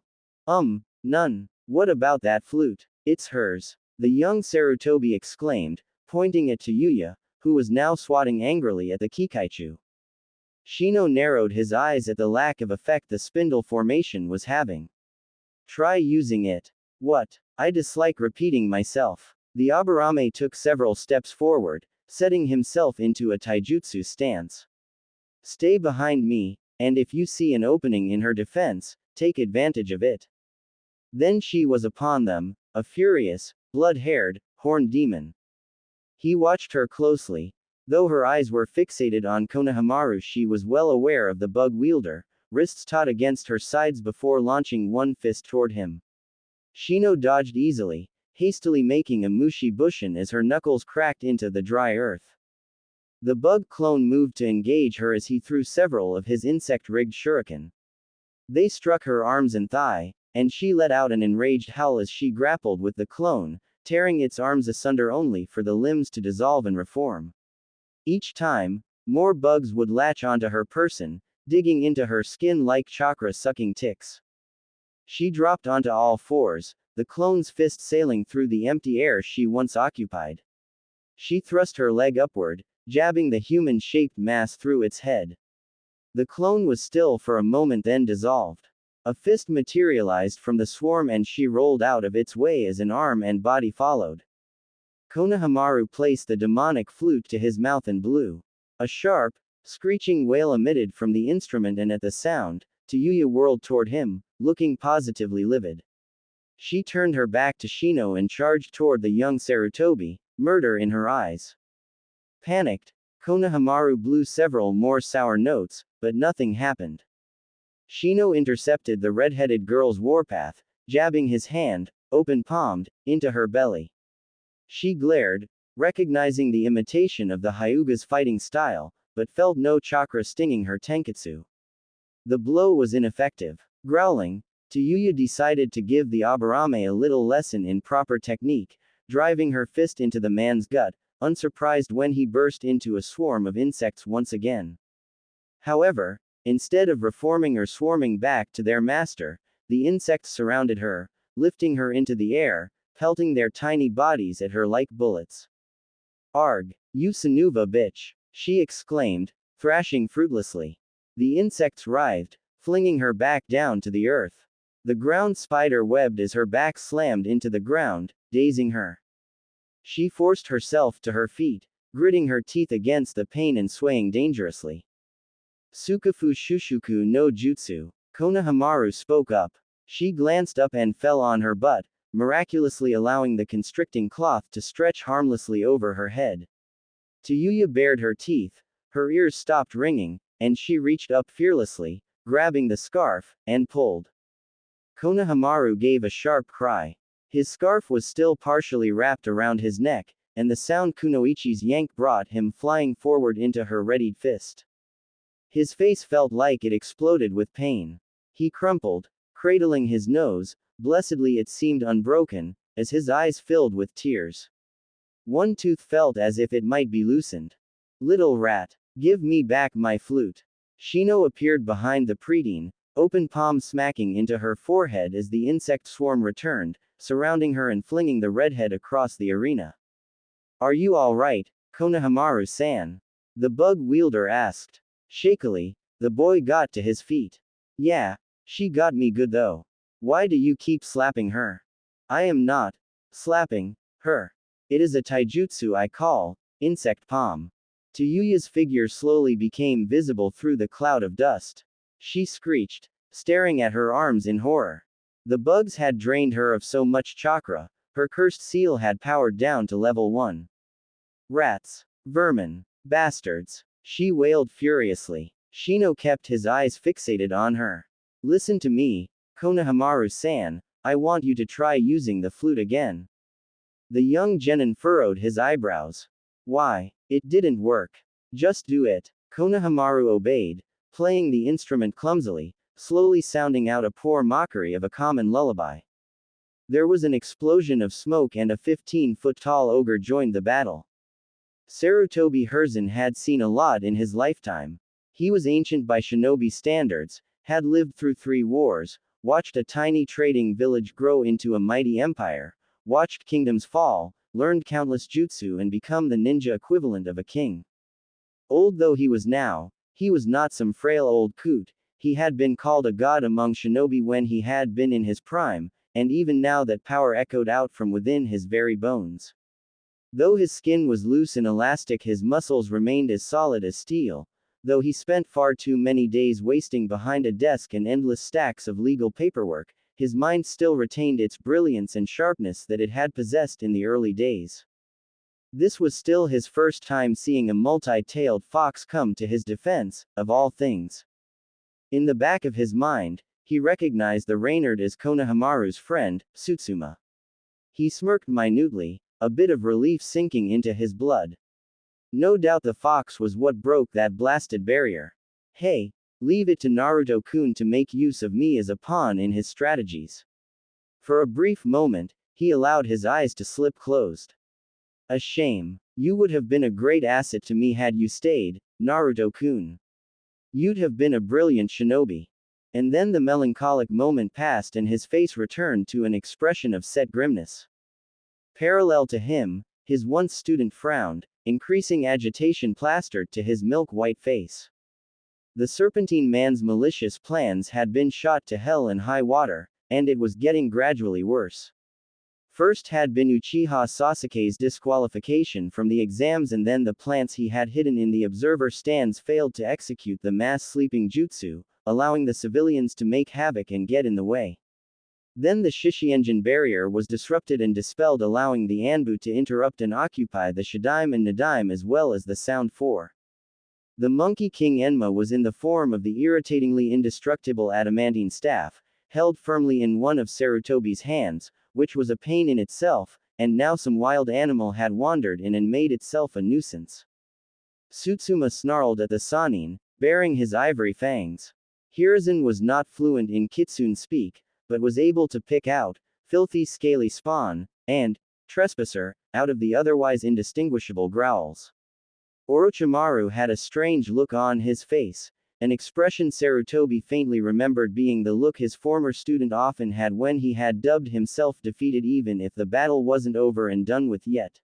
A: None. What about that flute? It's hers. The young Sarutobi exclaimed, pointing at Tayuya, who was now swatting angrily at the Kikaichu. Shino narrowed his eyes at the lack of effect the spindle formation was having. Try using it. What? I dislike repeating myself. The Aburame took several steps forward, setting himself into a taijutsu stance. Stay behind me, and if you see an opening in her defense, take advantage of it. Then she was upon them, a furious, blood-haired, horned demon. He watched her closely. Though her eyes were fixated on Konohamaru, she was well aware of the bug wielder, wrists taut against her sides before launching one fist toward him. Shino dodged easily, hastily making a mushi bushin as her knuckles cracked into the dry earth. The bug clone moved to engage her as he threw several of his insect-rigged shuriken. They struck her arms and thigh, and she let out an enraged howl as she grappled with the clone, tearing its arms asunder only for the limbs to dissolve and reform. Each time, more bugs would latch onto her person, digging into her skin like chakra-sucking ticks. She dropped onto all fours, the clone's fist sailing through the empty air she once occupied. She thrust her leg upward, jabbing the human-shaped mass through its head. The clone was still for a moment, then dissolved. A fist materialized from the swarm and she rolled out of its way as an arm and body followed. Konohamaru placed the demonic flute to his mouth and blew. A sharp, screeching wail emitted from the instrument, and at the sound, Tayuya whirled toward him, looking positively livid. She turned her back to Shino and charged toward the young Sarutobi, murder in her eyes. Panicked, Konohamaru blew several more sour notes, but nothing happened. Shino intercepted the red-headed girl's warpath, jabbing his hand, open-palmed, into her belly. She glared, recognizing the imitation of the Hyuga's fighting style, but felt no chakra stinging her tenketsu. The blow was ineffective. Growling, Tayuya decided to give the Aburame a little lesson in proper technique, driving her fist into the man's gut, unsurprised when he burst into a swarm of insects once again. However, instead of reforming or swarming back to their master, the insects surrounded her, lifting her into the air, pelting their tiny bodies at her like bullets. "Arg, you Sanuva bitch!" she exclaimed, thrashing fruitlessly. The insects writhed, flinging her back down to the earth. The ground spider webbed as her back slammed into the ground, dazing her. She forced herself to her feet, gritting her teeth against the pain and swaying dangerously. "Sukafu Shushuku no Jutsu," Konohamaru spoke up. She glanced up and fell on her butt, miraculously allowing the constricting cloth to stretch harmlessly over her head. Tayuya bared her teeth, her ears stopped ringing, and she reached up fearlessly, grabbing the scarf, and pulled. Konohamaru gave a sharp cry. His scarf was still partially wrapped around his neck, and the sound Kunoichi's yank brought him flying forward into her readied fist. His face felt like it exploded with pain. He crumpled, cradling his nose, blessedly it seemed unbroken, as his eyes filled with tears. One tooth felt as if it might be loosened. "Little rat, give me back my flute." Shino appeared behind the preteen, open palm smacking into her forehead as the insect swarm returned, surrounding her and flinging the redhead across the arena. "Are you alright, Konohamaru-san?" the bug wielder asked. Shakily, the boy got to his feet. "Yeah, she got me good though. Why do you keep slapping her?" "I am not slapping her. It is a taijutsu I call insect palm." Tayuya's figure slowly became visible through the cloud of dust. She screeched, staring at her arms in horror. The bugs had drained her of so much chakra, her cursed seal had powered down to level 1. "Rats. Vermin. Bastards," she wailed furiously. Shino kept his eyes fixated on her. "Listen to me, Konohamaru-san, I want you to try using the flute again." The young genin furrowed his eyebrows. "Why? It didn't work. Just do it." Konohamaru obeyed, playing the instrument clumsily, slowly sounding out a poor mockery of a common lullaby. There was an explosion of smoke and a 15-foot-tall ogre joined the battle. Sarutobi Hiruzen had seen a lot in his lifetime. He was ancient by shinobi standards, had lived through 3 wars, watched a tiny trading village grow into a mighty empire, watched kingdoms fall, learned countless jutsu and become the ninja equivalent of a king. Old though he was now, he was not some frail old coot. He had been called a god among shinobi when he had been in his prime, and even now that power echoed out from within his very bones. Though his skin was loose and elastic, his muscles remained as solid as steel. Though he spent far too many days wasting behind a desk and endless stacks of legal paperwork, his mind still retained its brilliance and sharpness that it had possessed in the early days. This was still his first time seeing a multi-tailed fox come to his defense, of all things. In the back of his mind, he recognized the Reynard as Konohamaru's friend, Tsutsuma. He smirked minutely, a bit of relief sinking into his blood. No doubt the fox was what broke that blasted barrier. Hey, leave it to Naruto-kun to make use of me as a pawn in his strategies. For a brief moment, he allowed his eyes to slip closed. A shame. You would have been a great asset to me had you stayed, Naruto-kun. You'd have been a brilliant shinobi. And then the melancholic moment passed and his face returned to an expression of set grimness. Parallel to him, his once student frowned, increasing agitation plastered to his milk-white face. The Serpentine man's malicious plans had been shot to hell in high water, and it was getting gradually worse. First had been Uchiha Sasuke's disqualification from the exams, and then the plants he had hidden in the observer stands failed to execute the mass sleeping jutsu, allowing the civilians to make havoc and get in the way. Then the Shishienjin barrier was disrupted and dispelled, allowing the Anbu to interrupt and occupy the Shadaime and Nadaime as well as the Sound 4. The Monkey King Enma was in the form of the irritatingly indestructible adamantine staff, held firmly in one of Sarutobi's hands, which was a pain in itself, and now some wild animal had wandered in and made itself a nuisance. Tsutsuma snarled at the Sannin, baring his ivory fangs. Hiruzen was not fluent in Kitsune speak, but was able to pick out, filthy scaly spawn, and, trespasser, out of the otherwise indistinguishable growls. Orochimaru had a strange look on his face, an expression Sarutobi faintly remembered being the look his former student often had when he had dubbed himself defeated even if the battle wasn't over and done with yet.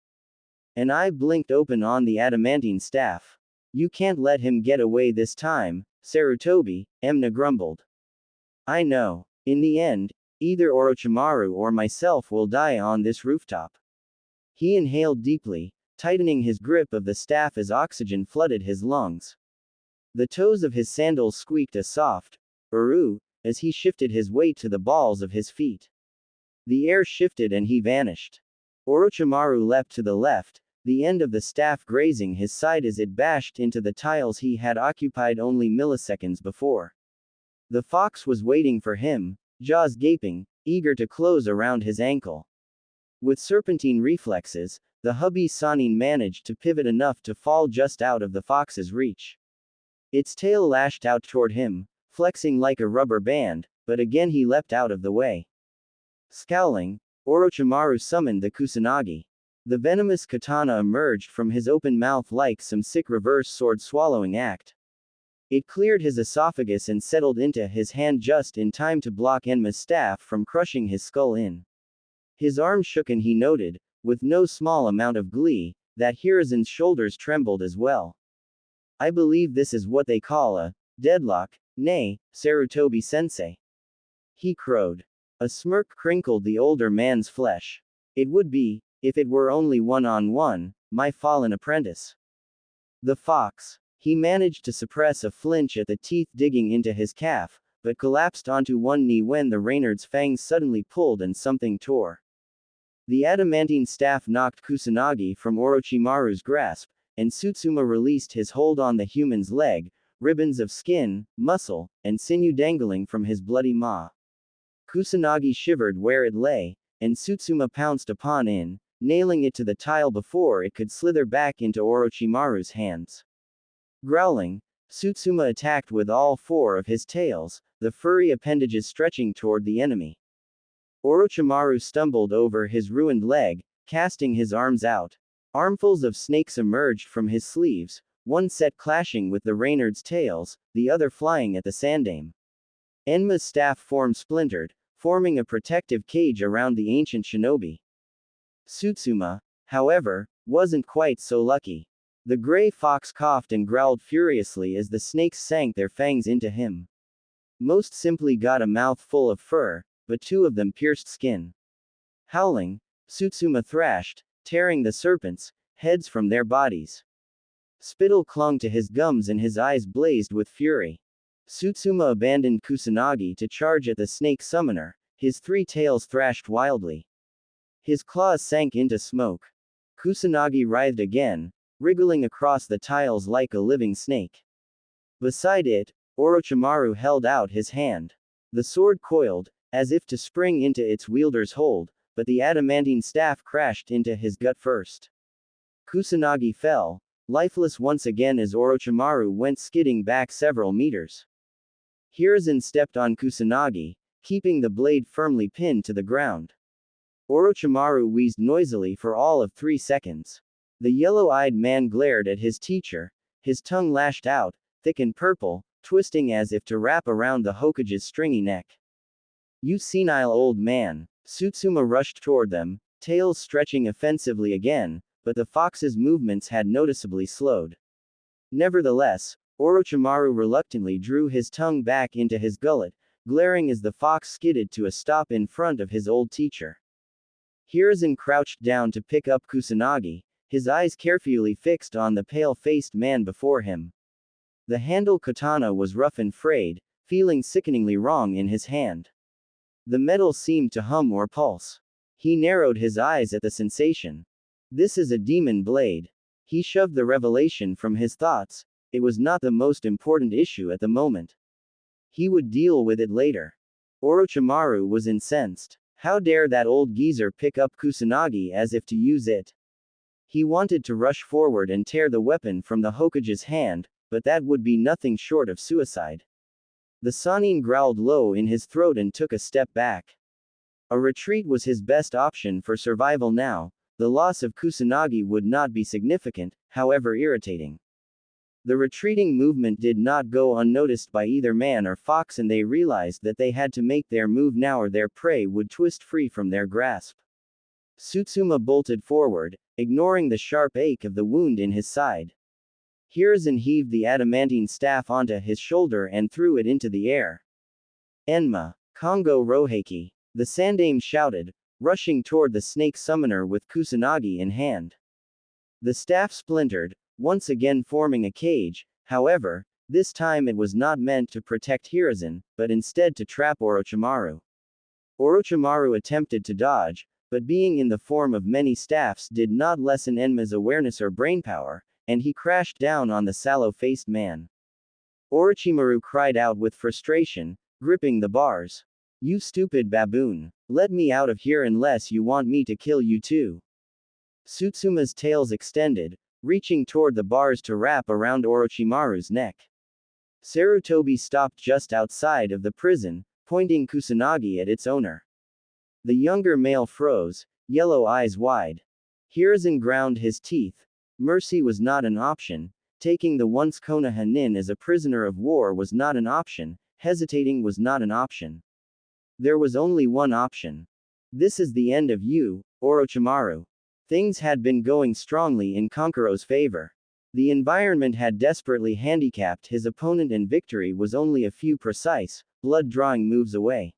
A: An eye blinked open on the adamantine staff. You can't let him get away this time, Sarutobi, Emna grumbled. I know. In the end, either Orochimaru or myself will die on this rooftop. He inhaled deeply, tightening his grip of the staff as oxygen flooded his lungs. The toes of his sandals squeaked a soft "Uru" as he shifted his weight to the balls of his feet. The air shifted and he vanished. Orochimaru leapt to the left, the end of the staff grazing his side as it bashed into the tiles he had occupied only milliseconds before. The fox was waiting for him, jaws gaping, eager to close around his ankle. With serpentine reflexes, the hubby Sannin managed to pivot enough to fall just out of the fox's reach. Its tail lashed out toward him, flexing like a rubber band, but again he leapt out of the way. Scowling, Orochimaru summoned the Kusanagi. The venomous katana emerged from his open mouth like some sick reverse sword swallowing act. It cleared his esophagus and settled into his hand just in time to block Enma's staff from crushing his skull in. His arm shook and he noted, with no small amount of glee, that Hiruzen's shoulders trembled as well. I believe this is what they call a deadlock, nay, Sarutobi-sensei. He crowed. A smirk crinkled the older man's flesh. It would be, if it were only one-on-one, my fallen apprentice. The fox. He managed to suppress a flinch at the teeth digging into his calf, but collapsed onto one knee when the Reynard's fangs suddenly pulled and something tore. The adamantine staff knocked Kusanagi from Orochimaru's grasp, and Tsutsuma released his hold on the human's leg, ribbons of skin, muscle, and sinew dangling from his bloody maw. Kusanagi shivered where it lay, and Tsutsuma pounced upon it, nailing it to the tile before it could slither back into Orochimaru's hands. Growling, Tsutsuma attacked with all four of his tails, the furry appendages stretching toward the enemy. Orochimaru stumbled over his ruined leg, casting his arms out. Armfuls of snakes emerged from his sleeves, one set clashing with the Reynard's tails, the other flying at the Sandaime. Enma's staff form splintered, forming a protective cage around the ancient shinobi. Tsutsuma, however, wasn't quite so lucky. The gray fox coughed and growled furiously as the snakes sank their fangs into him. Most simply got a mouthful of fur, but two of them pierced skin. Howling, Tsutsuma thrashed, tearing the serpents' heads from their bodies. Spittle clung to his gums and his eyes blazed with fury. Tsutsuma abandoned Kusanagi to charge at the snake summoner, his three tails thrashed wildly. His claws sank into smoke. Kusanagi writhed again, wriggling across the tiles like a living snake. Beside it, Orochimaru held out his hand. The sword coiled, as if to spring into its wielder's hold, but the adamantine staff crashed into his gut first. Kusanagi fell, lifeless once again as Orochimaru went skidding back several meters. Hiruzen stepped on Kusanagi, keeping the blade firmly pinned to the ground. Orochimaru wheezed noisily for all of 3 seconds. The yellow-eyed man glared at his teacher, his tongue lashed out, thick and purple, twisting as if to wrap around the Hokage's stringy neck. You senile old man. Tsutsuma rushed toward them, tails stretching offensively again, but the fox's movements had noticeably slowed. Nevertheless, Orochimaru reluctantly drew his tongue back into his gullet, glaring as the fox skidded to a stop in front of his old teacher. Hiruzen crouched down to pick up Kusanagi, his eyes carefully fixed on the pale-faced man before him. The handle katana was rough and frayed, feeling sickeningly wrong in his hand. The metal seemed to hum or pulse. He narrowed his eyes at the sensation. This is a demon blade. He shoved the revelation from his thoughts. It was not the most important issue at the moment. He would deal with it later. Orochimaru was incensed. How dare that old geezer pick up Kusanagi as if to use it? He wanted to rush forward and tear the weapon from the Hokage's hand, but that would be nothing short of suicide. The Sannin growled low in his throat and took a step back. A retreat was his best option for survival now. The loss of Kusanagi would not be significant, however irritating. The retreating movement did not go unnoticed by either man or fox, and they realized that they had to make their move now or their prey would twist free from their grasp. Tsutsuma bolted forward, ignoring the sharp ache of the wound in his side. Hiruzen heaved the adamantine staff onto his shoulder and threw it into the air. Enma, Kongo Roheki, the Sandaime shouted, rushing toward the snake summoner with Kusanagi in hand. The staff splintered, once again forming a cage. However, this time it was not meant to protect Hiruzen, but instead to trap Orochimaru. Orochimaru attempted to dodge, but being in the form of many staffs did not lessen Enma's awareness or brainpower, and he crashed down on the sallow-faced man. Orochimaru cried out with frustration, gripping the bars. You stupid baboon. Let me out of here unless you want me to kill you too. Tsutsuma's tails extended, reaching toward the bars to wrap around Orochimaru's neck. Sarutobi stopped just outside of the prison, pointing Kusanagi at its owner. The younger male froze, yellow eyes wide. Hiruzen ground his teeth. Mercy was not an option. Taking the once Konoha nin as a prisoner of war was not an option. Hesitating was not an option. There was only one option. This is the end of you, Orochimaru. Things had been going strongly in Kankuro's favor. The environment had desperately handicapped his opponent, and victory was only a few precise, blood-drawing moves away.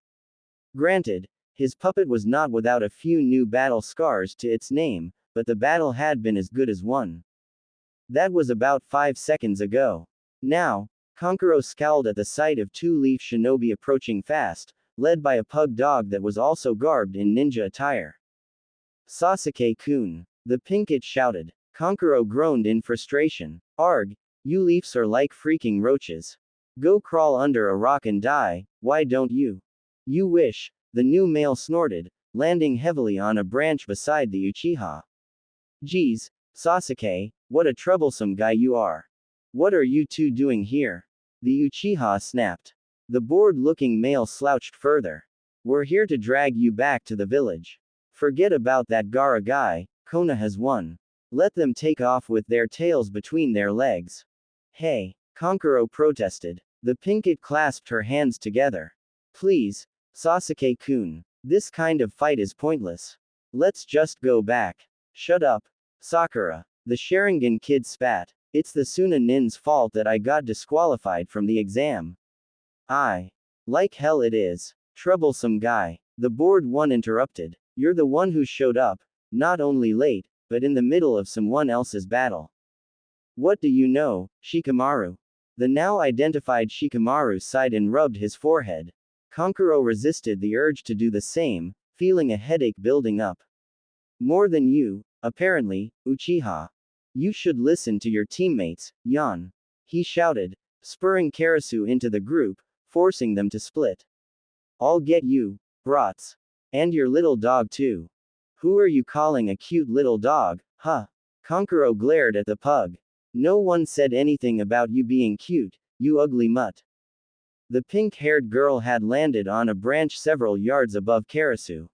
A: Granted, his puppet was not without a few new battle scars to its name, but the battle had been as good as won. That was about 5 seconds ago. Now, Kankuro scowled at the sight of two-leaf shinobi approaching fast, led by a pug dog that was also garbed in ninja attire. Sasuke-kun. The Pinkett shouted. Kankuro groaned in frustration. Arg, you leafs are like freaking roaches. Go crawl under a rock and die, why don't you? You wish, the new male snorted, landing heavily on a branch beside the Uchiha. Geez, Sasuke, what a troublesome guy you are. What are you two doing here? The Uchiha snapped. The bored-looking male slouched further. We're here to drag you back to the village. Forget about that Gaara guy, Konoha has won. Let them take off with their tails between their legs. Hey, Kankuro protested. The Pinkett clasped her hands together. Please, Sasuke-kun. This kind of fight is pointless. Let's just go back. Shut up, Sakura. The Sharingan kid spat. It's the Suna nin's fault that I got disqualified from the exam. Like hell it is. Troublesome guy. The bored one interrupted. You're the one who showed up, not only late, but in the middle of someone else's battle. What do you know, Shikamaru? The now identified Shikamaru sighed and rubbed his forehead. Kankuro resisted the urge to do the same, feeling a headache building up. More than you, apparently, Uchiha. You should listen to your teammates, Yan. He shouted, spurring Karasu into the group, forcing them to split. I'll get you, brats. And your little dog too. Who are you calling a cute little dog, huh? Kankuro glared at the pug. No one said anything about you being cute, you ugly mutt. The pink-haired girl had landed on a branch several yards above Karasu.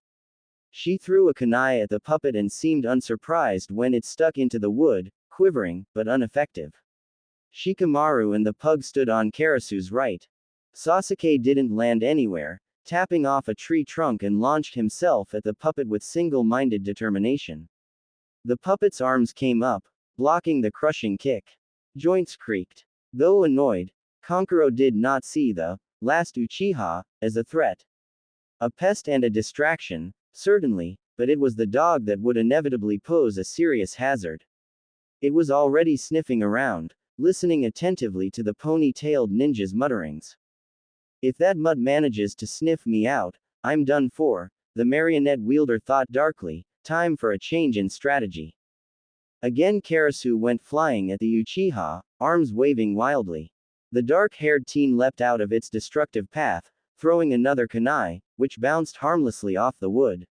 A: She threw a kunai at the puppet and seemed unsurprised when it stuck into the wood, quivering, but ineffective. Shikamaru and the pug stood on Karasu's right. Sasuke didn't land anywhere, tapping off a tree trunk and launched himself at the puppet with single-minded determination. The puppet's arms came up, blocking the crushing kick. Joints creaked. Though annoyed, Kankuro did not see the last Uchiha as a threat. A pest and a distraction, certainly, but it was the dog that would inevitably pose a serious hazard. It was already sniffing around, listening attentively to the pony-tailed ninja's mutterings. If that mutt manages to sniff me out, I'm done for, the marionette wielder thought darkly, time for a change in strategy. Again Karasu went flying at the Uchiha, arms waving wildly. The dark-haired teen leapt out of its destructive path, throwing another kunai, which bounced harmlessly off the wood.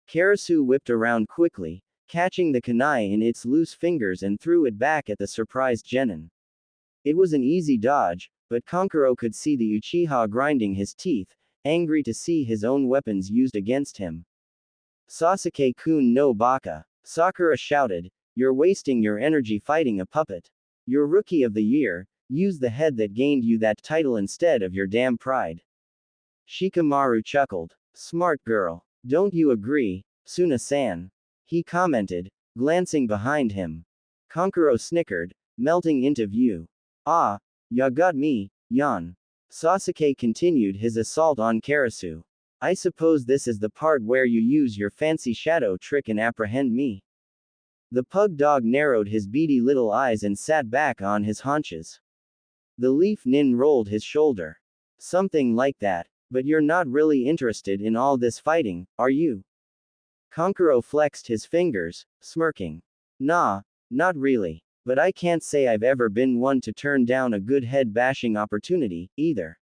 A: Karasu whipped around quickly, catching the kunai in its loose fingers and threw it back at the surprised genin. It was an easy dodge, but Kankuro could see the Uchiha grinding his teeth, angry to see his own weapons used against him. Sasuke-kun no baka, Sakura shouted, you're wasting your energy fighting a puppet. You're Rookie of the Year, use the head that gained you that title instead of your damn pride. Shikamaru chuckled. Smart girl. Don't you agree, Suna-san? He commented, glancing behind him. Kankuro snickered, melting into view. Ah, ya got me, yan. Sasuke continued his assault on Karasu. I suppose this is the part where you use your fancy shadow trick and apprehend me. The pug dog narrowed his beady little eyes and sat back on his haunches. The leaf nin rolled his shoulder. Something like that, but you're not really interested in all this fighting, are you? Kankuro flexed his fingers, smirking. Nah, not really, but I can't say I've ever been one to turn down a good head-bashing opportunity, either.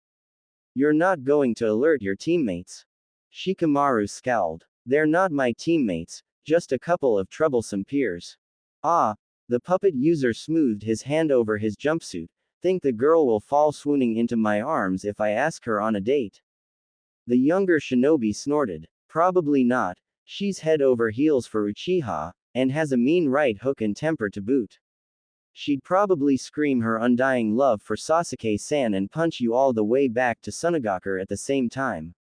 A: You're not going to alert your teammates. Shikamaru scowled. They're not my teammates, just a couple of troublesome peers. Ah, the puppet user smoothed his hand over his jumpsuit. Think the girl will fall swooning into my arms if I ask her on a date? The younger shinobi snorted. Probably not. She's head over heels for Uchiha, and has a mean right hook and temper to boot. She'd probably scream her undying love for Sasuke-san and punch you all the way back to Sunagaku at the same time.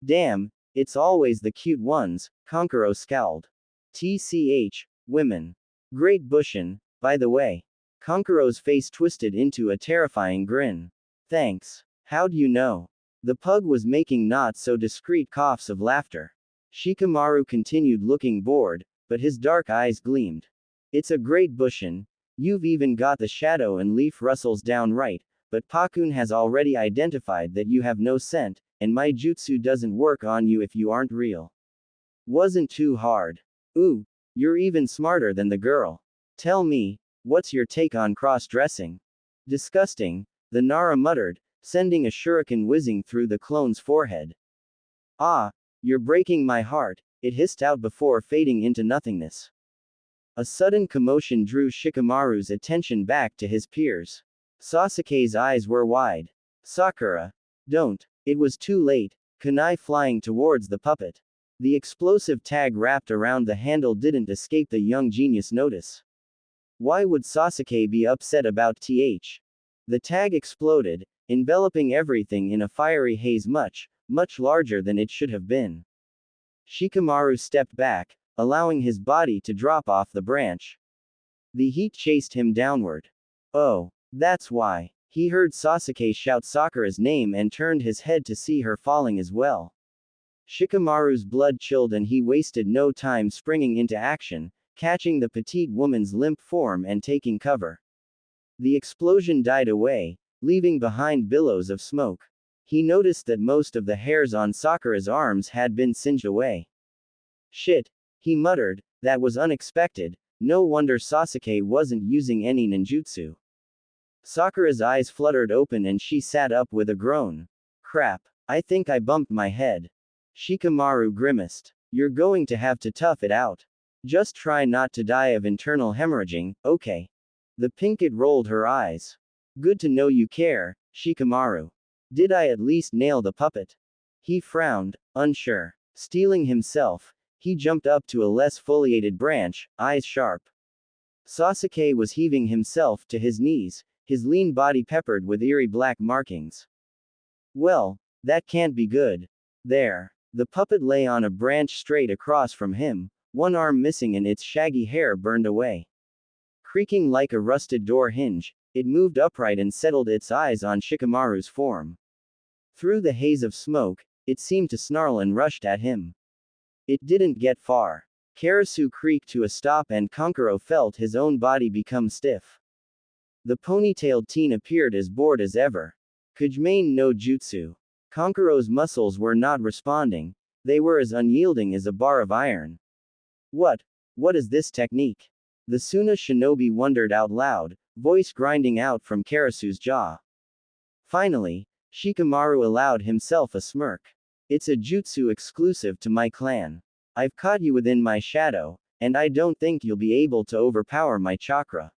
A: Damn, it's always the cute ones, Kankuro scowled. TCH, women. Great Bushin, by the way. Kankuro's face twisted into a terrifying grin. Thanks. How'd you know? The pug was making not so discreet coughs of laughter. Shikamaru continued looking bored, but his dark eyes gleamed. It's a great Bushin. You've even got the shadow and leaf rustles down right, but Pakun has already identified that you have no scent, and my jutsu doesn't work on you if you aren't real. Wasn't too hard. Ooh, you're even smarter than the girl. Tell me, what's your take on cross-dressing? Disgusting, the Nara muttered, sending a shuriken whizzing through the clone's forehead. Ah, you're breaking my heart, it hissed out before fading into nothingness. A sudden commotion drew Shikamaru's attention back to his peers. Sasuke's eyes were wide. Sakura. Don't. It was too late, kunai flying towards the puppet. The explosive tag wrapped around the handle didn't escape the young genius notice. Why would Sasuke be upset about th? The tag exploded, enveloping everything in a fiery haze much larger than it should have been. Shikamaru stepped back, allowing his body to drop off the branch. The heat chased him downward. Oh, that's why. He heard Sasuke shout Sakura's name and turned his head to see her falling as well. Shikamaru's blood chilled and he wasted no time springing into action, catching the petite woman's limp form and taking cover. The explosion died away, leaving behind billows of smoke. He noticed that most of the hairs on Sakura's arms had been singed away. Shit, he muttered, that was unexpected, no wonder Sasuke wasn't using any ninjutsu. Sakura's eyes fluttered open and she sat up with a groan. Crap, I think I bumped my head. Shikamaru grimaced. You're going to have to tough it out. Just try not to die of internal hemorrhaging, okay? The pinkett rolled her eyes. Good to know you care, Shikamaru. Did I at least nail the puppet? He frowned, unsure. Steeling himself, he jumped up to a less foliated branch, eyes sharp. Sasuke was heaving himself to his knees, his lean body peppered with eerie black markings. Well, that can't be good. There. The puppet lay on a branch straight across from him, one arm missing and its shaggy hair burned away. Creaking like a rusted door hinge, it moved upright and settled its eyes on Shikamaru's form. Through the haze of smoke, it seemed to snarl and rushed at him. It didn't get far. Karasu creaked to a stop and Kankuro felt his own body become stiff. The ponytailed teen appeared as bored as ever. Kujimane no Jutsu. Kankuro's muscles were not responding, they were as unyielding as a bar of iron. What is this technique? The Suna shinobi wondered out loud, voice grinding out from Karasu's jaw. Finally, Shikamaru allowed himself a smirk. It's a jutsu exclusive to my clan. I've caught you within my shadow, and I don't think you'll be able to overpower my chakra.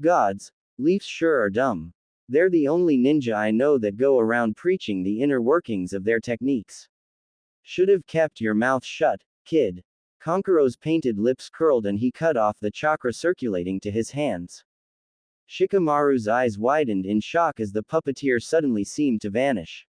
A: Gods, Leafs sure are dumb. They're the only ninja I know that go around preaching the inner workings of their techniques. Should have kept your mouth shut, kid. Kankuro's painted lips curled and he cut off the chakra circulating to his hands. Shikamaru's eyes widened in shock as the puppeteer suddenly seemed to vanish.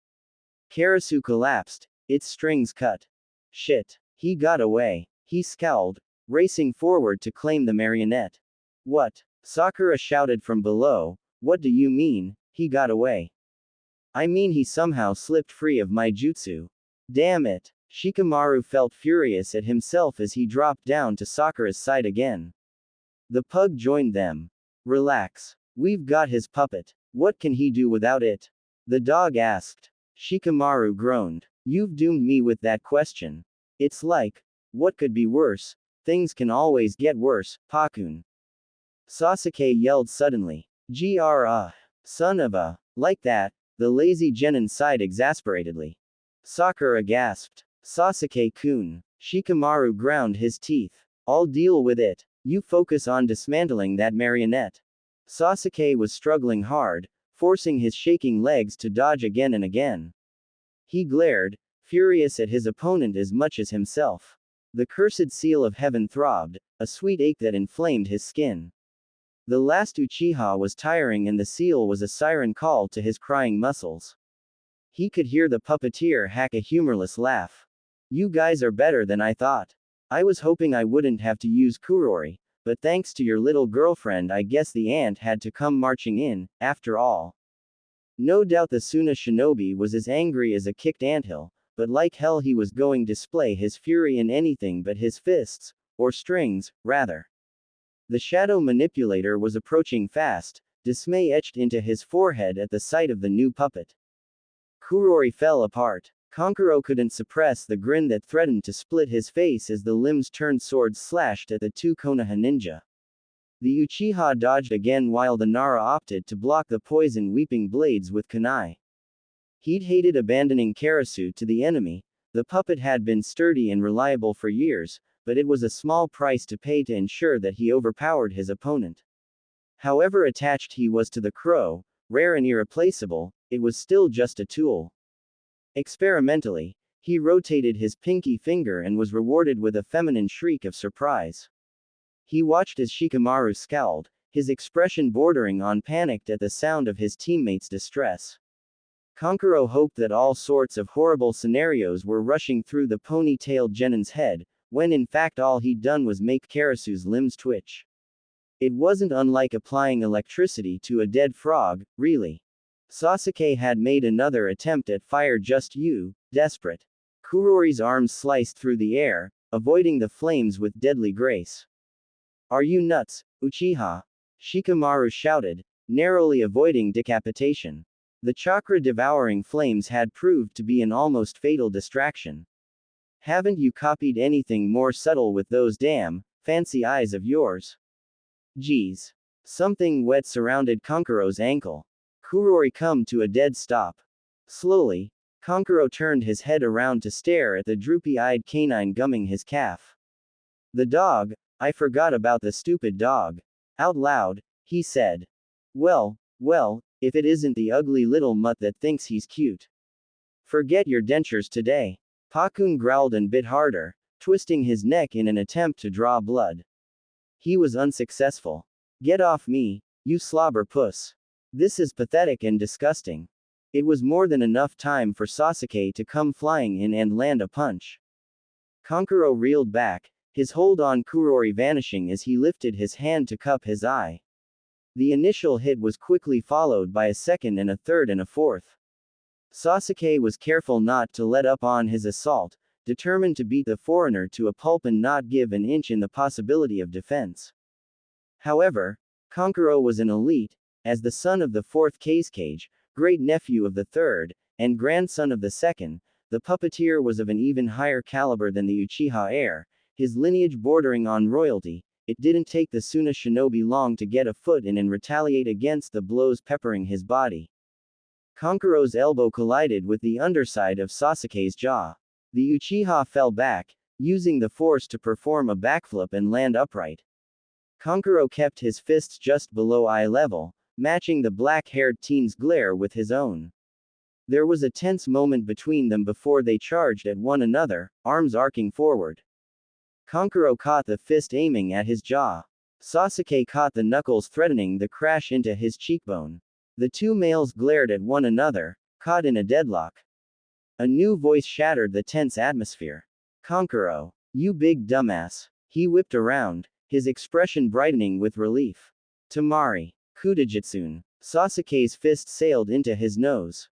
A: Karasu collapsed, its strings cut. Shit. He got away. He scowled, racing forward to claim the marionette. What? Sakura shouted from below. What do you mean, he got away? I mean he somehow slipped free of my jutsu. Damn it. Shikamaru felt furious at himself as he dropped down to Sakura's side again. The pug joined them. Relax. We've got his puppet. What can he do without it? The dog asked. Shikamaru groaned. You've doomed me with that question. It's like, what could be worse? Things can always get worse, Pakun. Sasuke yelled suddenly. Son of a. Like that, the lazy genin sighed exasperatedly. Sakura gasped. Sasuke-kun. Shikamaru ground his teeth. I'll deal with it. You focus on dismantling that marionette. Sasuke was struggling hard, forcing his shaking legs to dodge again and again. He glared, furious at his opponent as much as himself. The cursed seal of heaven throbbed, a sweet ache that inflamed his skin. The last Uchiha was tiring and the seal was a siren call to his crying muscles. He could hear the puppeteer hack a humorless laugh. You guys are better than I thought. I was hoping I wouldn't have to use Kurori, but thanks to your little girlfriend I guess the ant had to come marching in, after all. No doubt the Suna shinobi was as angry as a kicked anthill, but like hell he was going to display his fury in anything but his fists, or strings, rather. The shadow manipulator was approaching fast, dismay etched into his forehead at the sight of the new puppet. Kurori fell apart. Kankuro couldn't suppress the grin that threatened to split his face as the limbs turned swords slashed at the two Konoha ninja. The Uchiha dodged again while the Nara opted to block the poison weeping blades with kunai. He'd hated abandoning Karasu to the enemy. The puppet had been sturdy and reliable for years, but it was a small price to pay to ensure that he overpowered his opponent. However attached he was to the crow, rare and irreplaceable, it was still just a tool. Experimentally, he rotated his pinky finger and was rewarded with a feminine shriek of surprise. He watched as Shikamaru scowled, his expression bordering on panicked at the sound of his teammates' distress. Kankuro hoped that all sorts of horrible scenarios were rushing through the pony-tailed genin's head, when in fact all he'd done was make Karasu's limbs twitch. It wasn't unlike applying electricity to a dead frog, really. Sasuke had made another attempt at fire just you, desperate. Kurori's arms sliced through the air, avoiding the flames with deadly grace. Are you nuts, Uchiha? Shikamaru shouted, narrowly avoiding decapitation. The chakra-devouring flames had proved to be an almost fatal distraction. Haven't you copied anything more subtle with those damn, fancy eyes of yours? Geez. Something wet surrounded Kankuro's ankle. Kurori come to a dead stop. Slowly, Kankuro turned his head around to stare at the droopy-eyed canine gumming his calf. The dog, I forgot about the stupid dog. Out loud, he said. Well, if it isn't the ugly little mutt that thinks he's cute. Forget your dentures today. Pakun growled and bit harder, twisting his neck in an attempt to draw blood. He was unsuccessful. Get off me, you slobber puss. This is pathetic and disgusting. It was more than enough time for Sasuke to come flying in and land a punch. Kankuro reeled back, his hold on Kurori vanishing as he lifted his hand to cup his eye. The initial hit was quickly followed by a second and a third and a fourth. Sasuke was careful not to let up on his assault, determined to beat the foreigner to a pulp and not give an inch in the possibility of defense. However, Kankuro was an elite, as the son of the fourth Kazekage, great-nephew of the third, and grandson of the second. The puppeteer was of an even higher caliber than the Uchiha heir, his lineage bordering on royalty. It didn't take the Suna shinobi long to get a foot in and retaliate against the blows peppering his body. Kankuro's elbow collided with the underside of Sasuke's jaw. The Uchiha fell back, using the force to perform a backflip and land upright. Kankuro kept his fists just below eye level, matching the black-haired teen's glare with his own. There was a tense moment between them before they charged at one another, arms arcing forward. Kankuro caught the fist aiming at his jaw. Sasuke caught the knuckles threatening the crash into his cheekbone. The two males glared at one another, caught in a deadlock. A new voice shattered the tense atmosphere. Kankuro, you big dumbass. He whipped around, his expression brightening with relief. Temari, Kutajitsun. Sasuke's fist sailed into his nose.